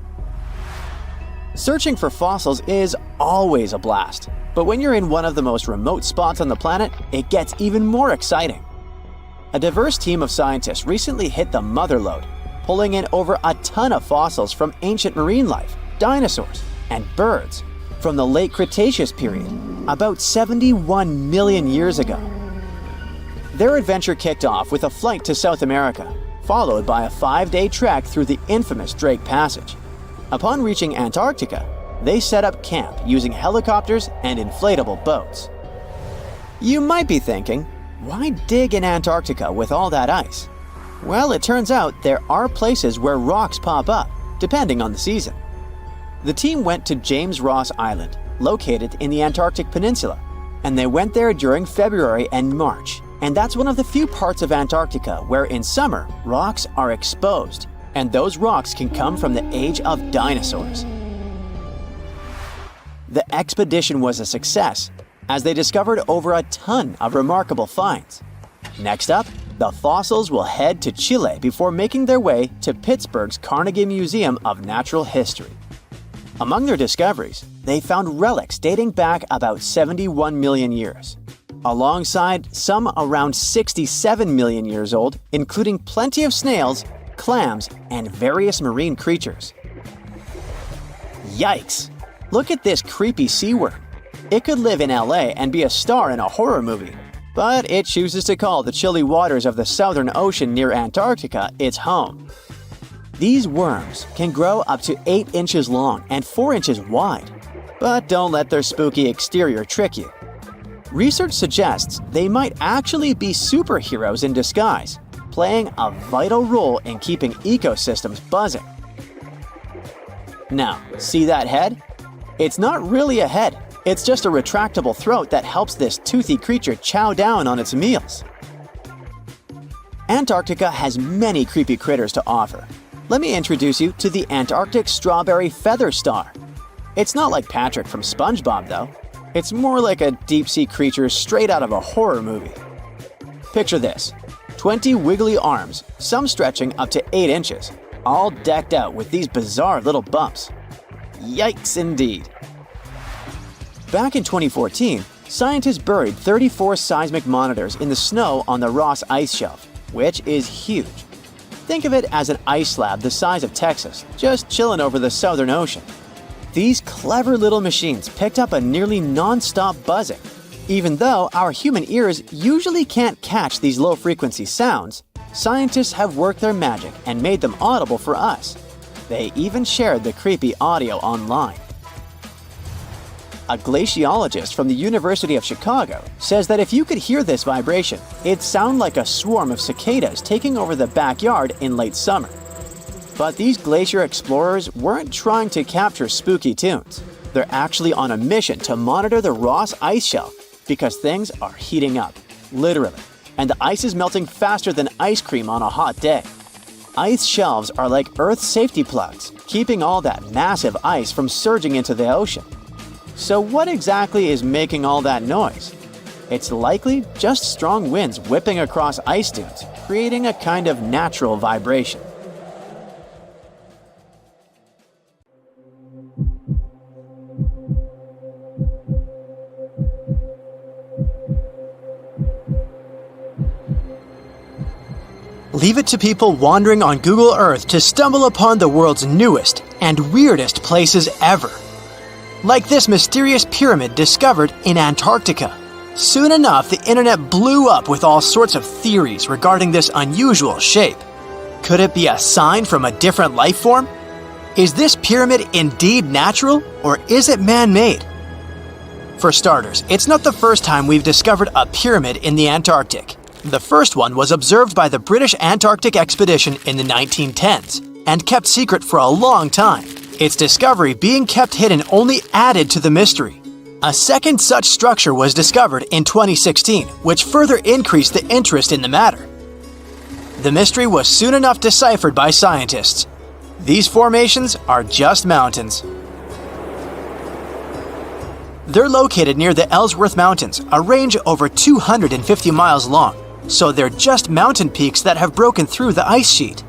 Searching for fossils is always a blast, but when you're in one of the most remote spots on the planet, it gets even more exciting. A diverse team of scientists recently hit the mother lode, pulling in over a ton of fossils from ancient marine life, dinosaurs, and birds from the late Cretaceous period, about 71 million years ago. Their adventure kicked off with a flight to South America, followed by a 5-day trek through the infamous Drake Passage. Upon reaching Antarctica, they set up camp using helicopters and inflatable boats. You might be thinking, why dig in Antarctica with all that ice? Well, it turns out there are places where rocks pop up, depending on the season. The team went to James Ross Island, located in the Antarctic Peninsula, and they went there during February and March. And that's one of the few parts of Antarctica where in summer, rocks are exposed, and those rocks can come from the age of dinosaurs. The expedition was a success, as they discovered over a ton of remarkable finds. Next up, the fossils will head to Chile before making their way to Pittsburgh's Carnegie Museum of Natural History. Among their discoveries, they found relics dating back about 71 million years, alongside some around 67 million years old, including plenty of snails, clams, and various marine creatures. Yikes! Look at this creepy sea worm. It could live in LA and be a star in a horror movie, but it chooses to call the chilly waters of the Southern Ocean near Antarctica its home. These worms can grow up to 8 inches long and 4 inches wide, but don't let their spooky exterior trick you. Research suggests they might actually be superheroes in disguise, playing a vital role in keeping ecosystems buzzing. Now, see that head? It's not really a head. It's just a retractable throat that helps this toothy creature chow down on its meals. Antarctica has many creepy critters to offer. Let me introduce you to the Antarctic strawberry feather star. It's not like Patrick from SpongeBob, though. It's more like a deep-sea creature straight out of a horror movie. Picture this. 20 wiggly arms, some stretching up to 8 inches, all decked out with these bizarre little bumps. Yikes indeed. Back in 2014, scientists buried 34 seismic monitors in the snow on the Ross Ice Shelf, which is huge. Think of it as an ice slab the size of Texas, just chilling over the Southern Ocean. These clever little machines picked up a nearly non-stop buzzing. Even though our human ears usually can't catch these low-frequency sounds, scientists have worked their magic and made them audible for us. They even shared the creepy audio online. A glaciologist from the University of Chicago says that if you could hear this vibration, it'd sound like a swarm of cicadas taking over the backyard in late summer. But these glacier explorers weren't trying to capture spooky tunes. They're actually on a mission to monitor the Ross Ice Shelf because things are heating up, literally, and the ice is melting faster than ice cream on a hot day. Ice shelves are like Earth's safety plugs, keeping all that massive ice from surging into the ocean. So what exactly is making all that noise? It's likely just strong winds whipping across ice dunes, creating a kind of natural vibration. Leave it to people wandering on Google Earth to stumble upon the world's newest and weirdest places ever. Like this mysterious pyramid discovered in Antarctica. Soon enough, the internet blew up with all sorts of theories regarding this unusual shape. Could it be a sign from a different life form? Is this pyramid indeed natural, or is it man-made? For starters, it's not the first time we've discovered a pyramid in the Antarctic. The first one was observed by the British Antarctic expedition in the 1910s and kept secret for a long time. Its discovery being kept hidden only added to the mystery. A second such structure was discovered in 2016, which further increased the interest in the matter. The mystery was soon enough deciphered by scientists. These formations are just mountains. They're located near the Ellsworth Mountains, a range over 250 miles long, so they're just mountain peaks that have broken through the ice sheet.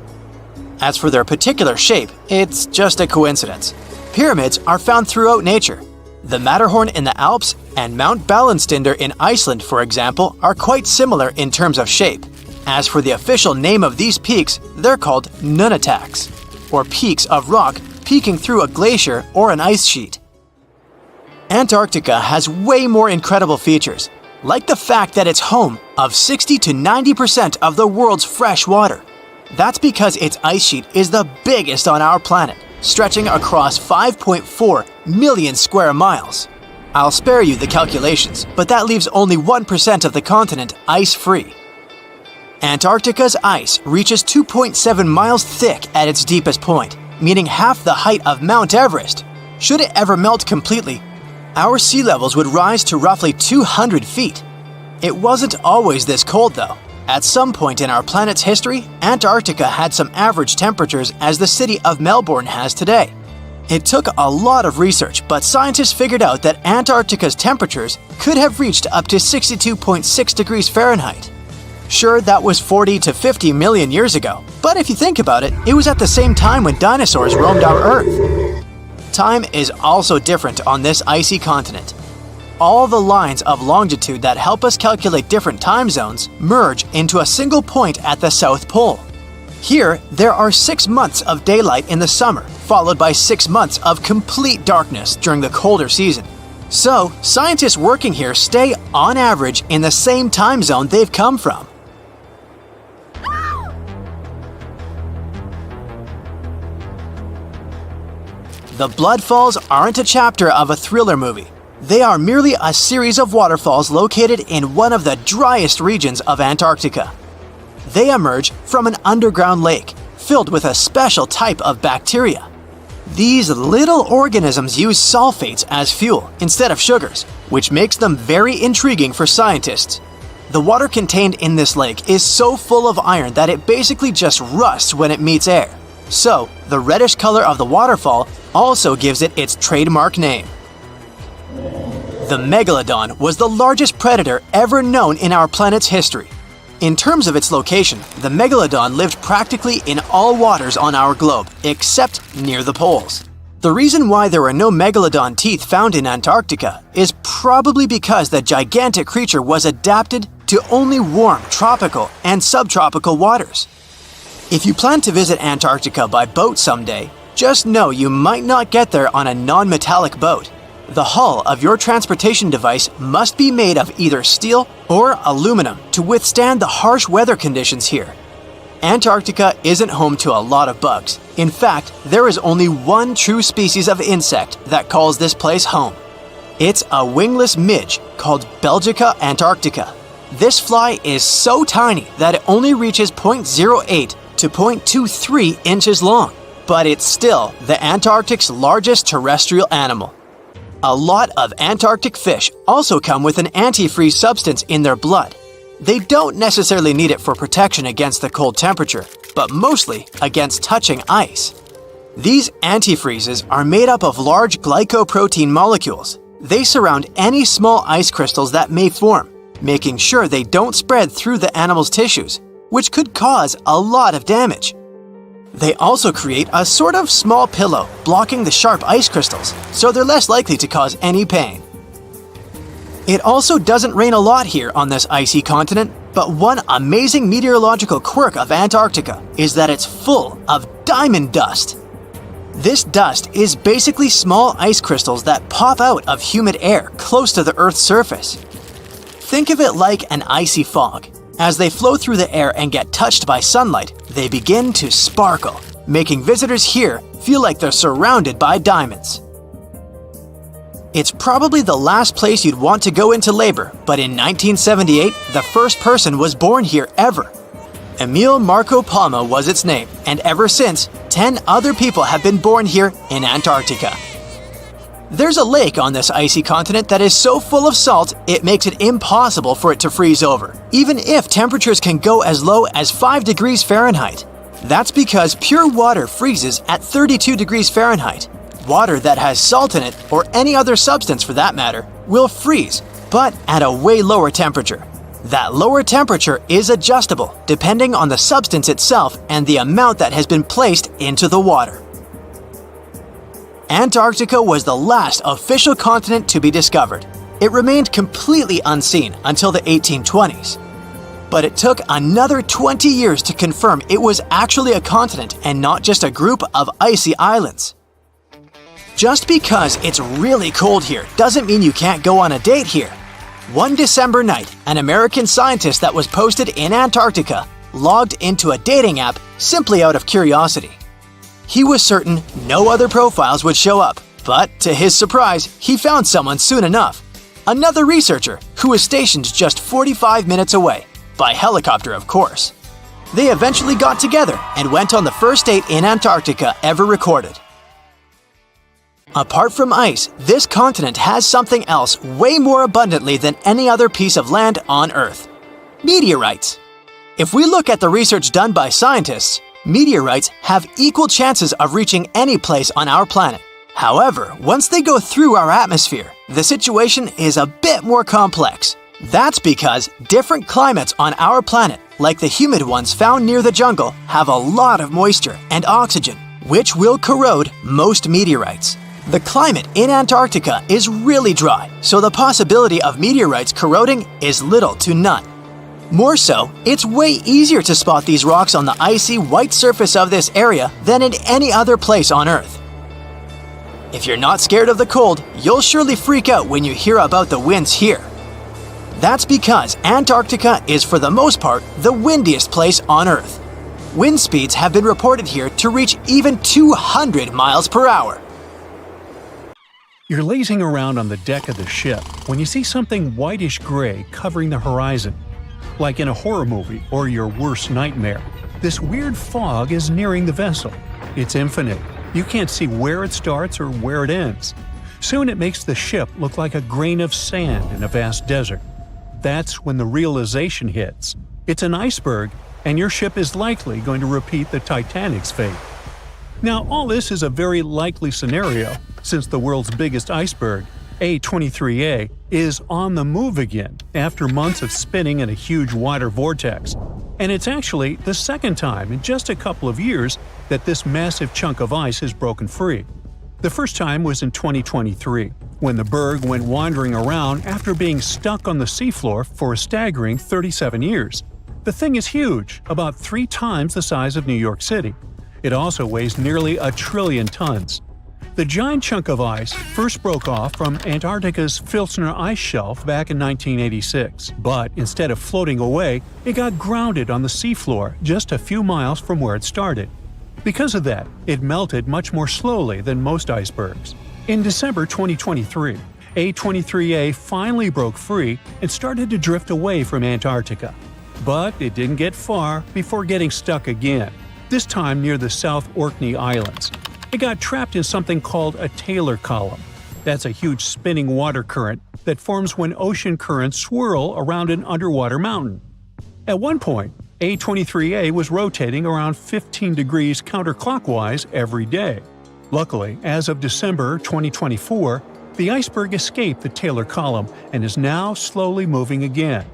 As for their particular shape, it's just a coincidence. Pyramids are found throughout nature. The Matterhorn in the Alps and Mount Ballenstinder in Iceland, for example, are quite similar in terms of shape. As for the official name of these peaks, they're called nunataks, or peaks of rock peeking through a glacier or an ice sheet. Antarctica has way more incredible features, like the fact that it's home of 60 to 90% of the world's fresh water. That's because its ice sheet is the biggest on our planet, stretching across 5.4 million square miles. I'll spare you the calculations, but that leaves only 1% of the continent ice-free. Antarctica's ice reaches 2.7 miles thick at its deepest point, meaning half the height of Mount Everest. Should it ever melt completely, our sea levels would rise to roughly 200 feet. It wasn't always this cold, though. At some point in our planet's history, Antarctica had some average temperatures as the city of Melbourne has today. It took a lot of research, but scientists figured out that Antarctica's temperatures could have reached up to 62.6 degrees Fahrenheit. Sure, that was 40 to 50 million years ago, but if you think about it, it was at the same time when dinosaurs roamed our Earth. Time is also different on this icy continent. All the lines of longitude that help us calculate different time zones merge into a single point at the South Pole. Here, there are 6 months of daylight in the summer, followed by 6 months of complete darkness during the colder season. So, scientists working here stay, on average, in the same time zone they've come from. The Blood Falls aren't a chapter of a thriller movie. They are merely a series of waterfalls located in one of the driest regions of Antarctica. They emerge from an underground lake filled with a special type of bacteria. These little organisms use sulfates as fuel instead of sugars, which makes them very intriguing for scientists. The water contained in this lake is so full of iron that it basically just rusts when it meets air. So, the reddish color of the waterfall also gives it its trademark name. The megalodon was the largest predator ever known in our planet's history. In terms of its location, the megalodon lived practically in all waters on our globe, except near the poles. The reason why there were no megalodon teeth found in Antarctica is probably because the gigantic creature was adapted to only warm tropical and subtropical waters. If you plan to visit Antarctica by boat someday, just know you might not get there on a non-metallic boat. The hull of your transportation device must be made of either steel or aluminum to withstand the harsh weather conditions here. Antarctica isn't home to a lot of bugs. In fact, there is only one true species of insect that calls this place home. It's a wingless midge called Belgica antarctica. This fly is so tiny that it only reaches 0.08 to 0.23 inches long, but it's still the Antarctic's largest terrestrial animal. A lot of Antarctic fish also come with an antifreeze substance in their blood. They don't necessarily need it for protection against the cold temperature, but mostly against touching ice. These antifreezes are made up of large glycoprotein molecules. They surround any small ice crystals that may form, making sure they don't spread through the animal's tissues, which could cause a lot of damage. They also create a sort of small pillow blocking the sharp ice crystals, so they're less likely to cause any pain. It also doesn't rain a lot here on this icy continent, but one amazing meteorological quirk of Antarctica is that it's full of diamond dust. This dust is basically small ice crystals that pop out of humid air close to the Earth's surface. Think of it like an icy fog. As they flow through the air and get touched by sunlight, they begin to sparkle, making visitors here feel like they're surrounded by diamonds. It's probably the last place you'd want to go into labor, but in 1978, the first person was born here ever. Emil Marco Palma was its name, and ever since, 10 other people have been born here in Antarctica. There's a lake on this icy continent that is so full of salt, it makes it impossible for it to freeze over, even if temperatures can go as low as 5 degrees Fahrenheit. That's because pure water freezes at 32 degrees Fahrenheit. Water that has salt in it, or any other substance for that matter, will freeze, but at a way lower temperature. That lower temperature is adjustable depending on the substance itself and the amount that has been placed into the water. Antarctica was the last official continent to be discovered. It remained completely unseen until the 1820s. But it took another 20 years to confirm it was actually a continent and not just a group of icy islands. Just because it's really cold here doesn't mean you can't go on a date here. One December night, an American scientist that was posted in Antarctica logged into a dating app simply out of curiosity. He was certain no other profiles would show up, but to his surprise, he found someone soon enough. Another researcher who was stationed just 45 minutes away, by helicopter of course. They eventually got together and went on the first date in Antarctica ever recorded. Apart from ice, this continent has something else way more abundantly than any other piece of land on Earth: meteorites. If we look at the research done by scientists, meteorites have equal chances of reaching any place on our planet. However, once they go through our atmosphere, the situation is a bit more complex. That's because different climates on our planet, like the humid ones found near the jungle, have a lot of moisture and oxygen, which will corrode most meteorites. The climate in Antarctica is really dry, so the possibility of meteorites corroding is little to none. More so, it's way easier to spot these rocks on the icy white surface of this area than in any other place on Earth. If you're not scared of the cold, you'll surely freak out when you hear about the winds here. That's because Antarctica is for the most part the windiest place on Earth. Wind speeds have been reported here to reach even 200 miles per hour. You're lazing around on the deck of the ship when you see something whitish-gray covering the horizon. Like in a horror movie or your worst nightmare, this weird fog is nearing the vessel. It's infinite. You can't see where it starts or where it ends. Soon it makes the ship look like a grain of sand in a vast desert. That's when the realization hits. It's an iceberg, and your ship is likely going to repeat the Titanic's fate. Now, all this is a very likely scenario, since the world's biggest iceberg, A23A is on the move again after months of spinning in a huge water vortex. And it's actually the second time in just a couple of years that this massive chunk of ice has broken free. The first time was in 2023, when the berg went wandering around after being stuck on the seafloor for a staggering 37 years. The thing is huge, about 3 times the size of New York City. It also weighs nearly 1 trillion tons. The giant chunk of ice first broke off from Antarctica's Filsner ice shelf back in 1986, but instead of floating away, it got grounded on the seafloor just a few miles from where it started. Because of that, it melted much more slowly than most icebergs. In December 2023, A23A finally broke free and started to drift away from Antarctica. But it didn't get far before getting stuck again, this time near the South Orkney Islands. It got trapped in something called a Taylor column. That's a huge spinning water current that forms when ocean currents swirl around an underwater mountain. At one point, A23A was rotating around 15 degrees counterclockwise every day. Luckily, as of December 2024, the iceberg escaped the Taylor column and is now slowly moving again.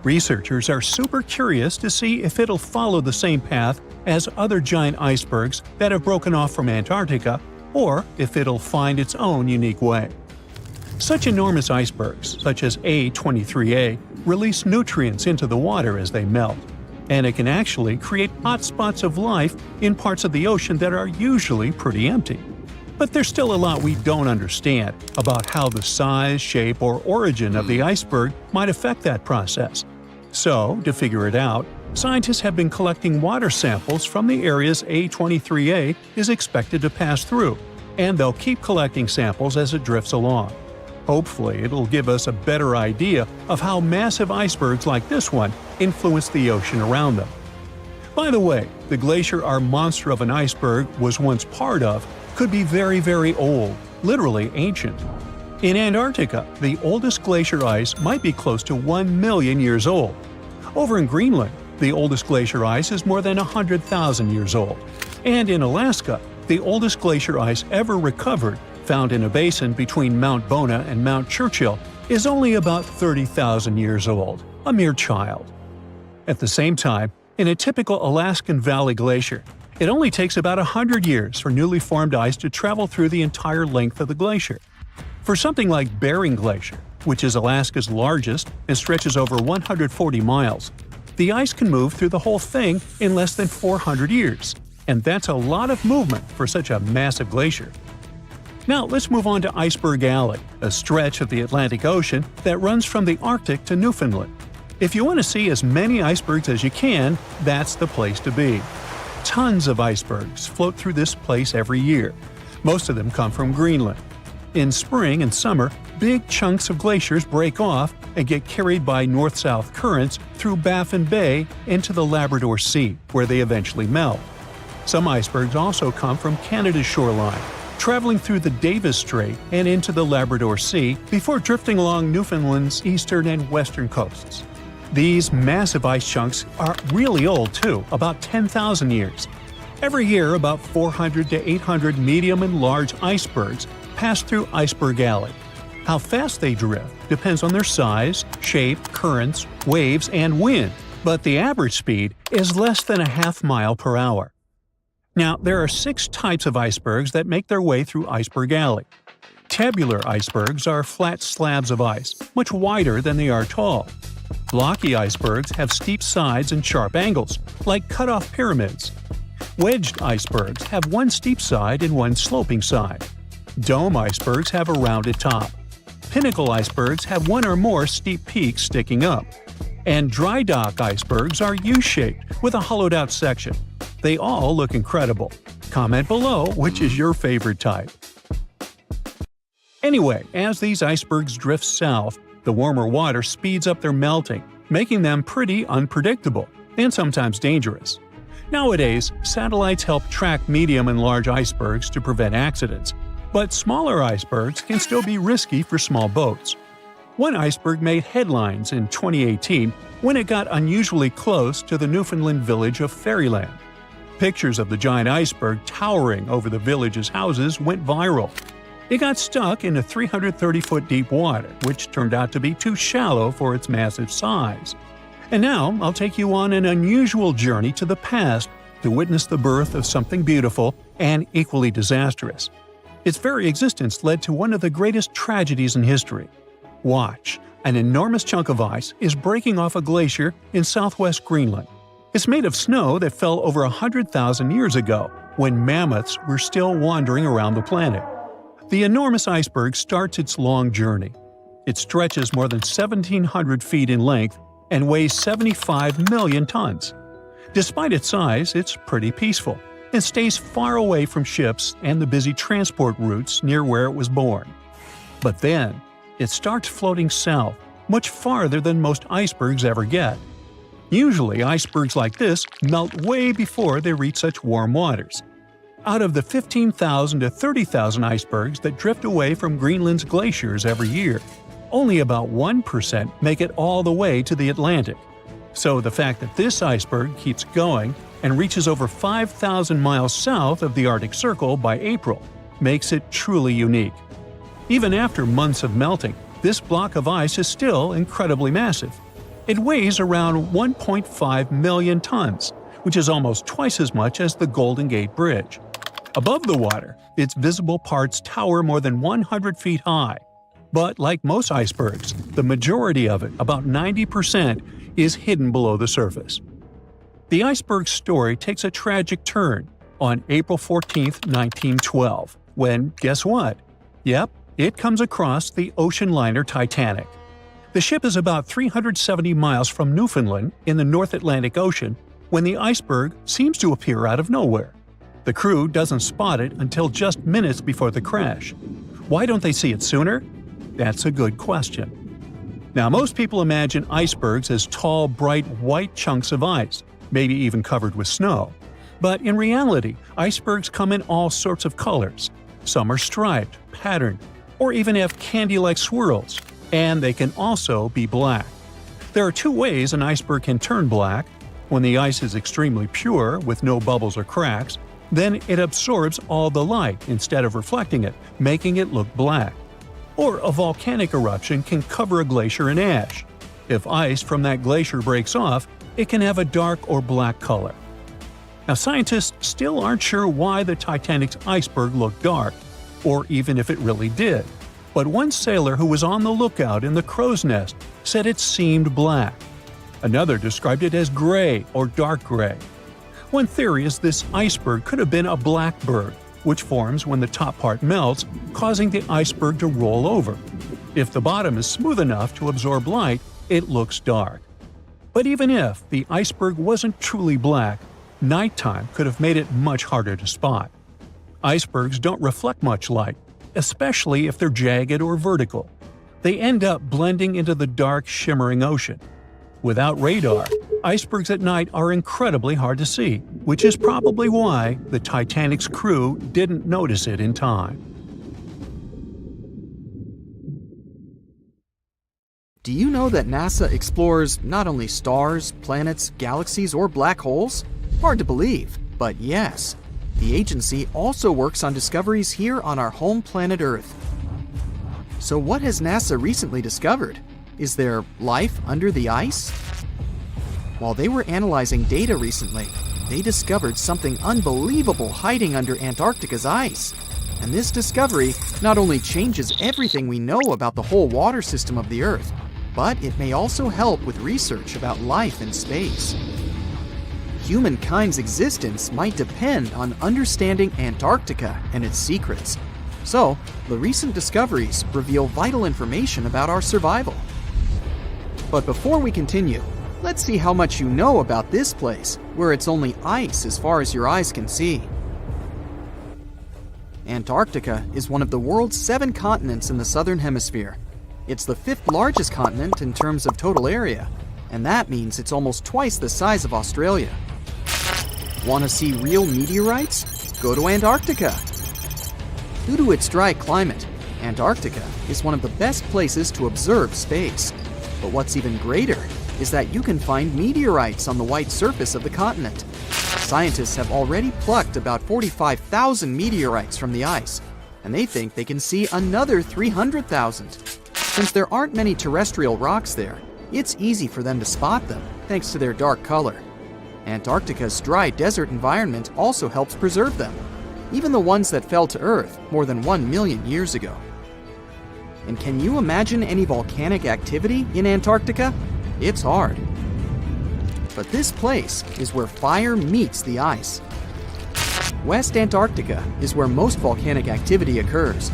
Researchers are super curious to see if it'll follow the same path as other giant icebergs that have broken off from Antarctica, or if it'll find its own unique way. Such enormous icebergs, such as A23A, release nutrients into the water as they melt, and it can actually create hot spots of life in parts of the ocean that are usually pretty empty. But there's still a lot we don't understand about how the size, shape, or origin of the iceberg might affect that process. So, to figure it out, scientists have been collecting water samples from the areas A23A is expected to pass through, and they'll keep collecting samples as it drifts along. Hopefully, it'll give us a better idea of how massive icebergs like this one influence the ocean around them. By the way, the glacier our monster of an iceberg was once part of could be very, very old, literally ancient. In Antarctica, the oldest glacier ice might be close to 1 million years old. Over in Greenland, the oldest glacier ice is more than 100,000 years old. And in Alaska, the oldest glacier ice ever recovered, found in a basin between Mount Bona and Mount Churchill, is only about 30,000 years old, a mere child. At the same time, in a typical Alaskan Valley glacier, it only takes about 100 years for newly formed ice to travel through the entire length of the glacier. For something like Bering Glacier, which is Alaska's largest and stretches over 140 miles, the ice can move through the whole thing in less than 400 years. And that's a lot of movement for such a massive glacier. Now let's move on to Iceberg Alley, a stretch of the Atlantic Ocean that runs from the Arctic to Newfoundland. If you want to see as many icebergs as you can, that's the place to be. Tons of icebergs float through this place every year. Most of them come from Greenland. In spring and summer, big chunks of glaciers break off and get carried by north-south currents through Baffin Bay into the Labrador Sea, where they eventually melt. Some icebergs also come from Canada's shoreline, traveling through the Davis Strait and into the Labrador Sea before drifting along Newfoundland's eastern and western coasts. These massive ice chunks are really old too, about 10,000 years. Every year, about 400 to 800 medium and large icebergs pass through Iceberg Alley. How fast they drift depends on their size, shape, currents, waves, and wind, but the average speed is less than a half mile per hour. Now, there are 6 types of icebergs that make their way through Iceberg Alley. Tabular icebergs are flat slabs of ice, much wider than they are tall. Blocky icebergs have steep sides and sharp angles, like cut-off pyramids. Wedged icebergs have one steep side and one sloping side. Dome icebergs have a rounded top. Pinnacle icebergs have one or more steep peaks sticking up. And dry dock icebergs are U-shaped with a hollowed-out section. They all look incredible. Comment below which is your favorite type. Anyway, as these icebergs drift south, the warmer water speeds up their melting, making them pretty unpredictable and sometimes dangerous. Nowadays, satellites help track medium and large icebergs to prevent accidents, but smaller icebergs can still be risky for small boats. One iceberg made headlines in 2018 when it got unusually close to the Newfoundland village of Fairyland. Pictures of the giant iceberg towering over the village's houses went viral. It got stuck in a 330-foot deep water, which turned out to be too shallow for its massive size. And now I'll take you on an unusual journey to the past to witness the birth of something beautiful and equally disastrous. Its very existence led to one of the greatest tragedies in history. Watch, an enormous chunk of ice is breaking off a glacier in southwest Greenland. It's made of snow that fell over 100,000 years ago, when mammoths were still wandering around the planet. The enormous iceberg starts its long journey. It stretches more than 1,700 feet in length and weighs 75 million tons. Despite its size, it's pretty peaceful and stays far away from ships and the busy transport routes near where it was born. But then, it starts floating south, much farther than most icebergs ever get. Usually, icebergs like this melt way before they reach such warm waters. Out of the 15,000 to 30,000 icebergs that drift away from Greenland's glaciers every year, only about 1% make it all the way to the Atlantic. So the fact that this iceberg keeps going and reaches over 5,000 miles south of the Arctic Circle by April makes it truly unique. Even after months of melting, this block of ice is still incredibly massive. It weighs around 1.5 million tons, which is almost twice as much as the Golden Gate Bridge. Above the water, its visible parts tower more than 100 feet high. But like most icebergs, the majority of it, about 90%, is hidden below the surface. The iceberg's story takes a tragic turn on April 14, 1912, when, guess what? Yep, it comes across the ocean liner Titanic. The ship is about 370 miles from Newfoundland in the North Atlantic Ocean when the iceberg seems to appear out of nowhere. The crew doesn't spot it until just minutes before the crash. Why don't they see it sooner? That's a good question. Now, most people imagine icebergs as tall, bright, white chunks of ice, maybe even covered with snow. But in reality, icebergs come in all sorts of colors. Some are striped, patterned, or even have candy-like swirls, and they can also be black. There are two ways an iceberg can turn black. When the ice is extremely pure, with no bubbles or cracks, then it absorbs all the light instead of reflecting it, making it look black. Or a volcanic eruption can cover a glacier in ash. If ice from that glacier breaks off, it can have a dark or black color. Now, scientists still aren't sure why the Titanic's iceberg looked dark, or even if it really did. But one sailor who was on the lookout in the crow's nest said it seemed black. Another described it as gray or dark gray. One theory is this iceberg could have been a blackbird, which forms when the top part melts, causing the iceberg to roll over. If the bottom is smooth enough to absorb light, it looks dark. But even if the iceberg wasn't truly black, nighttime could have made it much harder to spot. Icebergs don't reflect much light, especially if they're jagged or vertical. They end up blending into the dark, shimmering ocean. Without radar, icebergs at night are incredibly hard to see, which is probably why the Titanic's crew didn't notice it in time. Do you know that NASA explores not only stars, planets, galaxies, or black holes? Hard to believe, but yes. The agency also works on discoveries here on our home planet Earth. So what has NASA recently discovered? Is there life under the ice? While they were analyzing data recently, they discovered something unbelievable hiding under Antarctica's ice. And this discovery not only changes everything we know about the whole water system of the Earth, but it may also help with research about life in space. Humankind's existence might depend on understanding Antarctica and its secrets. So, the recent discoveries reveal vital information about our survival. But before we continue, let's see how much you know about this place, where it's only ice as far as your eyes can see. Antarctica is one of the world's 7 continents in the southern hemisphere. It's the 5th largest continent in terms of total area, and that means it's almost twice the size of Australia. Want to see real meteorites? Go to Antarctica. Due to its dry climate, Antarctica is one of the best places to observe space. But what's even greater is that you can find meteorites on the white surface of the continent. Scientists have already plucked about 45,000 meteorites from the ice. and they think they can see another 300,000. Since there aren't many terrestrial rocks there, it's easy for them to spot them thanks to their dark color. Antarctica's dry desert environment also helps preserve them, even the ones that fell to Earth more than 1 million years ago. And can you imagine any volcanic activity in Antarctica? It's hard. But this place is where fire meets the ice. West Antarctica is where most volcanic activity occurs.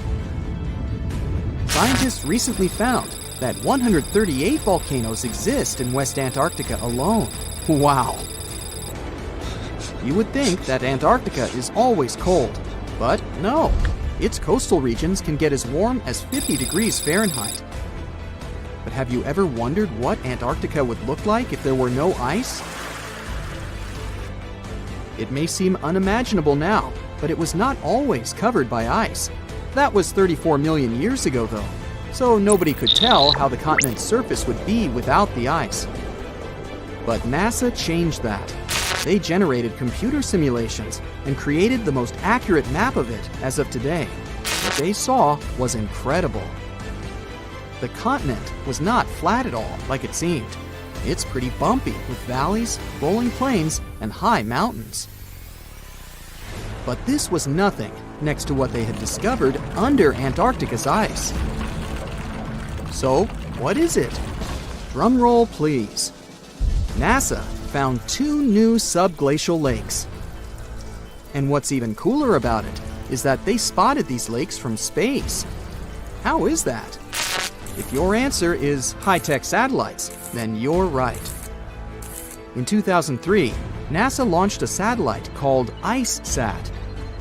Scientists recently found that 138 volcanoes exist in West Antarctica alone. Wow! You would think that Antarctica is always cold, but no. Its coastal regions can get as warm as 50 degrees Fahrenheit. But have you ever wondered what Antarctica would look like if there were no ice? It may seem unimaginable now, but it was not always covered by ice. That was 34 million years ago, though, so nobody could tell how the continent's surface would be without the ice. But NASA changed that. They generated computer simulations and created the most accurate map of it as of today. What they saw was incredible. The continent was not flat at all like it seemed. It's pretty bumpy with valleys, rolling plains, and high mountains. But this was nothing next to what they had discovered under Antarctica's ice. So, what is it? Drum roll, please. NASA found 2 new subglacial lakes. And what's even cooler about it is that they spotted these lakes from space. How is that? If your answer is high-tech satellites, then you're right. In 2003, NASA launched a satellite called IceSat.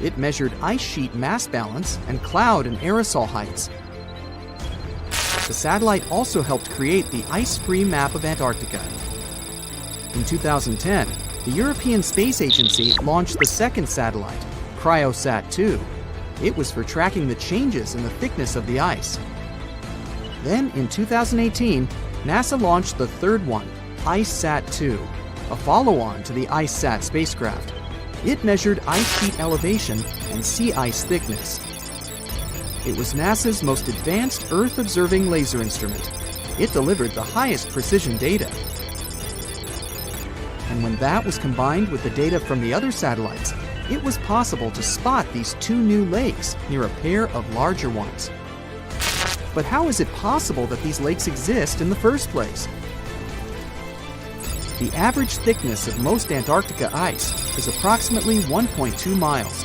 It measured ice sheet mass balance and cloud and aerosol heights. The satellite also helped create the ice-free map of Antarctica. In 2010, the European Space Agency launched the second satellite, Cryosat-2. It was for tracking the changes in the thickness of the ice. Then, in 2018, NASA launched the third one, IceSat-2, a follow-on to the IceSat spacecraft. It measured ice sheet elevation and sea ice thickness. It was NASA's most advanced Earth-observing laser instrument. It delivered the highest precision data. And when that was combined with the data from the other satellites, it was possible to spot these 2 new lakes near a pair of larger ones. But how is it possible that these lakes exist in the first place? The average thickness of most Antarctica ice is approximately 1.2 miles.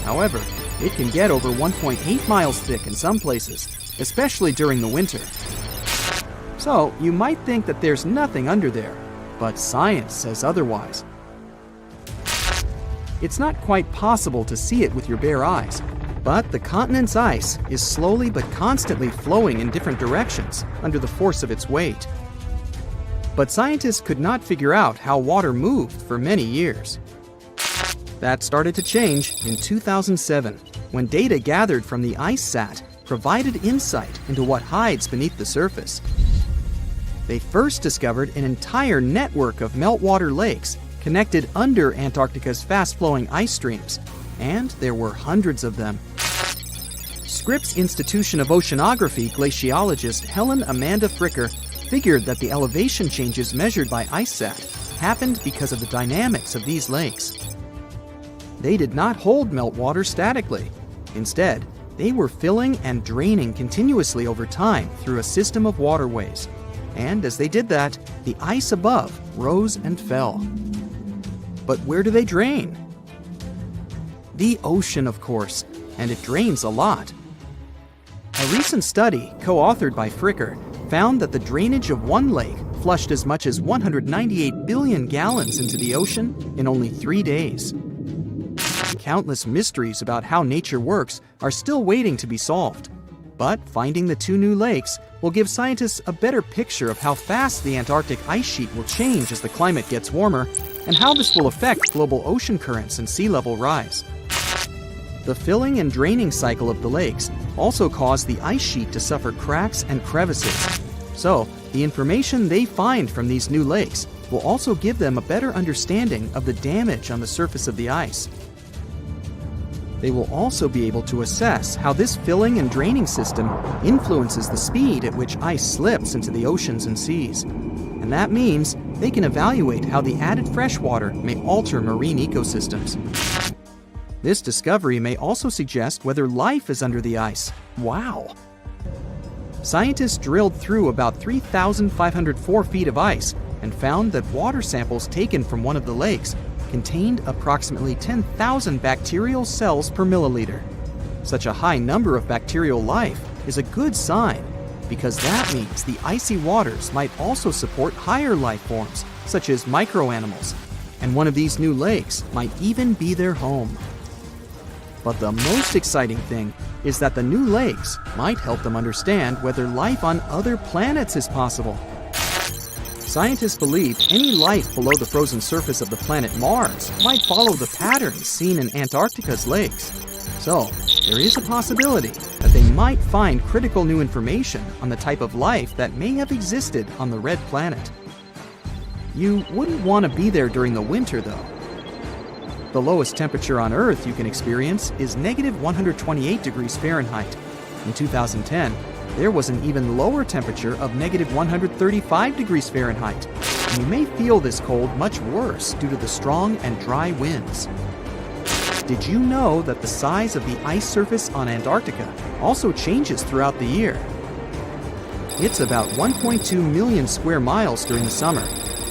However, it can get over 1.8 miles thick in some places, especially during the winter. So, you might think that there's nothing under there, but science says otherwise. It's not quite possible to see it with your bare eyes, but the continent's ice is slowly but constantly flowing in different directions under the force of its weight. But scientists could not figure out how water moved for many years. That started to change in 2007, when data gathered from the IceSat provided insight into what hides beneath the surface. They first discovered an entire network of meltwater lakes connected under Antarctica's fast-flowing ice streams, and there were hundreds of them. Scripps Institution of Oceanography glaciologist Helen Amanda Fricker figured that the elevation changes measured by IceSat happened because of the dynamics of these lakes. They did not hold meltwater statically. Instead, they were filling and draining continuously over time through a system of waterways. And as they did that, the ice above rose and fell. But where do they drain? The ocean, of course, and it drains a lot. A recent study, co-authored by Fricker, found that the drainage of one lake flushed as much as 198 billion gallons into the ocean in only 3 days. Countless mysteries about how nature works are still waiting to be solved. But finding the 2 new lakes will give scientists a better picture of how fast the Antarctic ice sheet will change as the climate gets warmer, and how this will affect global ocean currents and sea level rise. The filling and draining cycle of the lakes also cause the ice sheet to suffer cracks and crevices. So, the information they find from these new lakes will also give them a better understanding of the damage on the surface of the ice. They will also be able to assess how this filling and draining system influences the speed at which ice slips into the oceans and seas. And that means they can evaluate how the added fresh water may alter marine ecosystems. This discovery may also suggest whether life is under the ice. Wow! Scientists drilled through about 3,504 feet of ice and found that water samples taken from one of the lakes contained approximately 10,000 bacterial cells per milliliter. Such a high number of bacterial life is a good sign, because that means the icy waters might also support higher life forms, such as microanimals, and one of these new lakes might even be their home. But the most exciting thing is that the new lakes might help them understand whether life on other planets is possible. Scientists believe any life below the frozen surface of the planet Mars might follow the patterns seen in Antarctica's lakes. So, there is a possibility that they might find critical new information on the type of life that may have existed on the red planet. You wouldn't want to be there during the winter, though. The lowest temperature on Earth you can experience is negative 128 degrees Fahrenheit. In 2010, there was an even lower temperature of negative 135 degrees Fahrenheit, and you may feel this cold much worse due to the strong and dry winds. Did you know that the size of the ice surface on Antarctica also changes throughout the year? It's about 1.2 million square miles during the summer,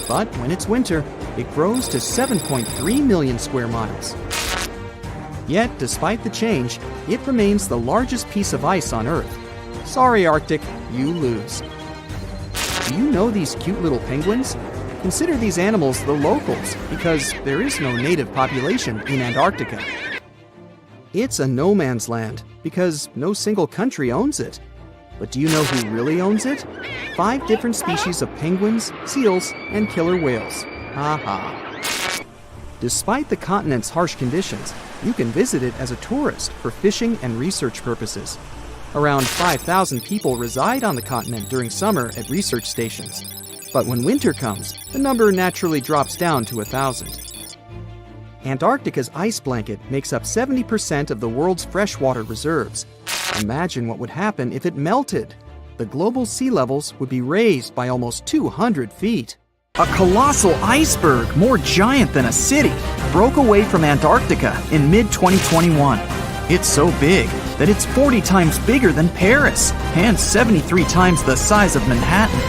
but when it's winter, it grows to 7.3 million square miles. Yet, despite the change, it remains the largest piece of ice on Earth. Sorry, Arctic, you lose. Do you know these cute little penguins? Consider these animals the locals, because there is no native population in Antarctica. It's a no man's land, because no single country owns it. But do you know who really owns it? 5 different species of penguins, seals, and killer whales. Ha ha. Despite the continent's harsh conditions, you can visit it as a tourist for fishing and research purposes. Around 5,000 people reside on the continent during summer at research stations. But when winter comes, the number naturally drops down to 1,000. Antarctica's ice blanket makes up 70% of the world's freshwater reserves. Imagine what would happen if it melted. The global sea levels would be raised by almost 200 feet. A colossal iceberg, more giant than a city, broke away from Antarctica in mid-2021. It's so big that it's 40 times bigger than Paris and 73 times the size of Manhattan.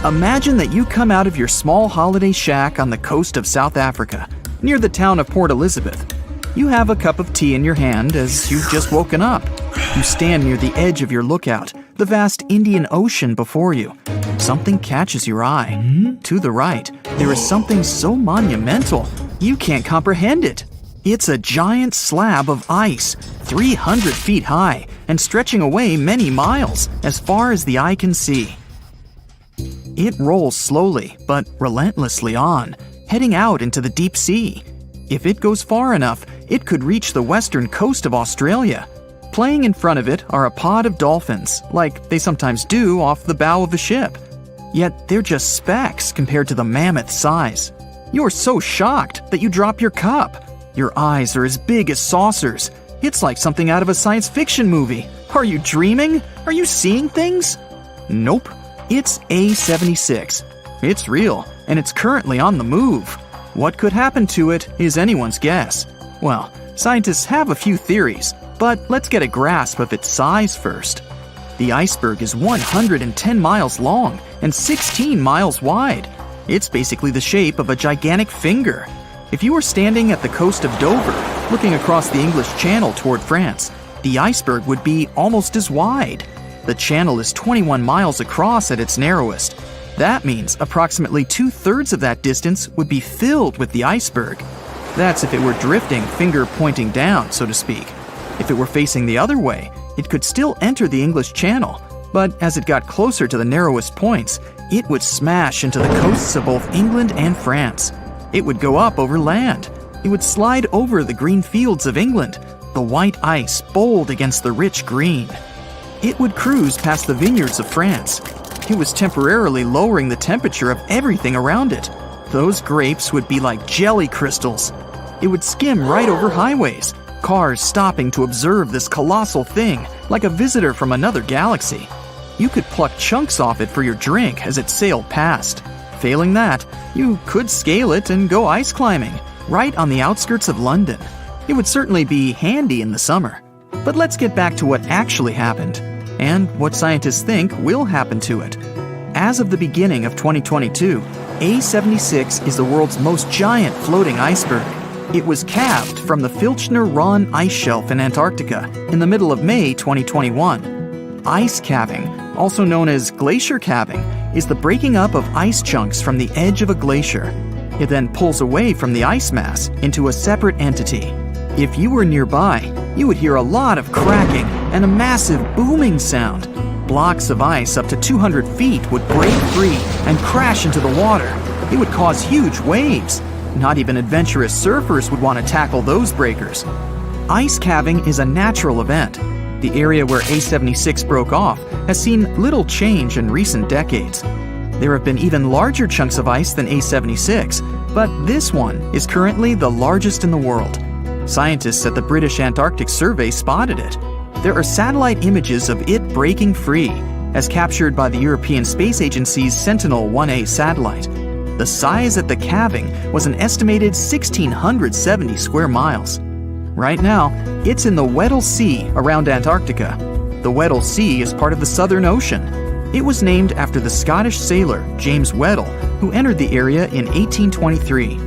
Imagine that you come out of your small holiday shack on the coast of South Africa, near the town of Port Elizabeth. You have a cup of tea in your hand as you've just woken up. You stand near the edge of your lookout, the vast Indian Ocean before you. Something catches your eye. To the right, there is something so monumental, you can't comprehend it. It's a giant slab of ice, 300 feet high, and stretching away many miles, as far as the eye can see. It rolls slowly, but relentlessly on, heading out into the deep sea. If it goes far enough, it could reach the western coast of Australia. Playing in front of it are a pod of dolphins, like they sometimes do off the bow of a ship. Yet they're just specks compared to the mammoth size. You're so shocked that you drop your cup. Your eyes are as big as saucers. It's like something out of a science fiction movie. Are you dreaming? Are you seeing things? Nope. It's A76. It's real, and it's currently on the move. What could happen to it is anyone's guess. Well, scientists have a few theories, but let's get a grasp of its size first. The iceberg is 110 miles long and 16 miles wide. It's basically the shape of a gigantic finger. If you were standing at the coast of Dover, looking across the English Channel toward France, the iceberg would be almost as wide. The channel is 21 miles across at its narrowest. That means approximately 2/3 of that distance would be filled with the iceberg. That's if it were drifting finger pointing down, so to speak. If it were facing the other way, it could still enter the English Channel, but as it got closer to the narrowest points, it would smash into the coasts of both England and France. It would go up over land. It would slide over the green fields of England, the white ice bold against the rich green. It would cruise past the vineyards of France. It was temporarily lowering the temperature of everything around it. Those grapes would be like jelly crystals. It would skim right over highways, cars stopping to observe this colossal thing, like a visitor from another galaxy. You could pluck chunks off it for your drink as it sailed past. Failing that, you could scale it and go ice climbing, right on the outskirts of London. It would certainly be handy in the summer. But let's get back to what actually happened, and what scientists think will happen to it. As of the beginning of 2022, A76 is the world's most giant floating iceberg. It was calved from the Filchner-Ronne ice shelf in Antarctica in the middle of May 2021. Ice calving, also known as glacier calving, is the breaking up of ice chunks from the edge of a glacier. It then pulls away from the ice mass into a separate entity. If you were nearby, you would hear a lot of cracking and a massive booming sound. Blocks of ice up to 200 feet would break free and crash into the water. It would cause huge waves. Not even adventurous surfers would want to tackle those breakers. Ice calving is a natural event. The area where A76 broke off has seen little change in recent decades. There have been even larger chunks of ice than A76, but this one is currently the largest in the world. Scientists at the British Antarctic Survey spotted it. There are satellite images of it breaking free, as captured by the European Space Agency's Sentinel-1A satellite. The size at the calving was an estimated 1,670 square miles. Right now, it's in the Weddell Sea around Antarctica. The Weddell Sea is part of the Southern Ocean. It was named after the Scottish sailor James Weddell, who entered the area in 1823.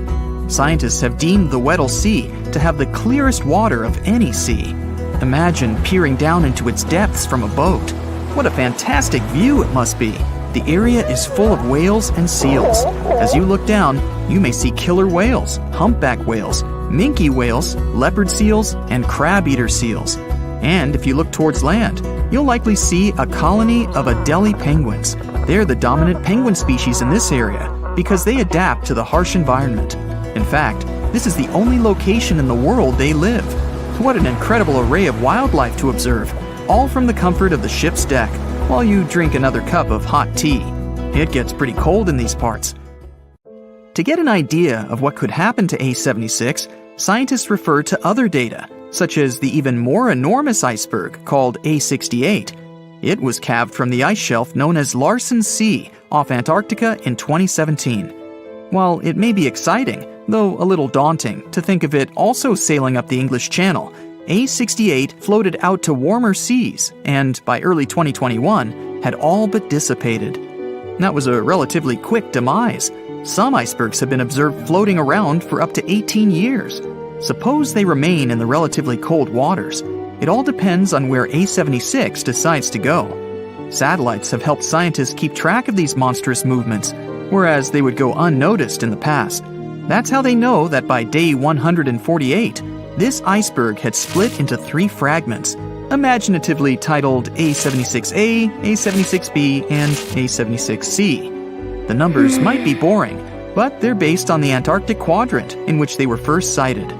Scientists have deemed the Weddell Sea to have the clearest water of any sea. Imagine peering down into its depths from a boat. What a fantastic view it must be. The area is full of whales and seals. As you look down, you may see killer whales, humpback whales, minke whales, leopard seals, and crab-eater seals. And if you look towards land, you'll likely see a colony of Adelie penguins. They're the dominant penguin species in this area because they adapt to the harsh environment. In fact, this is the only location in the world they live. What an incredible array of wildlife to observe, all from the comfort of the ship's deck, while you drink another cup of hot tea. It gets pretty cold in these parts. To get an idea of what could happen to A76, scientists refer to other data, such as the even more enormous iceberg called A68. It was calved from the ice shelf known as Larsen C off Antarctica in 2017. While it may be exciting, though a little daunting, to think of it also sailing up the English Channel, A68 floated out to warmer seas and, by early 2021, had all but dissipated. That was a relatively quick demise. Some icebergs have been observed floating around for up to 18 years. Suppose they remain in the relatively cold waters. It all depends on where A76 decides to go. Satellites have helped scientists keep track of these monstrous movements, whereas they would go unnoticed in the past. That's how they know that by day 148, this iceberg had split into 3 fragments, imaginatively titled A76A, A76B, and A76C. The numbers might be boring, but they're based on the Antarctic quadrant in which they were first sighted.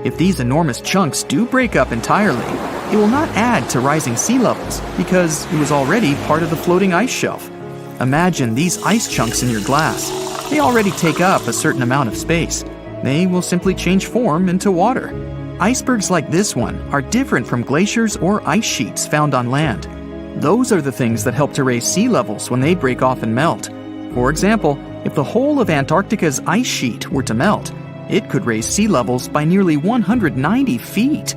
If these enormous chunks do break up entirely, it will not add to rising sea levels because it was already part of the floating ice shelf. Imagine these ice chunks in your glass. They already take up a certain amount of space. They will simply change form into water. Icebergs like this one are different from glaciers or ice sheets found on land. Those are the things that help to raise sea levels when they break off and melt. For example, if the whole of Antarctica's ice sheet were to melt, it could raise sea levels by nearly 190 feet.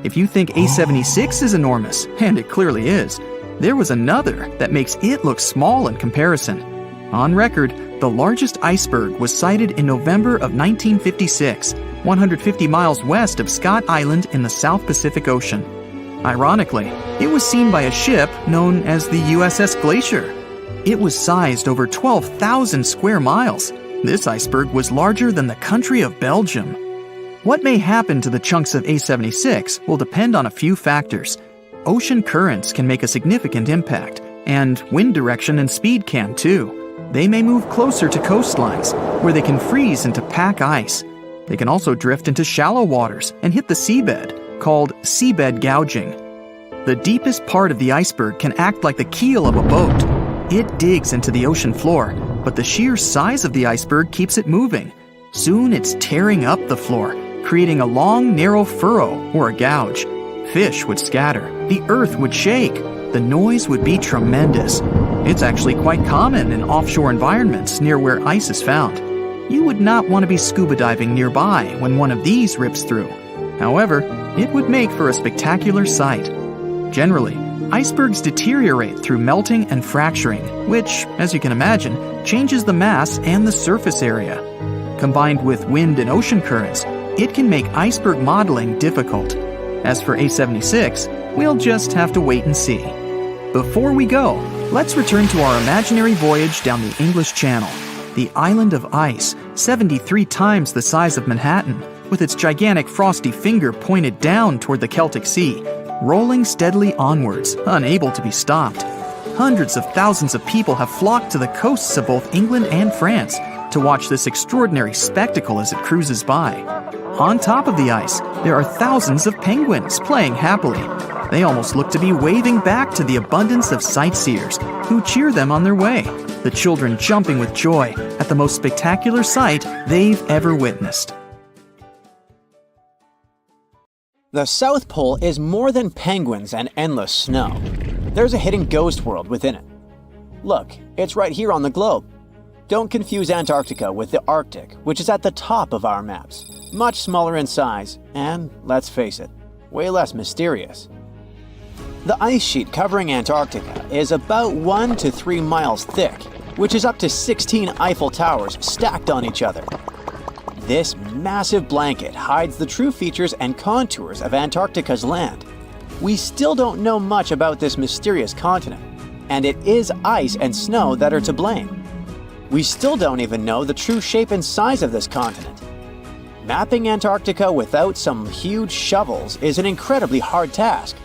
If you think A76 is enormous, and it clearly is, there was another that makes it look small in comparison. On record, the largest iceberg was sighted in November of 1956, 150 miles west of Scott Island in the South Pacific Ocean. Ironically, it was seen by a ship known as the USS Glacier. It was sized over 12,000 square miles. This iceberg was larger than the country of Belgium. What may happen to the chunks of A76 will depend on a few factors. Ocean currents can make a significant impact, and wind direction and speed can too. They may move closer to coastlines, where they can freeze into pack ice. They can also drift into shallow waters and hit the seabed, called seabed gouging. The deepest part of the iceberg can act like the keel of a boat. It digs into the ocean floor, but the sheer size of the iceberg keeps it moving. Soon it's tearing up the floor, creating a long, narrow furrow or a gouge. Fish would scatter, the earth would shake, the noise would be tremendous. It's actually quite common in offshore environments near where ice is found. You would not want to be scuba diving nearby when one of these rips through. However, it would make for a spectacular sight. Generally, icebergs deteriorate through melting and fracturing, which, as you can imagine, changes the mass and the surface area. Combined with wind and ocean currents, it can make iceberg modeling difficult. As for A76, we'll just have to wait and see. Before we go, let's return to our imaginary voyage down the English Channel. The island of ice, 73 times the size of Manhattan, with its gigantic frosty finger pointed down toward the Celtic Sea, rolling steadily onwards, unable to be stopped. Hundreds of thousands of people have flocked to the coasts of both England and France to watch this extraordinary spectacle as it cruises by. On top of the ice, there are thousands of penguins playing happily. They almost look to be waving back to the abundance of sightseers who cheer them on their way, the children jumping with joy at the most spectacular sight they've ever witnessed. The South Pole is more than penguins and endless snow. There's a hidden ghost world within it. Look, it's right here on the globe. Don't confuse Antarctica with the Arctic, which is at the top of our maps. Much smaller in size, and, let's face it, way less mysterious. The ice sheet covering Antarctica is about 1 to 3 miles thick, which is up to 16 Eiffel Towers stacked on each other. This massive blanket hides the true features and contours of Antarctica's land. We still don't know much about this mysterious continent, and it is ice and snow that are to blame. We still don't even know the true shape and size of this continent. Mapping Antarctica without some huge shovels is an incredibly hard task.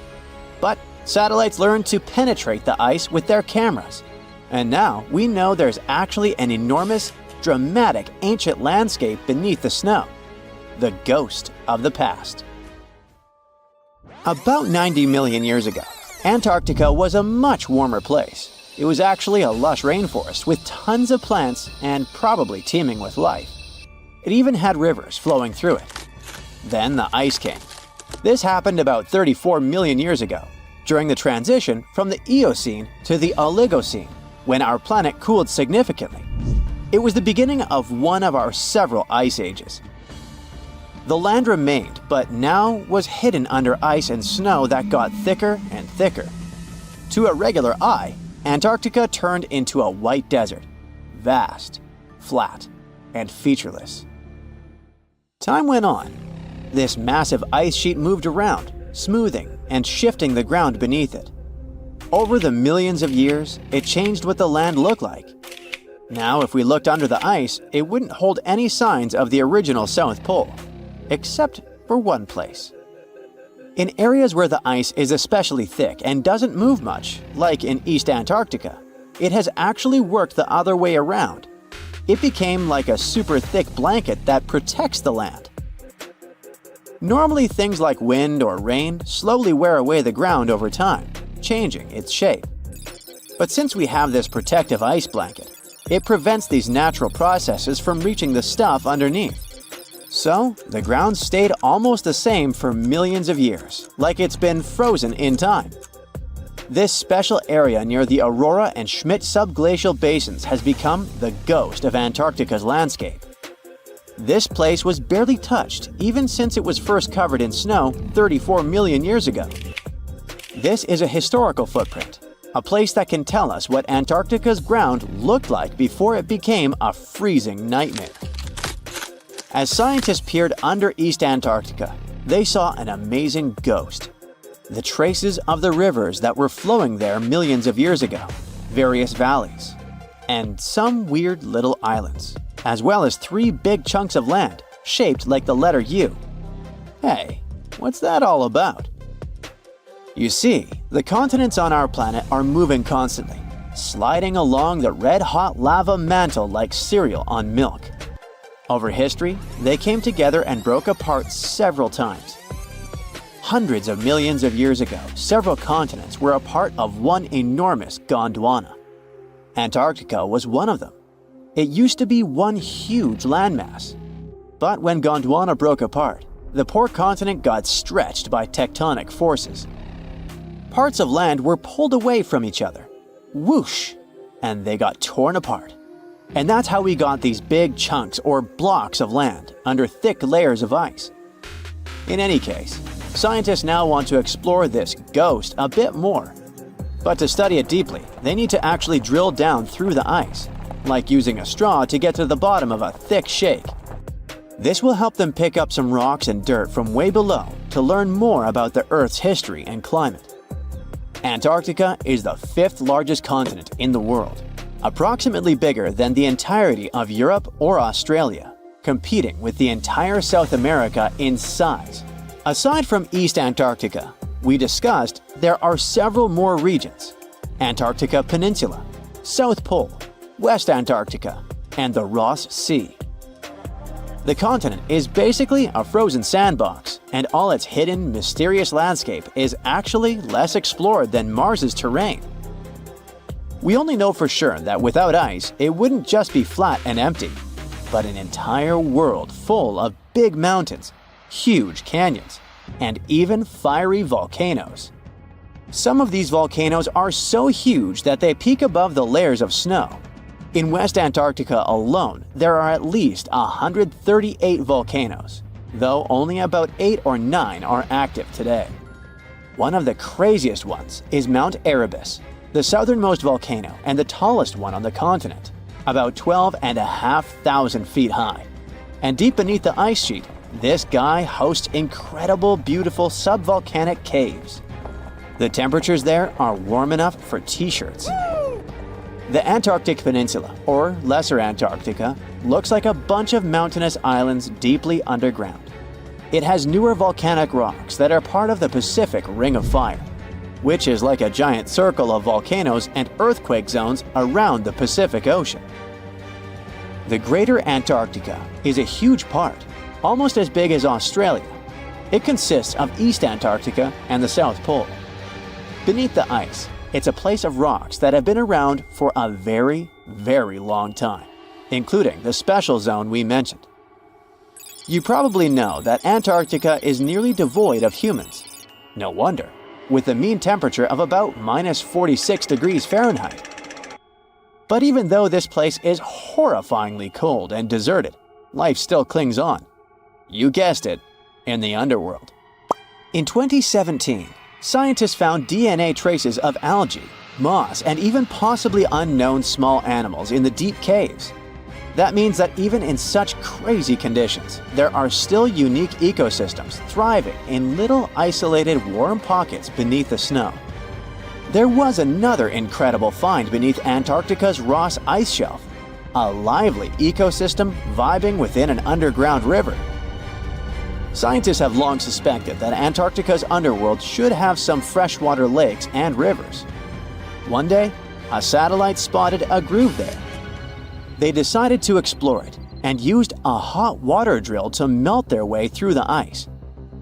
But satellites learned to penetrate the ice with their cameras. And now we know there's actually an enormous, dramatic ancient landscape beneath the snow. The ghost of the past. About 90 million years ago, Antarctica was a much warmer place. It was actually a lush rainforest with tons of plants and probably teeming with life. It even had rivers flowing through it. Then the ice came. This happened about 34 million years ago, during the transition from the Eocene to the Oligocene, when our planet cooled significantly. It was the beginning of one of our several ice ages. The land remained, but now was hidden under ice and snow that got thicker and thicker. To a regular eye, Antarctica turned into a white desert, vast, flat, and featureless. Time went on. This massive ice sheet moved around, smoothing and shifting the ground beneath it. Over the millions of years, it changed what the land looked like. Now, if we looked under the ice, it wouldn't hold any signs of the original South Pole, except for one place. In areas where the ice is especially thick and doesn't move much, like in East Antarctica, it has actually worked the other way around. It became like a super thick blanket that protects the land. Normally, things like wind or rain slowly wear away the ground over time, changing its shape. But since we have this protective ice blanket, it prevents these natural processes from reaching the stuff underneath. So, the ground stayed almost the same for millions of years, like it's been frozen in time. This special area near the Aurora and Schmidt subglacial basins has become the ghost of Antarctica's landscape. This place was barely touched even since it was first covered in snow 34 million years ago. This is a historical footprint, a place that can tell us what Antarctica's ground looked like before it became a freezing nightmare. As scientists peered under East Antarctica, they saw an amazing ghost. The traces of the rivers that were flowing there millions of years ago, various valleys, and some weird little islands, as well as 3 big chunks of land shaped like the letter U. Hey, what's that all about? You see, the continents on our planet are moving constantly, sliding along the red-hot lava mantle like cereal on milk. Over history, they came together and broke apart several times. Hundreds of millions of years ago, several continents were a part of one enormous Gondwana. Antarctica was one of them. It used to be one huge landmass. But when Gondwana broke apart, the poor continent got stretched by tectonic forces. Parts of land were pulled away from each other. Whoosh! And they got torn apart. And that's how we got these big chunks or blocks of land under thick layers of ice. In any case, scientists now want to explore this ghost a bit more. But to study it deeply, they need to actually drill down through the ice, like using a straw to get to the bottom of a thick shake. This will help them pick up some rocks and dirt from way below to learn more about the Earth's history and climate. Antarctica is the 5th largest continent in the world, approximately bigger than the entirety of Europe or Australia, competing with the entire South America in size. Aside from East Antarctica, we discussed there are several more regions: Antarctica Peninsula, South Pole, West Antarctica, and the Ross Sea. The continent is basically a frozen sandbox, and all its hidden, mysterious landscape is actually less explored than Mars's terrain. We only know for sure that without ice, it wouldn't just be flat and empty, but an entire world full of big mountains, huge canyons, and even fiery volcanoes. Some of these volcanoes are so huge that they peak above the layers of snow. In West Antarctica alone, there are at least 138 volcanoes, though only about 8 or 9 are active today. One of the craziest ones is Mount Erebus, the southernmost volcano and the tallest one on the continent, about 12,500 feet high. And deep beneath the ice sheet, this guy hosts incredible, beautiful subvolcanic caves. The temperatures there are warm enough for t-shirts. The Antarctic Peninsula, or Lesser Antarctica, looks like a bunch of mountainous islands deeply underground. It has newer volcanic rocks that are part of the Pacific Ring of Fire, which is like a giant circle of volcanoes and earthquake zones around the Pacific Ocean. The Greater Antarctica is a huge part, almost as big as Australia. It consists of East Antarctica and the South Pole. Beneath the ice, it's a place of rocks that have been around for a very, very long time, including the special zone we mentioned. You probably know that Antarctica is nearly devoid of humans. No wonder, with a mean temperature of about -46 degrees Fahrenheit. But even though this place is horrifyingly cold and deserted, life still clings on. You guessed it, in the underworld. In 2017, scientists found DNA traces of algae, moss, and even possibly unknown small animals in the deep caves. That means that even in such crazy conditions, there are still unique ecosystems thriving in little isolated warm pockets beneath the snow. There was another incredible find beneath Antarctica's Ross Ice Shelf, a lively ecosystem vibing within an underground river. Scientists have long suspected that Antarctica's underworld should have some freshwater lakes and rivers. One day, a satellite spotted a groove there. They decided to explore it and used a hot water drill to melt their way through the ice.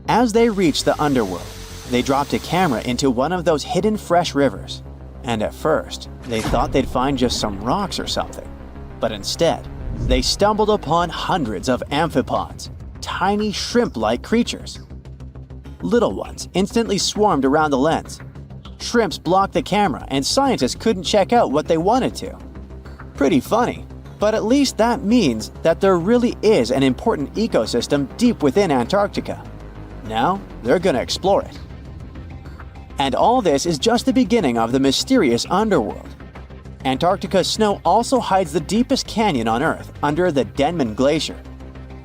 As they reached the underworld, they dropped a camera into one of those hidden fresh rivers. And at first, they thought they'd find just some rocks or something. But instead, they stumbled upon hundreds of amphipods, tiny shrimp-like creatures. Little ones instantly swarmed around the lens. Shrimps blocked the camera and scientists couldn't check out what they wanted to. Pretty funny, but at least that means that there really is an important ecosystem deep within Antarctica. Now, they're gonna explore it. And all this is just the beginning of the mysterious underworld. Antarctica's snow also hides the deepest canyon on Earth under the Denman Glacier.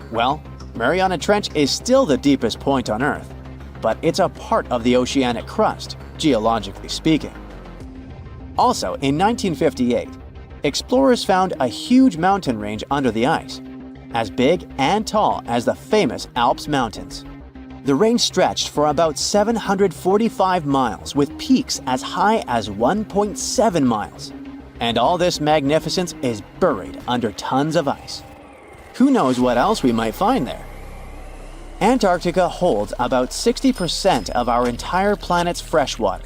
Well, Mariana Trench is still the deepest point on Earth, but it's a part of the oceanic crust, geologically speaking. Also, in 1958, explorers found a huge mountain range under the ice, as big and tall as the famous Alps Mountains. The range stretched for about 745 miles with peaks as high as 1.7 miles. And all this magnificence is buried under tons of ice. Who knows what else we might find there? Antarctica holds about 60% of our entire planet's fresh water,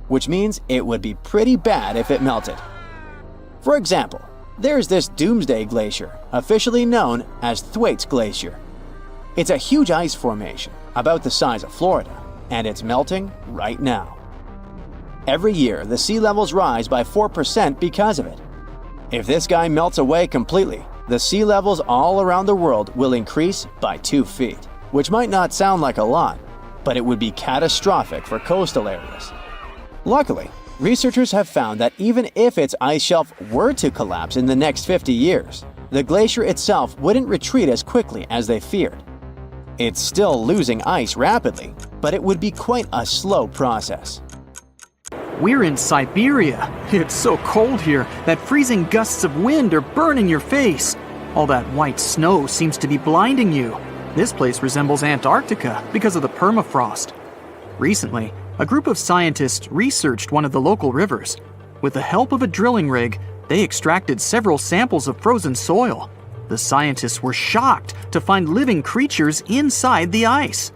which means it would be pretty bad if it melted. For example, there's this Doomsday Glacier, officially known as Thwaites Glacier. It's a huge ice formation, about the size of Florida, and it's melting right now. Every year, the sea levels rise by 4% because of it. If this guy melts away completely, the sea levels all around the world will increase by 2 feet, which might not sound like a lot, but it would be catastrophic for coastal areas. Luckily, researchers have found that even if its ice shelf were to collapse in the next 50 years, the glacier itself wouldn't retreat as quickly as they feared. It's still losing ice rapidly, but it would be quite a slow process. We're in Siberia. It's so cold here that freezing gusts of wind are burning your face. All that white snow seems to be blinding you. This place resembles Antarctica because of the permafrost. Recently, a group of scientists researched one of the local rivers. With the help of a drilling rig, they extracted several samples of frozen soil. The scientists were shocked to find living creatures inside the ice.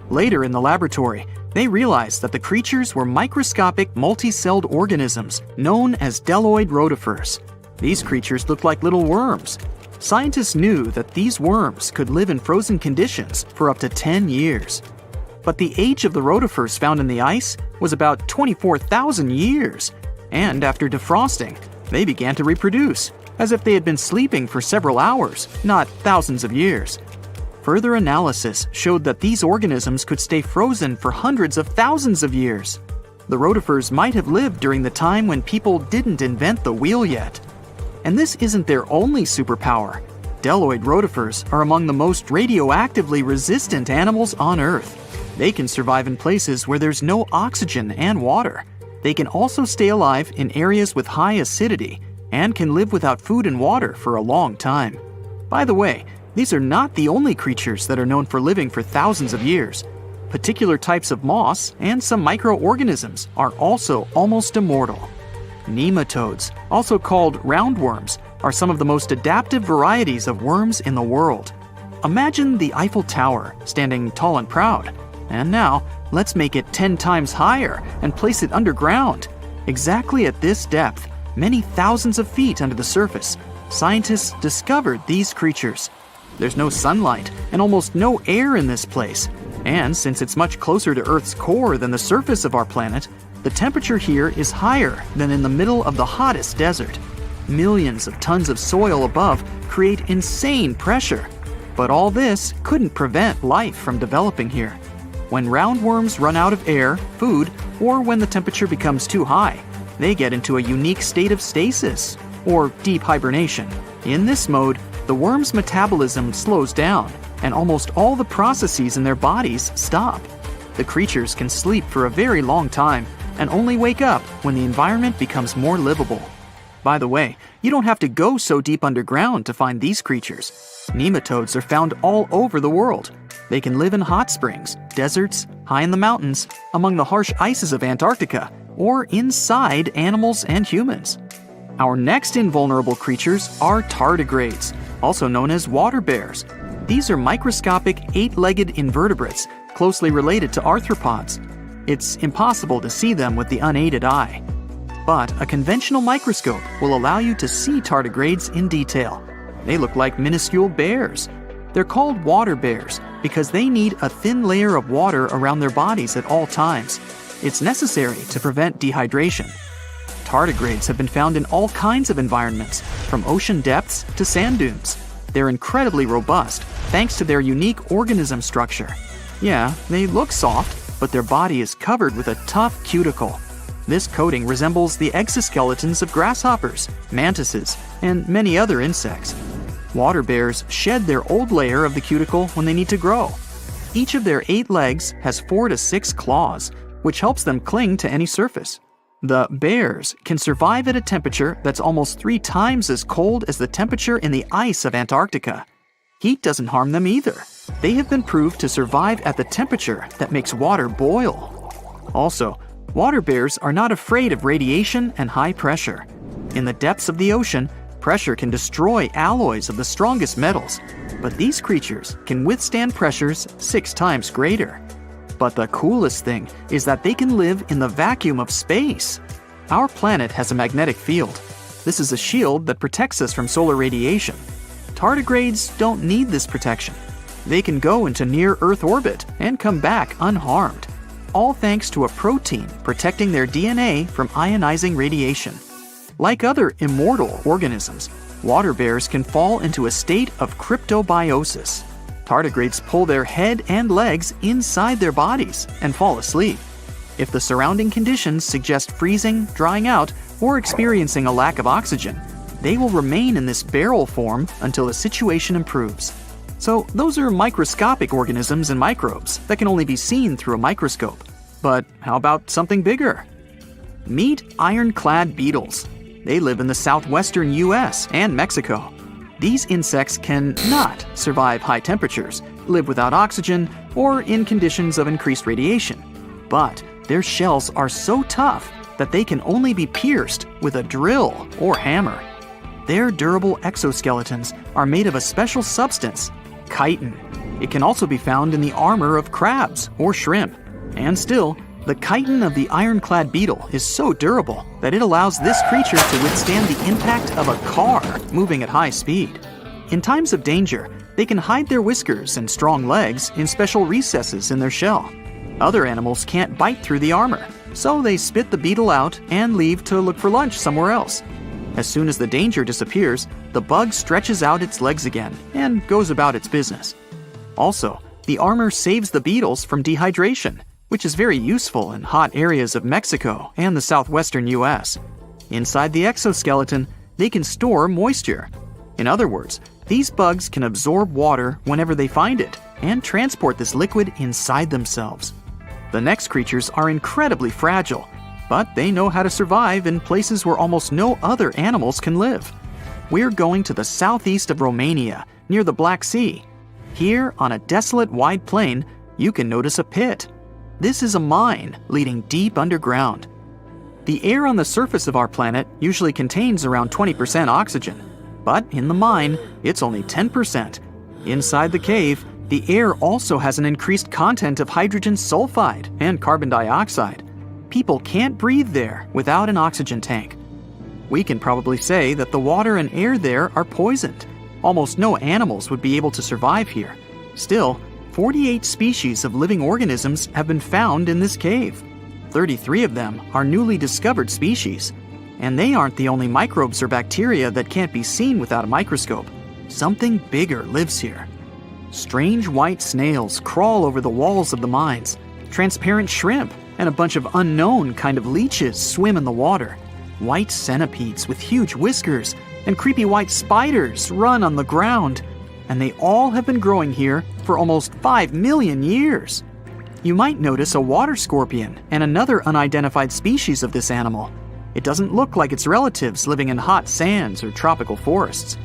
Later in the laboratory, they realized that the creatures were microscopic multi-celled organisms known as deloid rotifers. These creatures looked like little worms. Scientists knew that these worms could live in frozen conditions for up to 10 years. But the age of the rotifers found in the ice was about 24,000 years. And after defrosting, they began to reproduce, as if they had been sleeping for several hours, not thousands of years. Further analysis showed that these organisms could stay frozen for hundreds of thousands of years. The rotifers might have lived during the time when people didn't invent the wheel yet. And this isn't their only superpower. Deloid rotifers are among the most radioactively resistant animals on Earth. They can survive in places where there's no oxygen and water. They can also stay alive in areas with high acidity and can live without food and water for a long time. By the way, these are not the only creatures that are known for living for thousands of years. Particular types of moss and some microorganisms are also almost immortal. Nematodes, also called roundworms, are some of the most adaptive varieties of worms in the world. Imagine the Eiffel Tower standing tall and proud. And now, let's make it 10 times higher and place it underground. Exactly at this depth, many thousands of feet under the surface, scientists discovered these creatures. There's no sunlight and almost no air in this place. And since it's much closer to Earth's core than the surface of our planet, the temperature here is higher than in the middle of the hottest desert. Millions of tons of soil above create insane pressure. But all this couldn't prevent life from developing here. When roundworms run out of air, food, or when the temperature becomes too high, they get into a unique state of stasis, or deep hibernation. In this mode, the worm's metabolism slows down, and almost all the processes in their bodies stop. The creatures can sleep for a very long time, and only wake up when the environment becomes more livable. By the way, you don't have to go so deep underground to find these creatures. Nematodes are found all over the world. They can live in hot springs, deserts, high in the mountains, among the harsh ices of Antarctica, or inside animals and humans. Our next invulnerable creatures are tardigrades, also known as water bears. These are microscopic 8-legged invertebrates closely related to arthropods. It's impossible to see them with the unaided eye. But a conventional microscope will allow you to see tardigrades in detail. They look like minuscule bears. They're called water bears because they need a thin layer of water around their bodies at all times. It's necessary to prevent dehydration. Tardigrades have been found in all kinds of environments, from ocean depths to sand dunes. They're incredibly robust thanks to their unique organism structure. Yeah, they look soft, but their body is covered with a tough cuticle. This coating resembles the exoskeletons of grasshoppers, mantises, and many other insects. Water bears shed their old layer of the cuticle when they need to grow. Each of their 8 legs has 4 to 6 claws, which helps them cling to any surface. The bears can survive at a temperature that's almost 3 times as cold as the temperature in the ice of Antarctica. Heat doesn't harm them either. They have been proved to survive at the temperature that makes water boil. Also, water bears are not afraid of radiation and high pressure. In the depths of the ocean, pressure can destroy alloys of the strongest metals, but these creatures can withstand pressures 6 times greater. But the coolest thing is that they can live in the vacuum of space. Our planet has a magnetic field. This is a shield that protects us from solar radiation. Tardigrades don't need this protection. They can go into near-Earth orbit and come back unharmed, all thanks to a protein protecting their DNA from ionizing radiation. Like other immortal organisms, water bears can fall into a state of cryptobiosis. Tardigrades pull their head and legs inside their bodies and fall asleep. If the surrounding conditions suggest freezing, drying out, or experiencing a lack of oxygen, they will remain in this barrel form until the situation improves. So those are microscopic organisms and microbes that can only be seen through a microscope. But how about something bigger? Meet ironclad beetles. They live in the southwestern US and Mexico. These insects can not survive high temperatures, live without oxygen, or in conditions of increased radiation. But their shells are so tough that they can only be pierced with a drill or hammer. Their durable exoskeletons are made of a special substance, chitin. It can also be found in the armor of crabs or shrimp. And still, the chitin of the ironclad beetle is so durable that it allows this creature to withstand the impact of a car moving at high speed. In times of danger, they can hide their whiskers and strong legs in special recesses in their shell. Other animals can't bite through the armor, so they spit the beetle out and leave to look for lunch somewhere else. As soon as the danger disappears, the bug stretches out its legs again and goes about its business. Also, the armor saves the beetles from dehydration, which is very useful in hot areas of Mexico and the southwestern US. Inside the exoskeleton, they can store moisture. In other words, these bugs can absorb water whenever they find it and transport this liquid inside themselves. The next creatures are incredibly fragile, but they know how to survive in places where almost no other animals can live. We're going to the southeast of Romania, near the Black Sea. Here, on a desolate wide plain, you can notice a pit. This is a mine leading deep underground. The air on the surface of our planet usually contains around 20% oxygen, but in the mine, it's only 10%. Inside the cave, the air also has an increased content of hydrogen sulfide and carbon dioxide. People can't breathe there without an oxygen tank. We can probably say that the water and air there are poisoned. Almost no animals would be able to survive here. Still, 48 species of living organisms have been found in this cave. 33 of them are newly discovered species. And they aren't the only microbes or bacteria that can't be seen without a microscope. Something bigger lives here. Strange white snails crawl over the walls of the mines. Transparent shrimp and a bunch of unknown kind of leeches swim in the water. White centipedes with huge whiskers and creepy white spiders run on the ground. And they all have been growing here for almost 5 million years. You might notice a water scorpion and another unidentified species of this animal. It doesn't look like its relatives living in hot sands or tropical forests.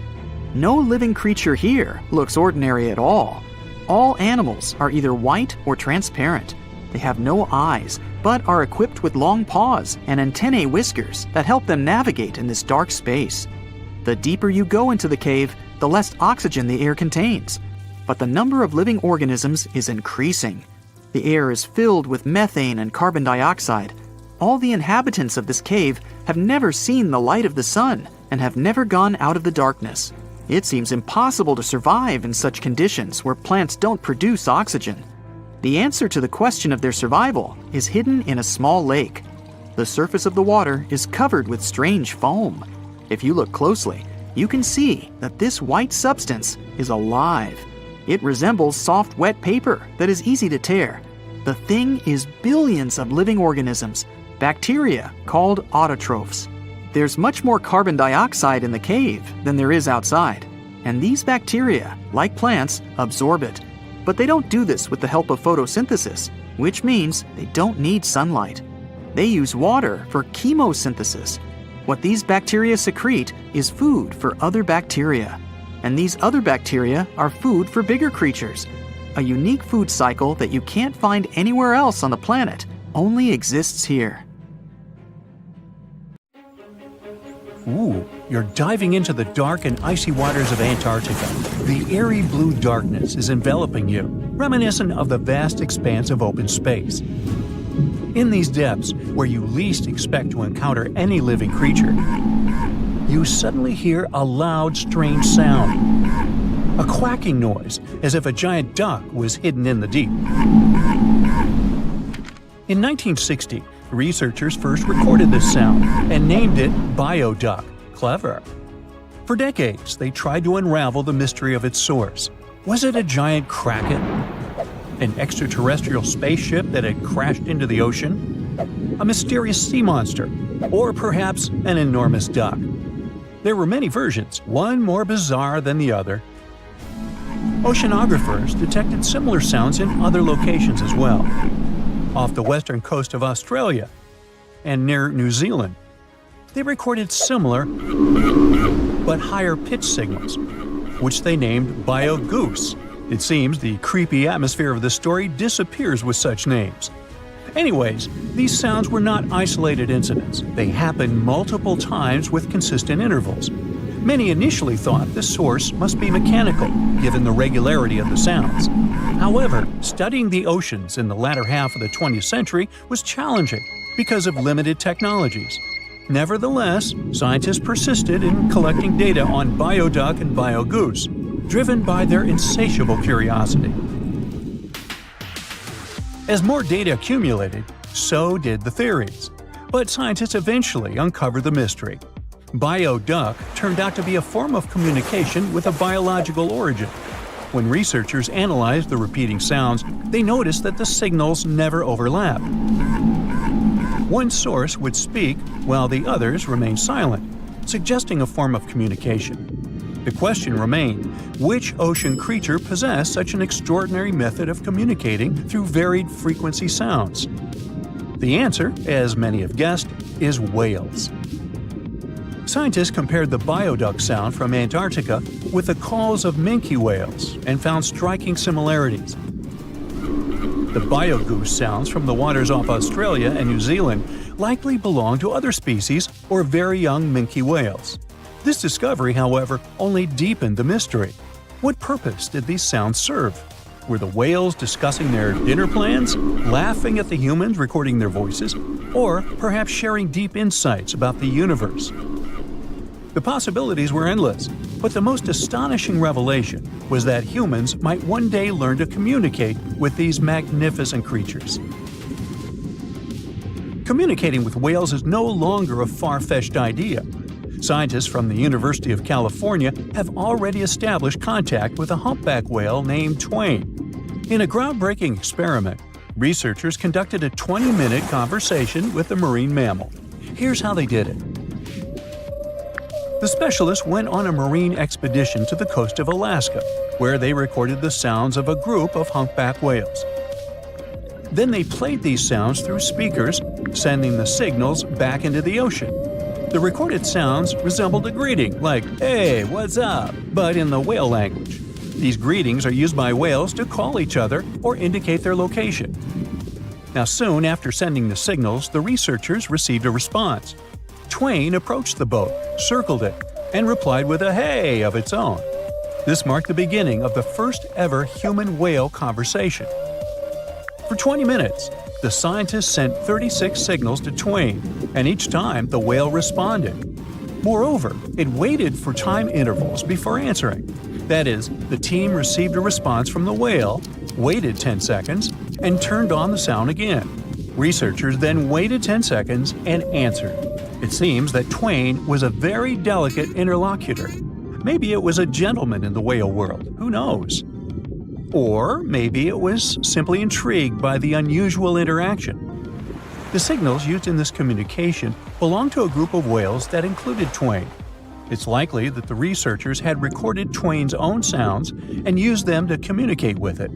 No living creature here looks ordinary at all. All animals are either white or transparent. They have no eyes, but are equipped with long paws and antennae whiskers that help them navigate in this dark space. The deeper you go into the cave, the less oxygen the air contains. But the number of living organisms is increasing. The air is filled with methane and carbon dioxide. All the inhabitants of this cave have never seen the light of the sun and have never gone out of the darkness. It seems impossible to survive in such conditions where plants don't produce oxygen. The answer to the question of their survival is hidden in a small lake. The surface of the water is covered with strange foam. If you look closely, you can see that this white substance is alive. It resembles soft, wet paper that is easy to tear. The thing is billions of living organisms, bacteria called autotrophs. There's much more carbon dioxide in the cave than there is outside, and these bacteria, like plants, absorb it. But they don't do this with the help of photosynthesis, which means they don't need sunlight. They use water for chemosynthesis. What these bacteria secrete is food for other bacteria, and these other bacteria are food for bigger creatures. A unique food cycle that you can't find anywhere else on the planet only exists here. Ooh, you're diving into the dark and icy waters of Antarctica. The airy blue darkness is enveloping you, reminiscent of the vast expanse of open space. In these depths, where you least expect to encounter any living creature, you suddenly hear a loud, strange sound. a quacking noise, as if a giant duck was hidden in the deep. In 1960, researchers first recorded this sound and named it bioduck. Clever. For decades, they tried to unravel the mystery of its source. Was it a giant kraken? An extraterrestrial spaceship that had crashed into the ocean? A mysterious sea monster? Or perhaps an enormous duck? There were many versions, one more bizarre than the other. Oceanographers detected similar sounds in other locations as well. Off the western coast of Australia and near New Zealand, they recorded similar but higher-pitched signals, which they named bio-goose. It seems the creepy atmosphere of the story disappears with such names. Anyways, these sounds were not isolated incidents. They happened multiple times with consistent intervals. Many initially thought the source must be mechanical, given the regularity of the sounds. However, studying the oceans in the latter half of the 20th century was challenging because of limited technologies. Nevertheless, scientists persisted in collecting data on bioduck and biogoose, driven by their insatiable curiosity. As more data accumulated, so did the theories. But scientists eventually uncovered the mystery. Bioduck turned out to be a form of communication with a biological origin. When researchers analyzed the repeating sounds, they noticed that the signals never overlapped. One source would speak while the others remained silent, suggesting a form of communication. The question remained, which ocean creature possessed such an extraordinary method of communicating through varied frequency sounds? The answer, as many have guessed, is whales. Scientists compared the bioduck sound from Antarctica with the calls of minke whales and found striking similarities. The biogoose sounds from the waters off Australia and New Zealand likely belong to other species or very young minke whales. This discovery, however, only deepened the mystery. What purpose did these sounds serve? Were the whales discussing their dinner plans, laughing at the humans recording their voices, or perhaps sharing deep insights about the universe? The possibilities were endless, but the most astonishing revelation was that humans might one day learn to communicate with these magnificent creatures. Communicating with whales is no longer a far-fetched idea. Scientists from the University of California have already established contact with a humpback whale named Twain. In a groundbreaking experiment, researchers conducted a 20-minute conversation with the marine mammal. Here's how they did it. The specialists went on a marine expedition to the coast of Alaska, where they recorded the sounds of a group of humpback whales. Then they played these sounds through speakers, sending the signals back into the ocean. The recorded sounds resembled a greeting, like, "Hey, what's up?" but in the whale language. These greetings are used by whales to call each other or indicate their location. Now, soon after sending the signals, the researchers received a response. Twain approached the boat, circled it, and replied with a "hey" of its own. This marked the beginning of the first ever human-whale conversation. For 20 minutes, the scientists sent 36 signals to Twain, and each time the whale responded. Moreover, it waited for time intervals before answering. That is, the team received a response from the whale, waited 10 seconds, and turned on the sound again. Researchers then waited 10 seconds and answered. It seems that Twain was a very delicate interlocutor. Maybe it was a gentleman in the whale world, who knows? Or maybe it was simply intrigued by the unusual interaction. The signals used in this communication belonged to a group of whales that included Twain. It's likely that the researchers had recorded Twain's own sounds and used them to communicate with it.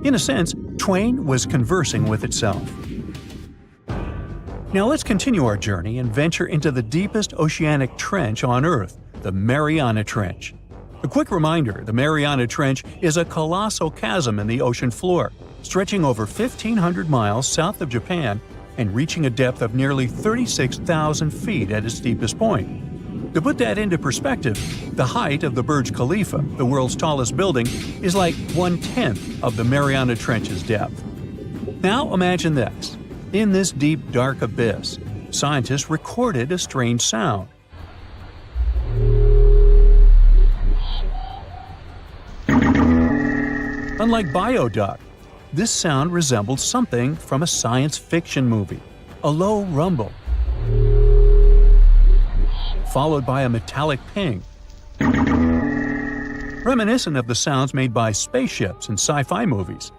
In a sense, Twain was conversing with itself. Now let's continue our journey and venture into the deepest oceanic trench on Earth, the Mariana Trench. A quick reminder, the Mariana Trench is a colossal chasm in the ocean floor, stretching over 1,500 miles south of Japan and reaching a depth of nearly 36,000 feet at its deepest point. To put that into perspective, the height of the Burj Khalifa, the world's tallest building, is like 1/10 of the Mariana Trench's depth. Now imagine this. In this deep, dark abyss, scientists recorded a strange sound. Unlike bioduck, this sound resembled something from a science fiction movie, a low rumble, followed by a metallic ping, reminiscent of the sounds made by spaceships in sci-fi movies.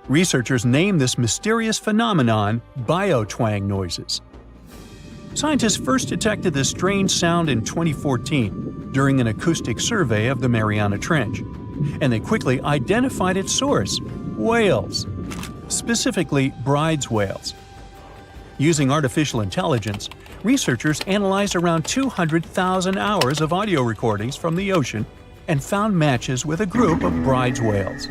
Researchers named this mysterious phenomenon biotwang noises. Scientists first detected this strange sound in 2014 during an acoustic survey of the Mariana Trench, and they quickly identified its source: whales, specifically Bride's whales. Using artificial intelligence, researchers analyzed around 200,000 hours of audio recordings from the ocean and found matches with a group of Bride's whales.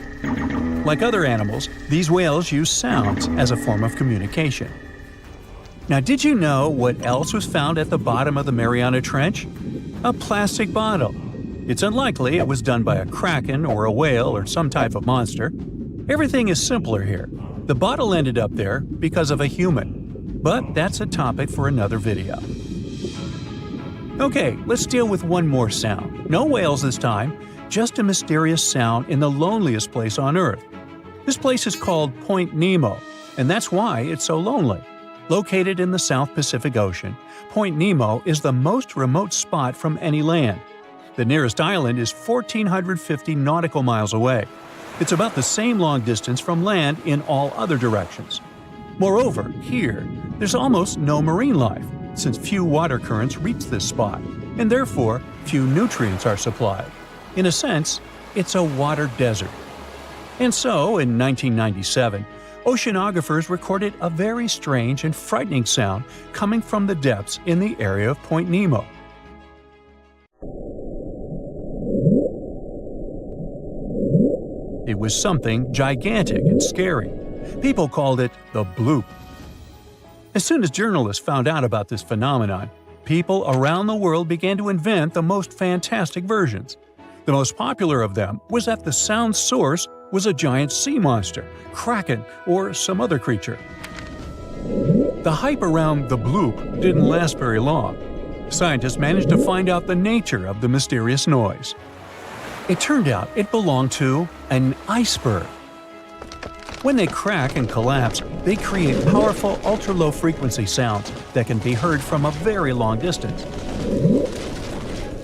Like other animals, these whales use sounds as a form of communication. Now, did you know what else was found at the bottom of the Mariana Trench? A plastic bottle. It's unlikely it was done by a kraken or a whale or some type of monster. Everything is simpler here. The bottle ended up there because of a human. But that's a topic for another video. Okay, let's deal with one more sound. No whales this time, just a mysterious sound in the loneliest place on Earth. This place is called Point Nemo, and that's why it's so lonely. Located in the South Pacific Ocean, Point Nemo is the most remote spot from any land. The nearest island is 1,450 nautical miles away. It's about the same long distance from land in all other directions. Moreover, here, there's almost no marine life, since few water currents reach this spot, and therefore few nutrients are supplied. In a sense, it's a water desert. And so, in 1997, oceanographers recorded a very strange and frightening sound coming from the depths in the area of Point Nemo. It was something gigantic and scary. People called it the bloop. As soon as journalists found out about this phenomenon, people around the world began to invent the most fantastic versions. The most popular of them was that the sound source was a giant sea monster, kraken, or some other creature. The hype around the bloop didn't last very long. Scientists managed to find out the nature of the mysterious noise. It turned out it belonged to an iceberg. When they crack and collapse, they create powerful ultra-low frequency sounds that can be heard from a very long distance.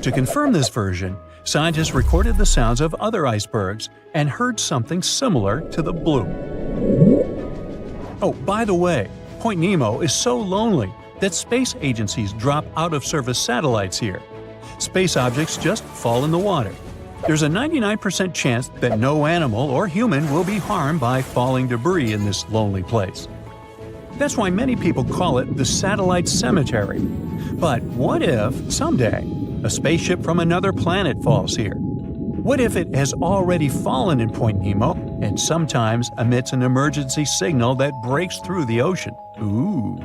To confirm this version, scientists recorded the sounds of other icebergs and heard something similar to the bloop. Oh, by the way, Point Nemo is so lonely that space agencies drop out-of-service satellites here. Space objects just fall in the water. There's a 99% chance that no animal or human will be harmed by falling debris in this lonely place. That's why many people call it the satellite cemetery. But what if, someday, a spaceship from another planet falls here? What if it has already fallen in Point Nemo and sometimes emits an emergency signal that breaks through the ocean? Ooh.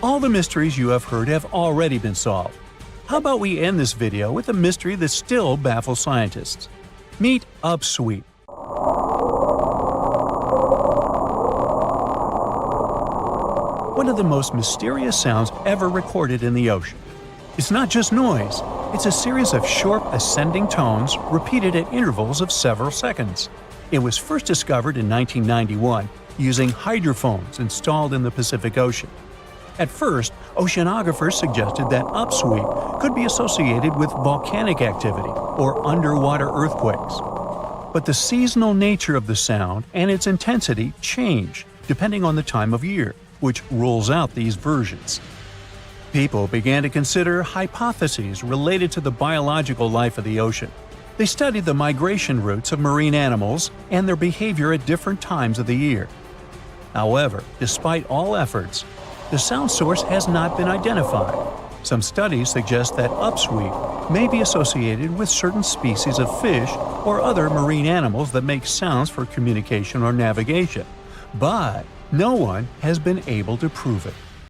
All the mysteries you have heard have already been solved. How about we end this video with a mystery that still baffles scientists? Meet upsweep. One of the most mysterious sounds ever recorded in the ocean. It's not just noise, it's a series of short ascending tones repeated at intervals of several seconds. It was first discovered in 1991 using hydrophones installed in the Pacific Ocean. At first, oceanographers suggested that upsweep could be associated with volcanic activity or underwater earthquakes. But the seasonal nature of the sound and its intensity change depending on the time of year, which rules out these versions. People began to consider hypotheses related to the biological life of the ocean. They studied the migration routes of marine animals and their behavior at different times of the year. However, despite all efforts, the sound source has not been identified. Some studies suggest that upsweep may be associated with certain species of fish or other marine animals that make sounds for communication or navigation, but no one has been able to prove it.